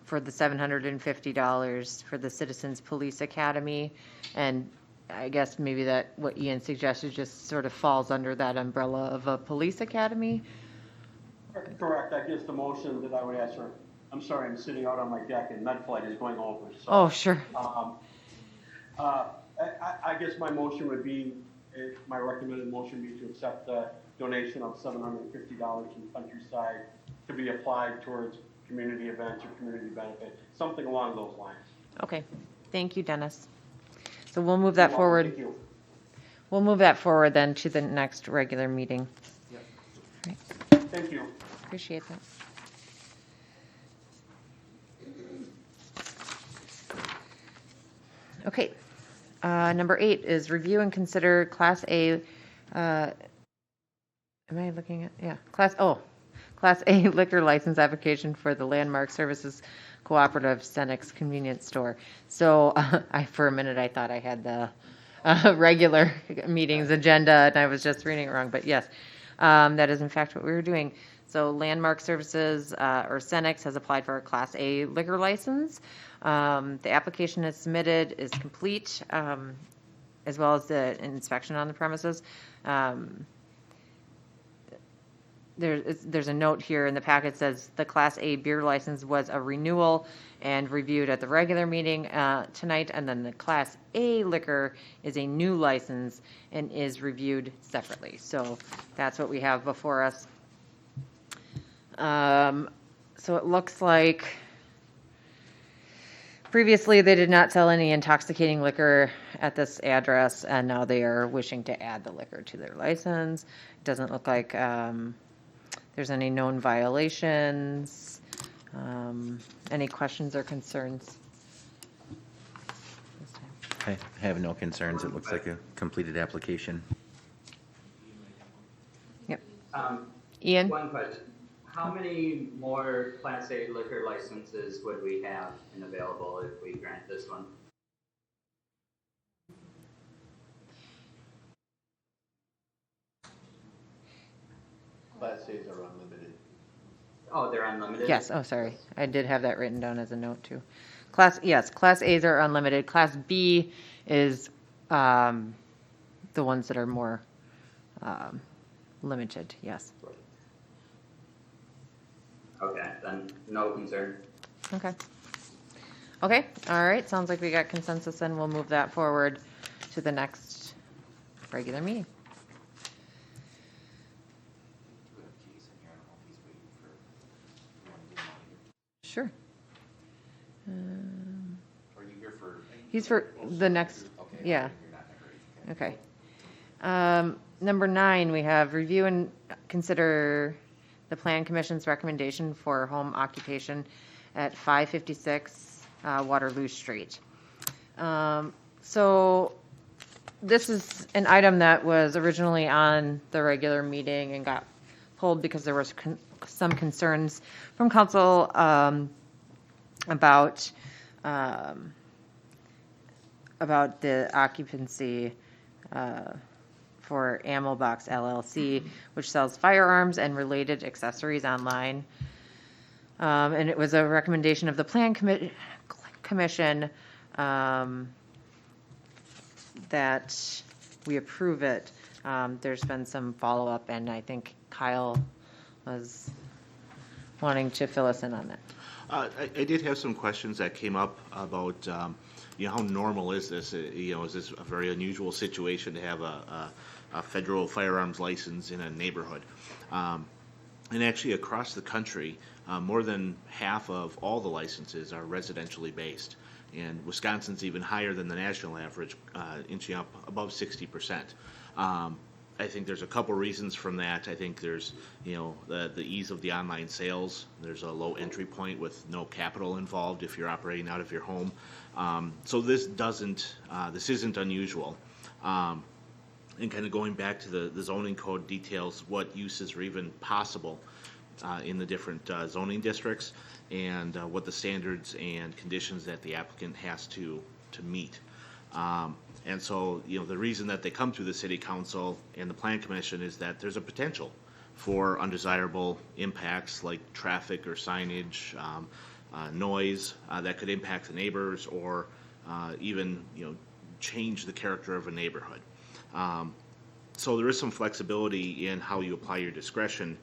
for the $750 for the Citizens Police Academy. And I guess maybe that what Ian suggested just sort of falls under that umbrella of a police academy. Correct. I guess the motion that I would ask for, I'm sorry, I'm sitting out on my deck and MedFlight is going over. So, Oh, sure. I guess my motion would be, my recommended motion would be to accept the donation of $750 from Countryside to be applied towards community events or community benefit, something along those lines. Okay. Thank you, Dennis. So we'll move that forward. Thank you. We'll move that forward then to the next regular meeting. Yep. Thank you. Appreciate that. Okay. Number 8 is review and consider Class A, am I looking at, yeah, Class A liquor license application for the Landmark Services Cooperative Cenex Convenience Store. So for a minute, I thought I had the regular meetings agenda and I was just reading it wrong, but yes, that is in fact what we were doing. So Landmark Services, or Cenex, has applied for a Class A liquor license. The application is submitted, is complete, as well as the inspection on the premises. There's a note here in the packet that says the Class A beer license was a renewal and reviewed at the regular meeting tonight, and then the Class A liquor is a new license and is reviewed separately. So that's what we have before us. So it looks like previously they did not sell any intoxicating liquor at this address, and now they are wishing to add the liquor to their license. It doesn't look like there's any known violations. Any questions or concerns? I have no concerns. It looks like a completed application. Yep. Ian? One question. How many more Class A liquor licenses would we have and available if we grant this one? Class A's are unlimited. Oh, they're unlimited? Yes, oh, sorry. I did have that written down as a note too. Yes, Class A's are unlimited. Class B is the ones that are more limited, yes. Okay, then no concern. Okay. Okay, all right, sounds like we got consensus and we'll move that forward to the next regular meeting. Sure. Are you here for? He's for the next, yeah. Okay. Number 9, we have review and consider the Plan Commission's recommendation for home occupation at 556 Waterloo Street. So this is an item that was originally on the regular meeting and got pulled because there was some concerns from council about the occupancy for Ammo Box LLC, which sells firearms and related accessories online. And it was a recommendation of the Plan Commission that we approve it. There's been some follow-up, and I think Kyle was wanting to fill us in on that. I did have some questions that came up about, how normal is this? Is this a very unusual situation to have a federal firearms license in a neighborhood? And actually, across the country, more than half of all the licenses are residentially based. And Wisconsin's even higher than the national average, inching up above 60%. I think there's a couple reasons from that. I think there's, the ease of the online sales. There's a low entry point with no capital involved if you're operating out of your home. So this isn't unusual. And kind of going back to the zoning code details what uses are even possible in the different zoning districts and what the standards and conditions that the applicant has to meet. And so, the reason that they come to the city council and the plan commission is that there's a potential for undesirable impacts like traffic or signage, noise that could impact the neighbors or even, change the character of a neighborhood. So there is some flexibility in how you apply your discretion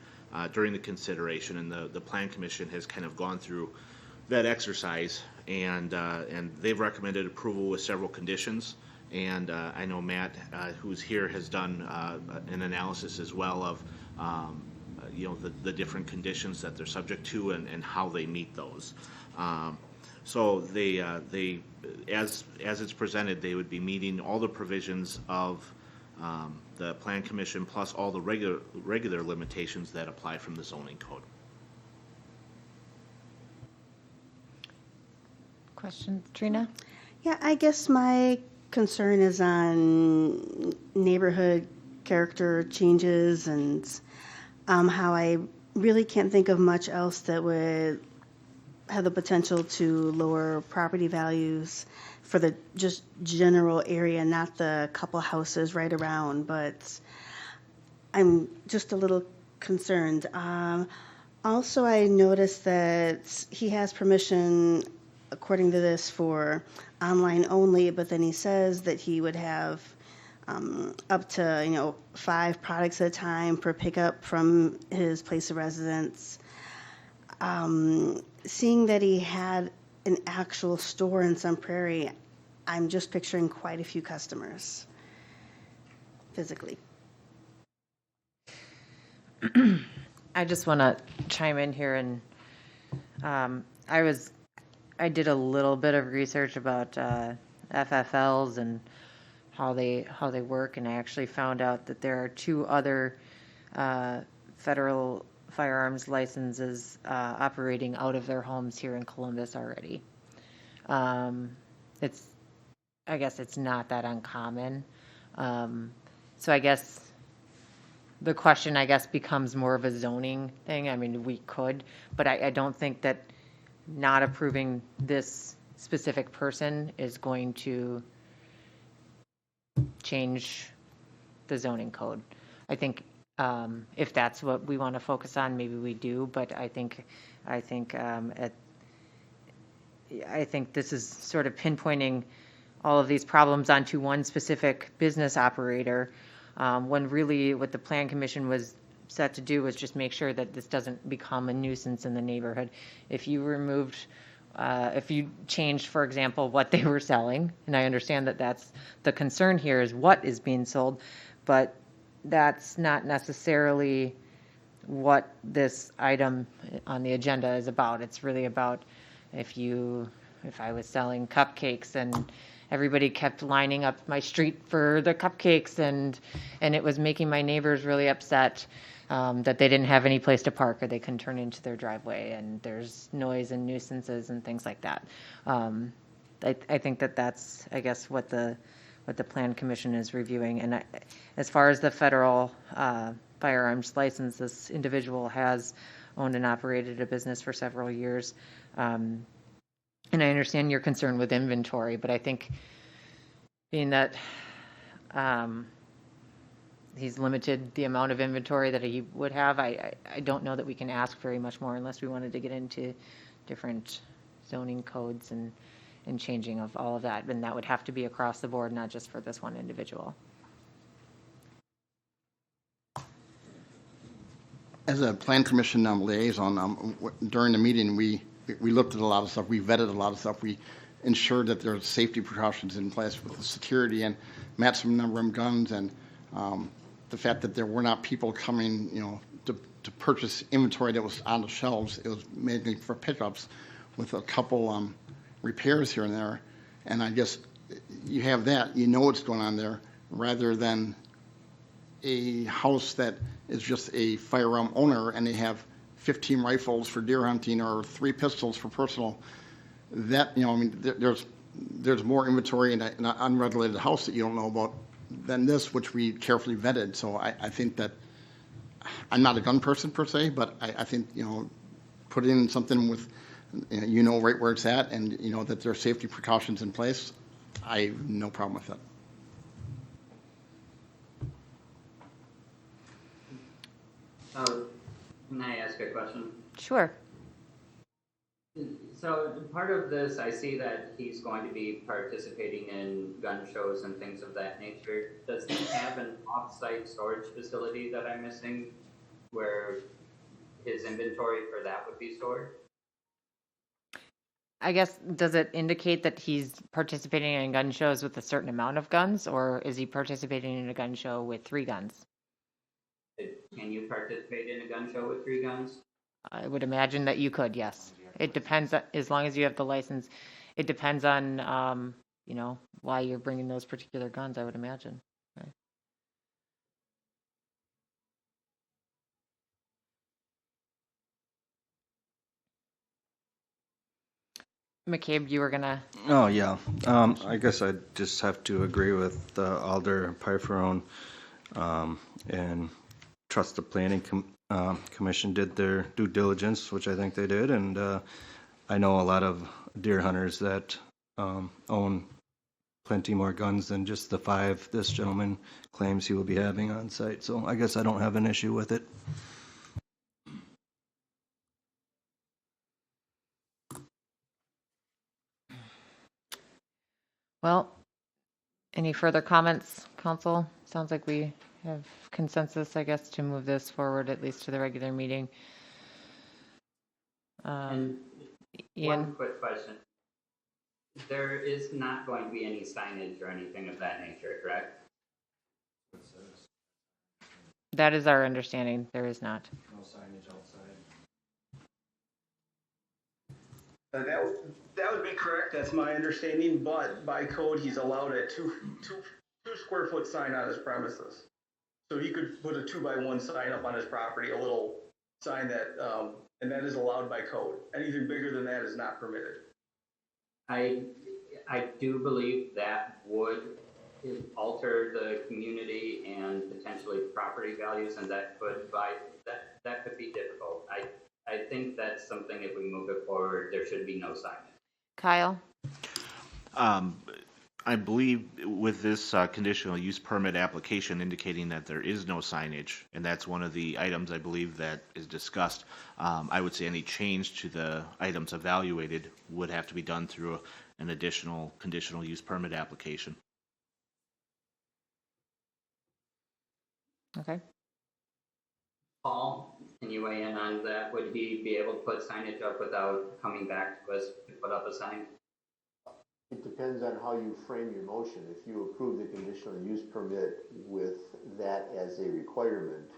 during the consideration, and the plan commission has kind of gone through that exercise, and they've recommended approval with several conditions. And I know Matt, who's here, has done an analysis as well of the different conditions that they're subject to and how they meet those. So they as it's presented, they would be meeting all the provisions of the plan commission plus all the regular limitations that apply from the zoning code. Questions, Trina? Yeah, I guess my concern is on neighborhood character changes and how I really can't think of much else that would have the potential to lower property values for the just general area, not the couple houses right around, but I'm just a little concerned. Also, I noticed that he has permission, according to this, for online only, but then he says that he would have up to 5 products at a time per pickup from his place of residence. Seeing that he had an actual store in Sun Prairie, I'm just picturing quite a few customers physically. I just want to chime in here, and I did a little bit of research about FFLs and how they work, and I actually found out that there are 2 other federal firearms licenses operating out of their homes here in Columbus already. I guess it's not that uncommon. So I guess the question, becomes more of a zoning thing. I mean, we could, but I don't think that not approving this specific person is going to change the zoning code. I think if that's what we want to focus on, maybe we do, but I think this is sort of pinpointing all of these problems onto one specific business operator, when really what the Plan Commission was set to do was just make sure that this doesn't become a nuisance in the neighborhood. If you changed, for example, what they were selling, and I understand that that's the concern here is what is being sold, but that's not necessarily what this item on the agenda is about. It's really about if I was selling cupcakes and everybody kept lining up my street for the cupcakes and it was making my neighbors really upset that they didn't have any place to park or they couldn't turn into their driveway and there's noise and nuisances and things like that. I think that's, I guess, what the Plan Commission is reviewing. And as far as the federal firearms license, this individual has owned and operated a business for several years. And I understand your concern with inventory, but I think being that he's limited the amount of inventory that he would have, I don't know that we can ask very much more unless we wanted to get into different zoning codes and and changing of all of that. And that would have to be across the board, not just for this one individual. As a plan commission liaison, during the meeting, we looked at a lot of stuff. We vetted a lot of stuff. We ensured that there's safety precautions in place with the security and maximum number of guns, and the fact that there were not people coming, to purchase inventory that was on the shelves. It was mainly for pickups with a couple repairs here and there. And I guess you have that, what's going on there, rather than a house that is just a firearm owner and they have 15 rifles for deer hunting or 3 pistols for personal. That, there's more inventory in an unregulated house that you don't know about than this, which we carefully vetted. So I think that, I'm not a gun person per se, but I think, put in something with, right where it's at, and, that there are safety precautions in place. I have no problem with it. Can I ask a question? Sure. So part of this, I see that he's going to be participating in gun shows and things of that nature. Does he have an off-site storage facility that I'm missing where his inventory for that would be stored? I guess, does it indicate that he's participating in gun shows with a certain amount of guns, or is he participating in a gun show with 3 guns? Can you participate in a gun show with 3 guns? I would imagine that you could, yes. It depends, as long as you have the license. It depends on, why you're bringing those particular guns, I would imagine. Right. McCabe, you were gonna. Oh, yeah. I guess I just have to agree with Alder Pifferone, and trust the planning commission did their due diligence, which I think they did. And I know a lot of deer hunters that own plenty more guns than just the 5 this gentleman claims he will be having on site. So I guess I don't have an issue with it. Well, any further comments, council? Sounds like we have consensus, I guess, to move this forward at least to the regular meeting. And Ian? one quick question. There is not going to be any signage or anything of that nature, correct? That is our understanding. There is not. No signage outside. That would be correct, that's my understanding, but by code, he's allowed a two square foot sign on his premises. So he could put a 2x1 sign up on his property, a little sign that, and that is allowed by code. Anything bigger than that is not permitted. I do believe that would alter the community and potentially property values, and that could be difficult. I think that's something, if we move it forward, there should be no signage. Kyle? I believe with this conditional use permit application indicating that there is no signage, and that's one of the items I believe that is discussed, I would say any change to the items evaluated would have to be done through an additional conditional use permit application. Okay. Paul, can you weigh in on that? Would he be able to put signage up without coming back to us to put up a sign? It depends on how you frame your motion. If you approve the conditional use permit with that as a requirement,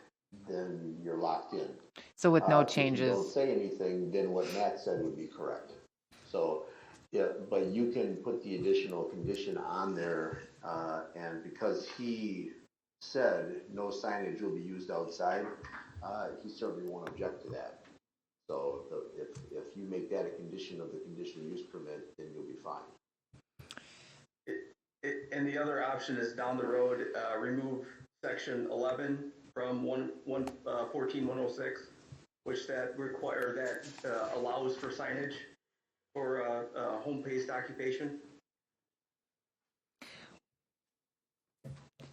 then you're locked in. So with no If you changes. don't say anything, then what Matt said would be correct. So, yeah, but you can put the additional condition on there, and because he said no signage will be used outside, he certainly won't object to that. So if you make that a condition of the conditional use permit, then you'll be fine. And the other option is down the road, remove section 11 from 114-106, which that allows for signage for home-based occupation.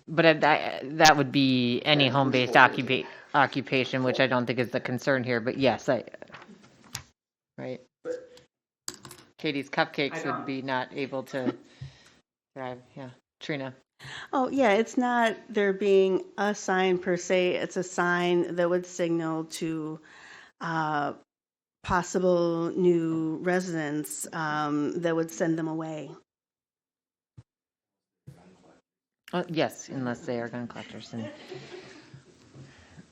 But that would be any home-based occupation, which I don't think is the concern here, but yes, right. Katie's Cupcakes would be not able to thrive. Yeah. Trina. Oh, yeah, it's not there being a sign per se. It's a sign that would signal to possible new residents that would send them away. Yes, unless they are gun collectors.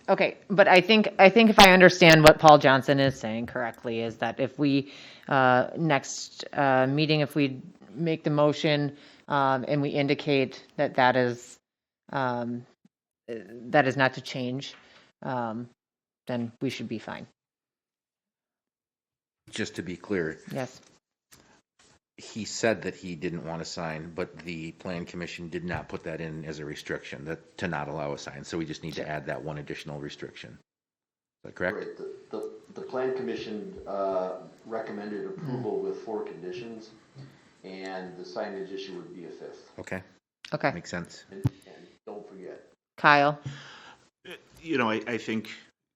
Okay, but I think if I understand what Paul Johnson is saying correctly, is that if we, next meeting, if we make the motion and we indicate that that is not to change, then we should be fine. Just to be clear, Yes. he said that he didn't want a sign, but the plan commission did not put that in as a restriction, that to not allow a sign. So we just need to add that one additional restriction. Is that correct? Right. The plan commission recommended approval with 4 conditions, and the signage issue would be a 5th. Okay. Okay. Makes sense. And don't forget. Kyle. I think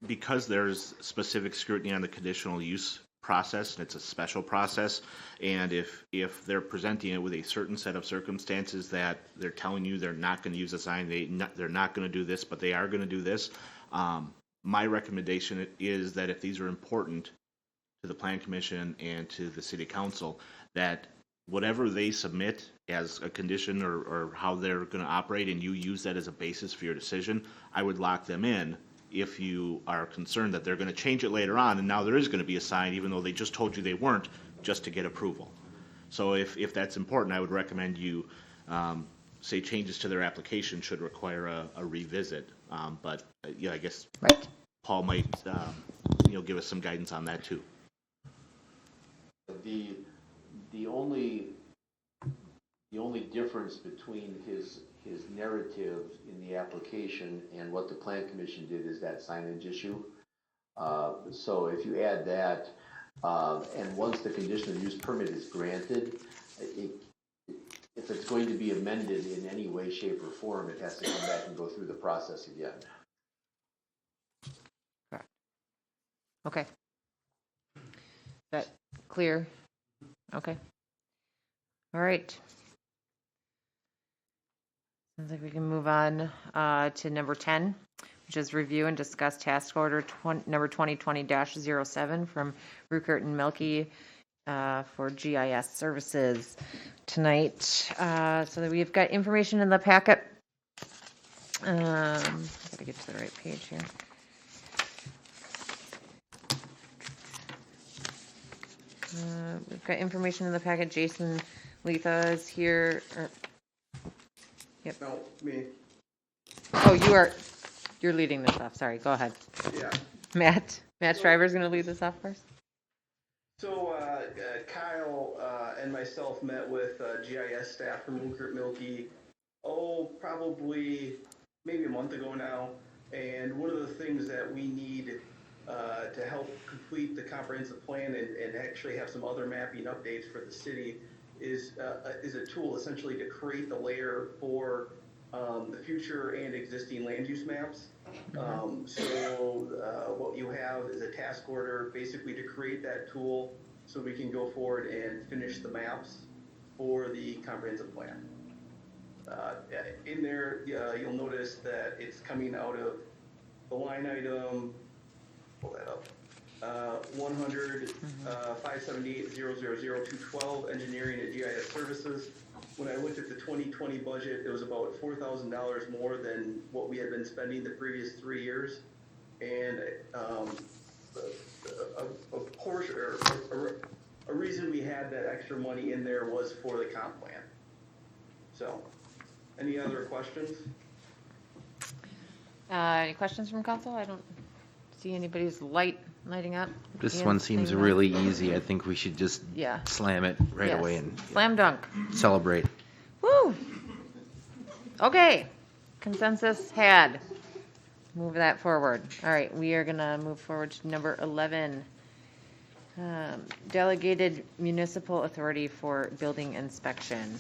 because there's specific scrutiny on the conditional use process, and it's a special process, and if they're presenting it with a certain set of circumstances that they're telling you they're not going to use a sign, they're not going to do this, but they are going to do this, my recommendation is that if these are important to the plan commission and to the city council, that whatever they submit as a condition or how they're going to operate, and you use that as a basis for your decision, I would lock them in. If you are concerned that they're going to change it later on, and now there is going to be a sign, even though they just told you they weren't, just to get approval. So if that's important, I would recommend you say changes to their application should require a revisit. But I guess right. Paul might give us some guidance on that too. The only difference between his narrative in the application and what the plan commission did is that signage issue. So if you add that, and once the conditional use permit is granted, if it's going to be amended in any way, shape, or form, it has to come back and go through the process again. Okay. Is that clear? Okay. All right. Sounds like we can move on to number 10, which is review and discuss task order number 2020-07 from Ruckert and Melke for GIS services tonight. So that we've got information in the packet. Gotta get to the right page here. We've got information in the packet. Jason Letha is here. Yep. No, me. Oh, you're leading this off. Sorry, go ahead. Yeah. Matt Shriver's going to lead this off first. So Kyle and myself met with GIS staff from Ruckert Milky, probably maybe a month ago now. And one of the things that we need to help complete the comprehensive plan and actually have some other mapping updates for the city is a tool essentially to create the layer for the future and existing land use maps. So what you have is a task order basically to create that tool so we can go forward and finish the maps for the comprehensive plan. In there, you'll notice that it's coming out of the line item, pull that up, 100 578 000 212 engineering and GIS services. When I looked at the 2020 budget, it was about $4,000 more than what we had been spending the previous 3 years. And a portion, or a reason we had that extra money in there was for the comp plan. So, any other questions? Any questions from council? I don't see anybody's lighting up. This Ian's one seems saying no. really easy. I think we should just slam it right Yes. away and Slam dunk. celebrate. Woo! Okay, consensus had. Move that forward. All right, we are gonna move forward to number 11. Delegated municipal authority for building inspection.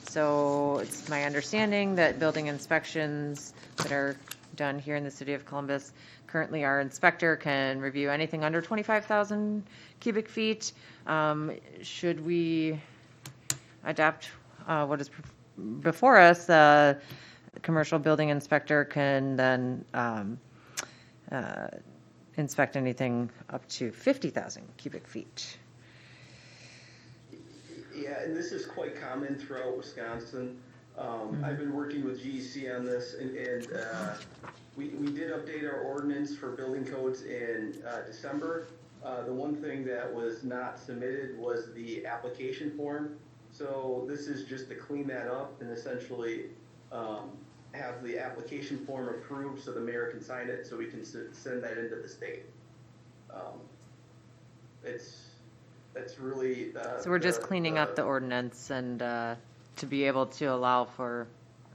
So it's my understanding that building inspections that are done here in the city of Columbus. Currently, our inspector can review anything under 25,000 cubic feet. Should we adopt what is before us, the commercial building inspector can then inspect anything up to 50,000 cubic feet. Yeah, and this is quite common throughout Wisconsin. I've been working with GEC on this, and we did update our ordinance for building codes in December. The one thing that was not submitted was the application form. So this is just to clean that up and essentially have the application form approved so the mayor can sign it so we can send that into the state. That's really. So we're just cleaning up the ordinance and to be able to allow for,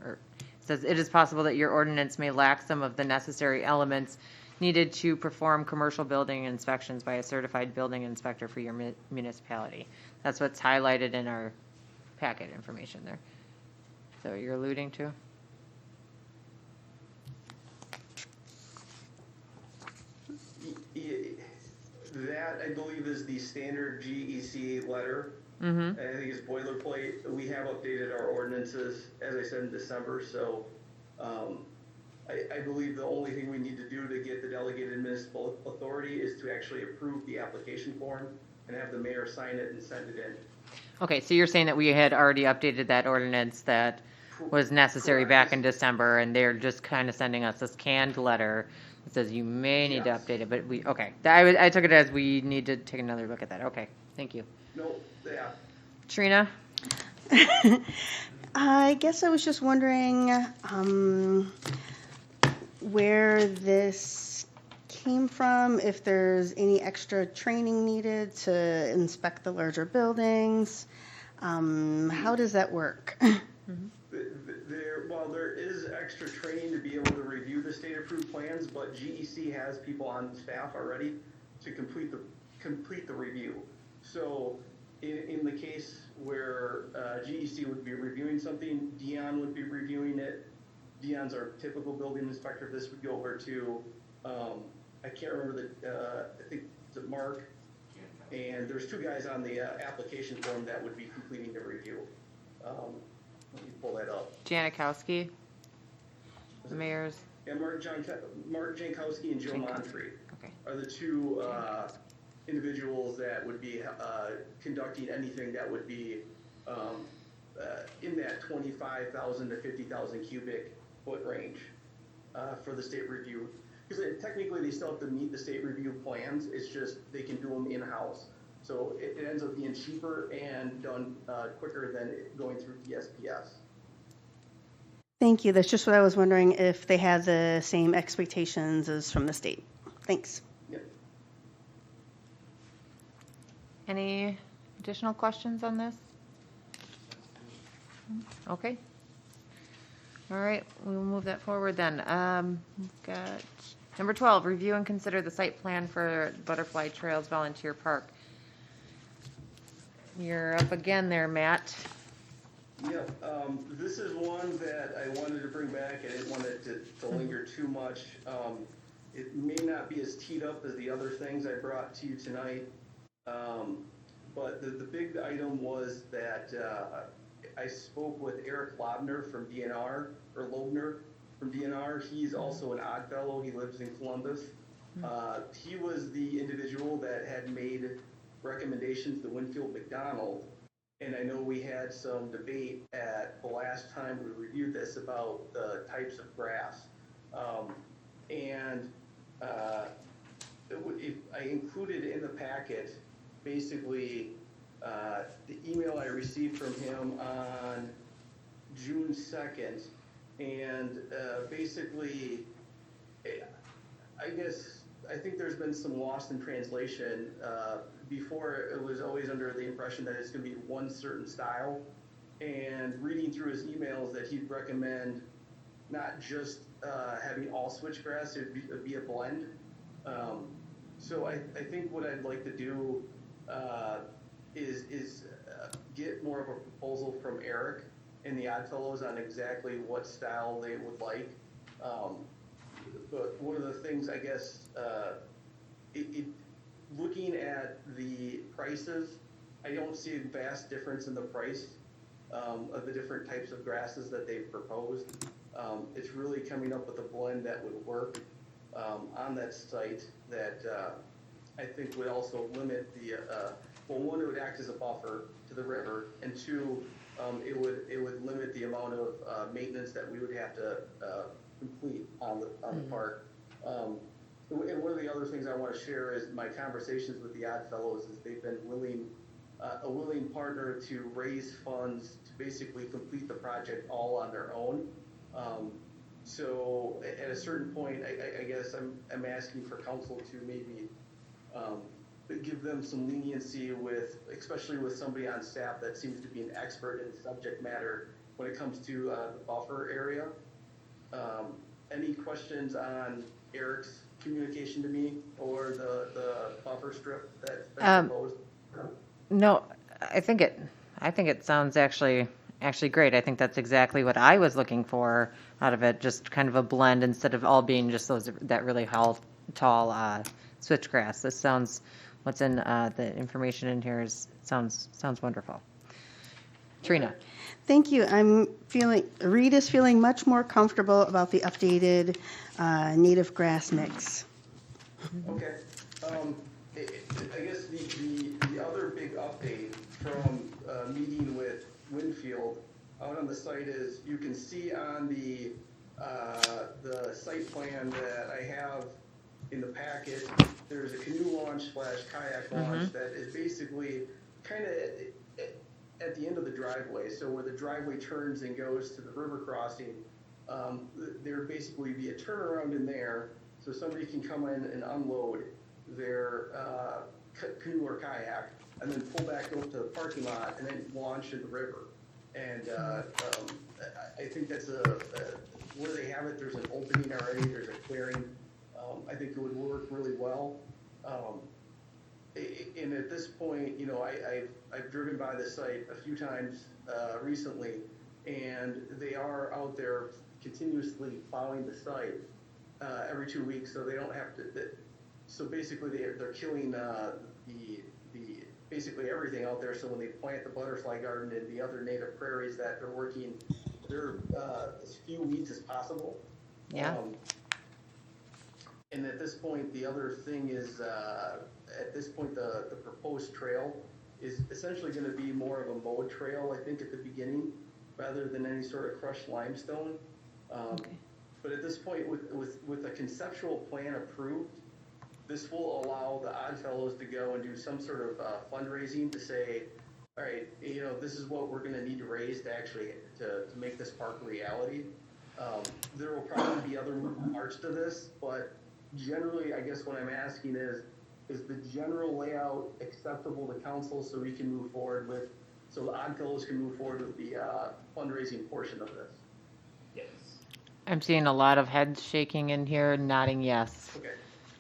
or it says it is possible that your ordinance may lack some of the necessary elements needed to perform commercial building inspections by a certified building inspector for your municipality. That's what's highlighted in our packet information there. So you're alluding to? That, I believe, is the standard GEC letter. I think it's boilerplate. We have updated our ordinances, as I said, in December. So I believe the only thing we need to do to get the delegated municipal authority is to actually approve the application form and have the mayor sign it and send it in. Okay, so you're saying that we had already updated that ordinance that was necessary back in December, and they're just kind of sending us this canned letter that says you may need to update it, but okay. I took it as we need to take another look at that. Okay, thank you. No, yeah. Trina? I guess I was just wondering where this came from, if there's any extra training needed to inspect the larger buildings. How does that work? There is extra training to be able to review the state-approved plans, but GEC has people on staff already to complete the review. So in the case where GEC would be reviewing something, Dion would be reviewing it. Dion's our typical building inspector. This would go over to, I can't remember I think it's Mark. And there's two guys on the application form that would be completing the review. Let me pull that up. Janikowski? The mayor's? Yeah, Mark Jankowski and Joe Monfrey are the two individuals that would be conducting anything that would be in that 25,000 to 50,000 cubic foot range for the state review. Because technically they still have to meet the state review plans, it's just they can do them in-house. So it ends up being cheaper and done quicker than going through DSPS. Thank you. That's just what I was wondering, if they had the same expectations as from the state. Thanks. Yep. Any additional questions on this? Okay. All right, we will move that forward then. We've got number 12, review and consider the site plan for Butterfly Trails Volunteer Park. You're up again there, Matt. Yep, this is one that I wanted to bring back. I didn't want it to linger too much. It may not be as teed up as the other things I brought to you tonight. But the big item was that I spoke with Eric Lobner from DNR, or Lobner from DNR. He's also an odd fellow. He lives in Columbus. He was the individual that had made recommendations to Winfield McDonald. And I know we had some debate at the last time we reviewed this about the types of grass. I included in the packet basically the email I received from him on June 2nd. And basically, I think there's been some lost in translation. Before, it was always under the impression that it's going to be one certain style. And reading through his emails, that he'd recommend not just having all switchgrass, it'd be a blend. So I think what I'd like to do is get more of a proposal from Eric and the Oddfellows on exactly what style they would like. but one of the things, I guess, looking at the prices, I don't see a vast difference in the price of the different types of grasses that they've proposed. It's really coming up with a blend that would work on that site that I think would also limit the, well, one, it would act as a buffer to the river, and two, it would limit the amount of maintenance that we would have to complete on the park. And one of the other things I want to share is my conversations with the Odd Fellows is they've been a willing partner to raise funds to basically complete the project all on their own. So at a certain point, I guess I'm asking for council to maybe give them some leniency with, especially with somebody on staff that seems to be an expert in subject matter when it comes to the buffer area. Any questions on Eric's communication to me or the buffer strip that's been proposed? No, I think it sounds actually great. I think that's exactly what I was looking for out of it, just kind of a blend instead of all being just that really tall switchgrass. This sounds, what's in the information in here sounds wonderful. Trina. Thank you. Reed is feeling much more comfortable about the updated native grass mix. Okay. I guess the other big update from meeting with Winfield out on the site is you can see on the site plan that I have in the packet, there's a canoe launch / kayak launch that is basically kind of at the end of the driveway. So where the driveway turns and goes to the river crossing, there basically be a turnaround in there so somebody can come in and unload their canoe or kayak and then pull back over to the parking lot and then launch in the river. And I think that's where they have it, there's an opening already, there's a clearing. I think it would work really well. And at this point, you know, I've driven by the site a few times recently, and they are out there continuously plowing the site every 2 weeks, so they don't have to. So basically, they're killing basically everything out there. So when they plant the butterfly garden and the other native prairies that they're working, they're as few weeds as possible. Yeah. And at this point, the other thing is, at this point, the proposed trail is essentially going to be more of a mowed trail, I think, at the beginning, rather than any sort of crushed limestone. But at this point, with a conceptual plan approved, this will allow the Odd Fellows to go and do some sort of fundraising to say, all right, you know, this is what we're going to need to raise to actually to make this park a reality. There will probably be other moving parts to this, but generally, I guess what I'm asking is the general layout acceptable to council so we can move forward with, so the Odd Fellows can move forward with the fundraising portion of this? Yes. I'm seeing a lot of heads shaking in here, nodding yes. Okay.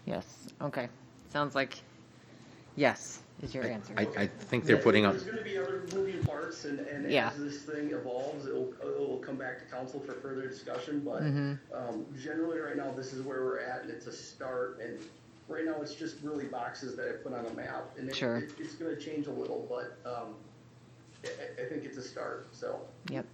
Yes. Okay. Sounds like yes is your answer. I think they're putting up. There's going to be other moving parts, and Yeah. as this thing evolves, it will come back to council for further discussion. But generally, right now, this is where we're at, and it's a start. And right now, it's just really boxes that I put on a map, and it's going to change a little, but I think it's a start. So. Yep.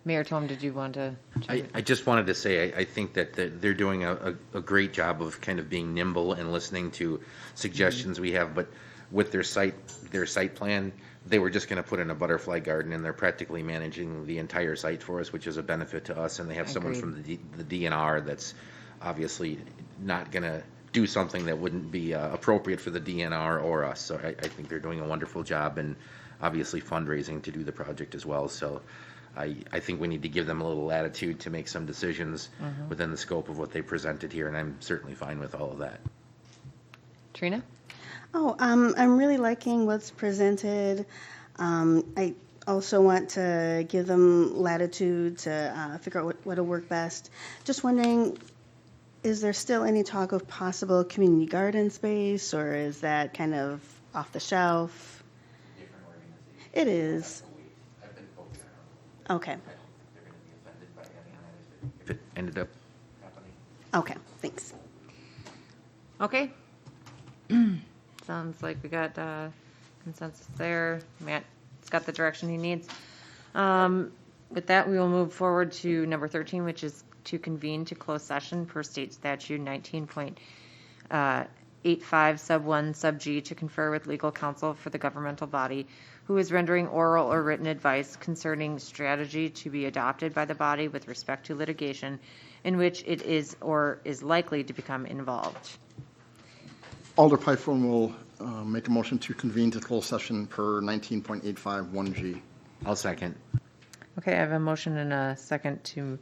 Mayor Tom, did you want to? I just wanted to say, I think that they're doing a great job of kind of being nimble and listening to suggestions we have, but with their site plan, they were just going to put in a butterfly garden, and they're practically managing the entire site for us, which is a benefit to us, and they have someone from the DNR that's obviously not going to do something that wouldn't be appropriate for the DNR or us, so I think they're doing a wonderful job, and obviously fundraising to do the project as well, so I think we need to give them a little latitude to make some decisions within the scope of what they presented here, and I'm certainly fine with all of that. Trina? Oh, I'm really liking what's presented. I also want to give them latitude to figure out what'll work best. Just wondering, is there still any talk of possible community garden space, or is that kind of off the shelf? Different organizations. It is. I've been poking around. Okay. I don't think they're going to be offended by any of it if it ended up happening. Okay, thanks. Okay. Sounds like we got consensus there. Matt's got the direction he needs. With that, we will move forward to number 13, which is to convene to close session per state statute 19.85 sub 1 sub G to confer with legal counsel for the governmental body who is rendering oral or written advice concerning strategy to be adopted by the body with respect to litigation in which it is or is likely to become involved. Alder Python will make a motion to convene to closed session per 19.85 1G. I'll second. Okay, I have a motion and a second to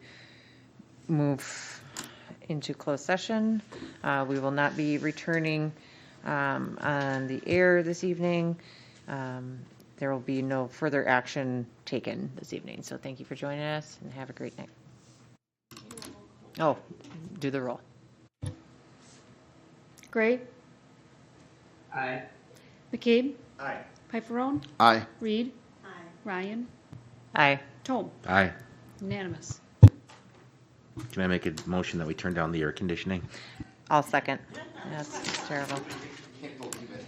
move into closed session. We will not be returning on the air this evening. There will be no further action taken this evening. So thank you for joining us and have a great night. Oh, do the roll. Gray, Aye. McCabe, Aye. Pifferone, Aye. Reed, Ryan, Aye. Tome, Aye. unanimous. Can I make a motion that we turn down the air conditioning? I'll second. Yes, it's terrible. Can't believe it.